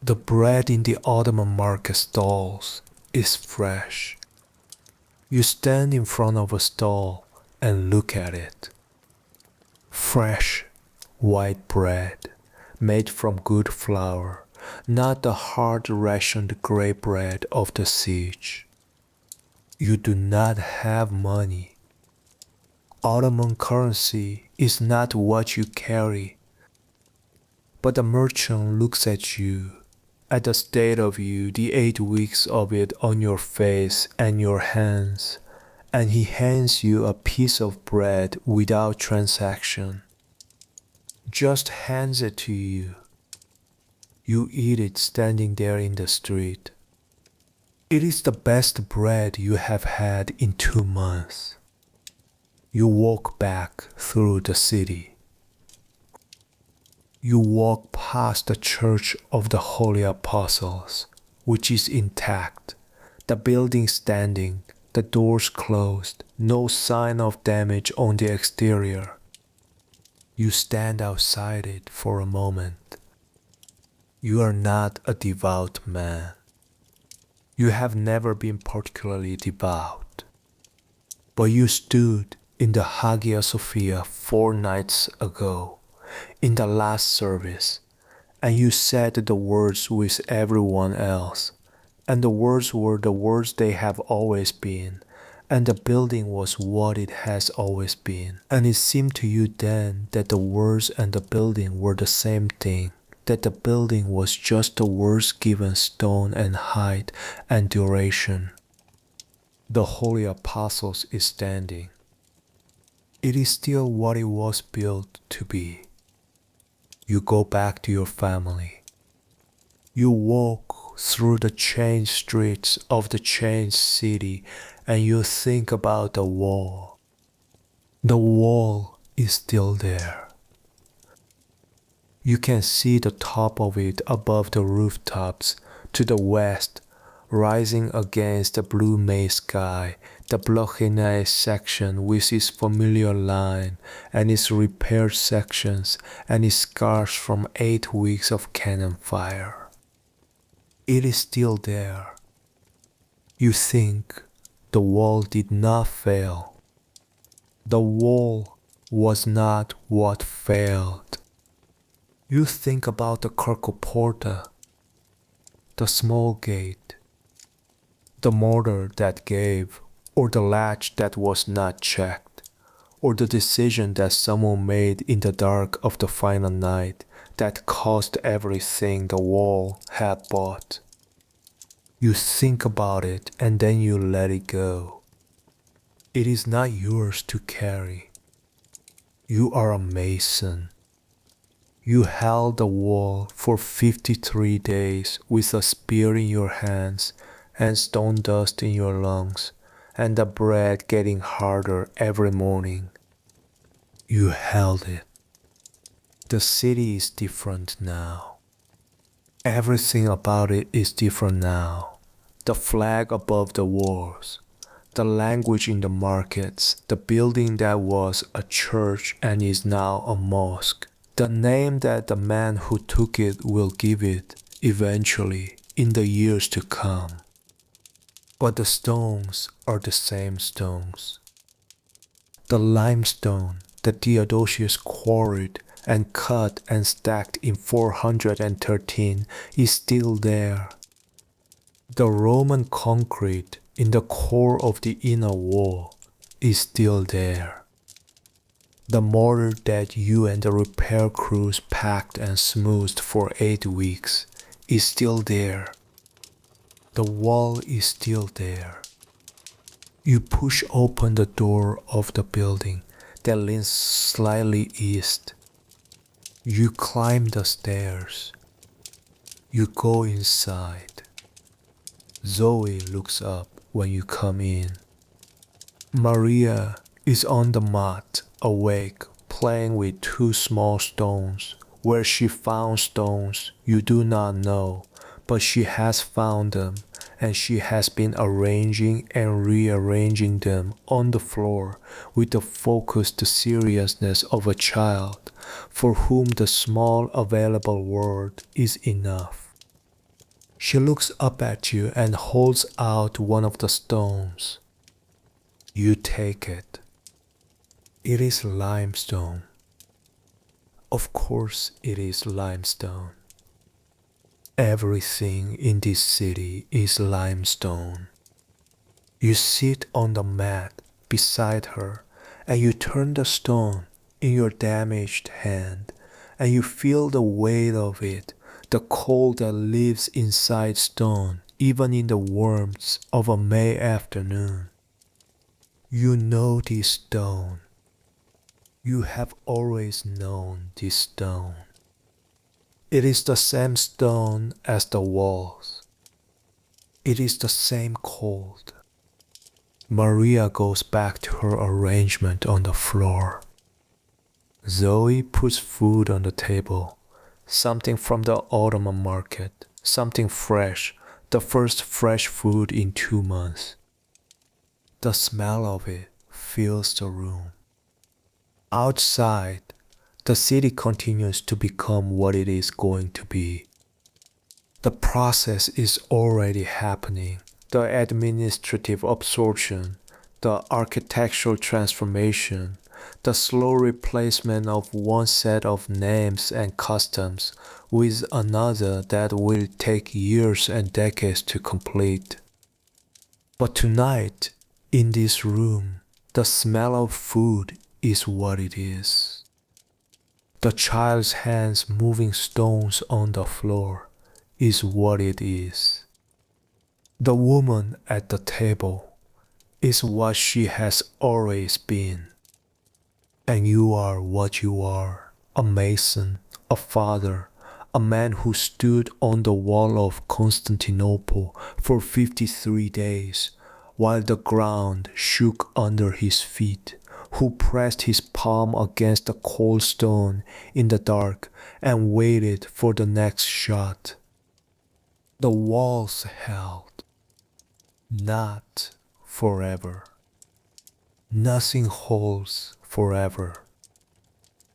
The bread in the Ottoman market stalls is fresh. You stand in front of a stall and look at it. Fresh white bread, made from good flour, not the hard-rationed gray bread of the siege. You do not have money. Ottoman currency is not what you carry. But the merchant looks at you, at the state of you, the 8 weeks of it on your face and your hands, and he hands you a piece of bread without transaction. Just hands it to you. You eat it standing there in the street. It is the best bread you have had in 2 months. You walk back through the city. You walk past the Church of the Holy Apostles, which is intact, the building standing, the doors closed, no sign of damage on the exterior. You stand outside it for a moment. You are not a devout man. You have never been particularly devout. But you stood in the Hagia Sophia 4 nights ago, in the last service, and you said the words with everyone else, and the words were the words they have always been, and the building was what it has always been, and it seemed to you then that the words and the building were the same thing, that the building was just the words given stone and height and duration. The Holy Apostles is standing. It is still what it was built to be. You go back to your family. You walk through the changed streets of the changed city and you think about the wall. The wall is still there. You can see the top of it above the rooftops to the west, rising against the blue May sky, the Blochenai section with its familiar line and its repaired sections and its scars from 8 weeks of cannon fire. It is still there. You think the wall did not fail. The wall was not what failed. You think about the Carcoporta, the small gate, the mortar that gave, or the latch that was not checked, or the decision that someone made in the dark of the final night that cost everything the wall had bought. You think about it and then you let it go. It is not yours to carry. You are a mason. You held the wall for 53 days with a spear in your hands and stone dust in your lungs, and the bread getting harder every morning. You held it. The city is different now. Everything about it is different now. The flag above the walls, the language in the markets, the building that was a church and is now a mosque, the name that the man who took it will give it eventually in the years to come. But the stones are the same stones. The limestone that Theodosius quarried and cut and stacked in 413 is still there. The Roman concrete in the core of the inner wall is still there. The mortar that you and the repair crews packed and smoothed for 8 weeks is still there. The wall is still there. You push open the door of the building that leans slightly east. You climb the stairs. You go inside. Zoe looks up when you come in. Maria is on the mat, awake, playing with 2 small stones. Where she found stones, you do not know, but she has found them, and she has been arranging and rearranging them on the floor with the focused seriousness of a child, for whom the small available word is enough. She looks up at you and holds out one of the stones. You take it. It is limestone. Of course it is limestone. Everything in this city is limestone. You sit on the mat beside her and you turn the stone in your damaged hand and you feel the weight of it, the cold that lives inside stone even in the warmth of a May afternoon. You know this stone. You have always known this stone. It is the same stone as the walls. It is the same cold. Maria goes back to her arrangement on the floor. Zoe puts food on the table, something from the Ottoman market, something fresh, the first fresh food in 2 months. The smell of it fills the room. Outside, the city continues to become what it is going to be. The process is already happening. The administrative absorption, the architectural transformation, the slow replacement of one set of names and customs with another that will take years and decades to complete. But tonight, in this room, the smell of food is what it is. The child's hands moving stones on the floor is what it is. The woman at the table is what she has always been. And you are what you are, a mason, a father, a man who stood on the wall of Constantinople for 53 days while the ground shook under his feet, who pressed his palm against the cold stone in the dark and waited for the next shot. The walls held, not forever. Nothing holds forever.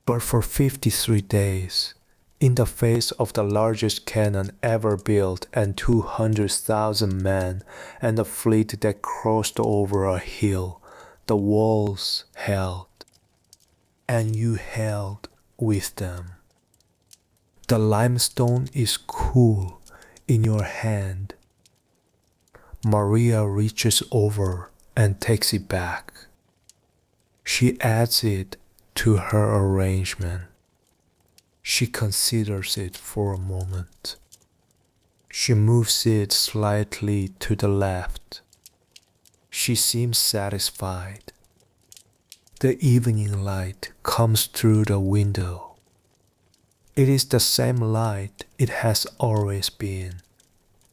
But for 53 days, in the face of the largest cannon ever built and 200,000 men and a fleet that crossed over a hill, the walls held, and you held with them. The limestone is cool in your hand. Maria reaches over and takes it back. She adds it to her arrangement. She considers it for a moment. She moves it slightly to the left. She seems satisfied. The evening light comes through the window. It is the same light it has always been.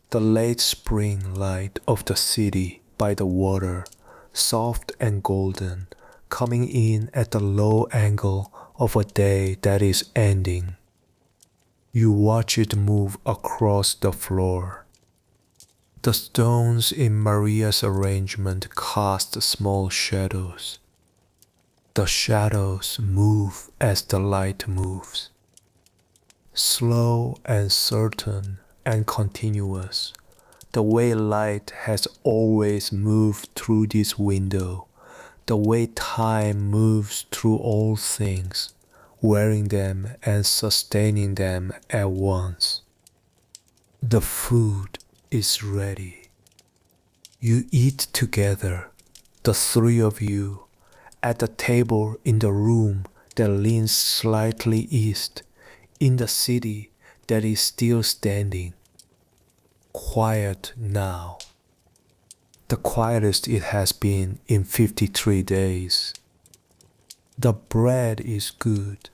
The late spring light of the city by the water, soft and golden, coming in at the low angle of a day that is ending. You watch it move across the floor. The stones in Maria's arrangement cast small shadows. The shadows move as the light moves. Slow and certain and continuous, the way light has always moved through this window, the way time moves through all things, wearing them and sustaining them at once. The food is ready. You eat together, the three of you, at the table in the room that leans slightly east, in the city that is still standing. Quiet now. The quietest it has been in 53 days. The bread is good.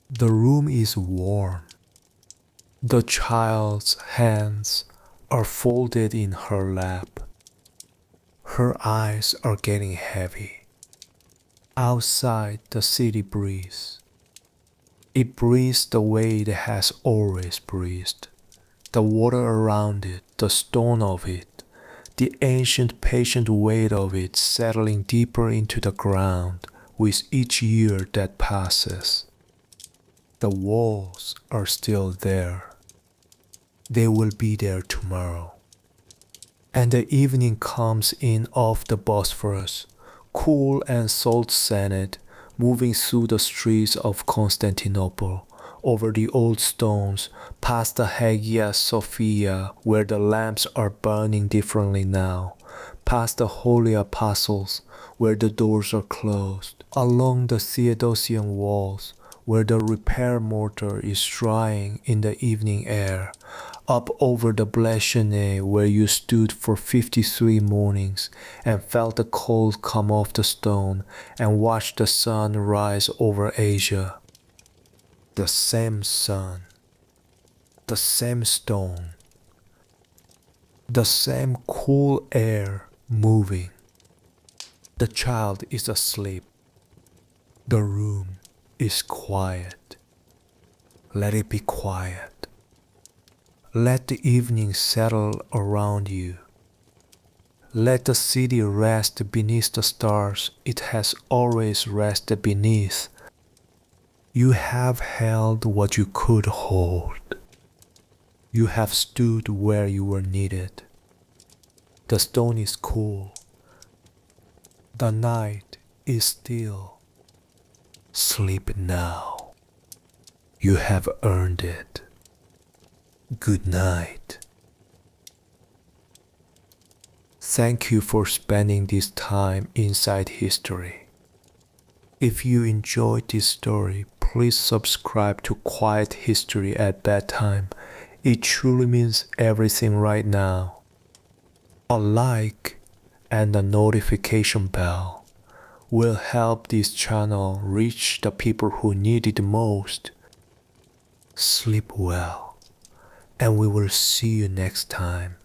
The room is warm. The child's hands are folded in her lap. Her eyes are getting heavy. Outside, the city breathes. It breathes the way it has always breathed. The water around it, the stone of it, the ancient patient weight of it settling deeper into the ground with each year that passes. The walls are still there. They will be there tomorrow. And the evening comes in off the Bosphorus, cool and salt-scented, moving through the streets of Constantinople, over the old stones, past the Hagia Sophia, where the lamps are burning differently now, past the Holy Apostles, where the doors are closed, along the Theodosian Walls, where the repair mortar is drying in the evening air, up over the Bleshene, where you stood for 53 mornings and felt the cold come off the stone and watched the sun rise over Asia. The same sun, the same stone, the same cool air moving. The child is asleep. The room is quiet. Let it be quiet. Let the evening settle around you. Let the city rest beneath the stars it has always rested beneath. You have held what you could hold. You have stood where you were needed. The stone is cool. The night is still. Sleep now. You have earned it. Good night. Thank you for spending this time inside history. If you enjoyed this story, please subscribe to Quiet History at Bedtime. It truly means everything right now. A like and a notification bell will help this channel reach the people who need it the most. Sleep well, and we will see you next time.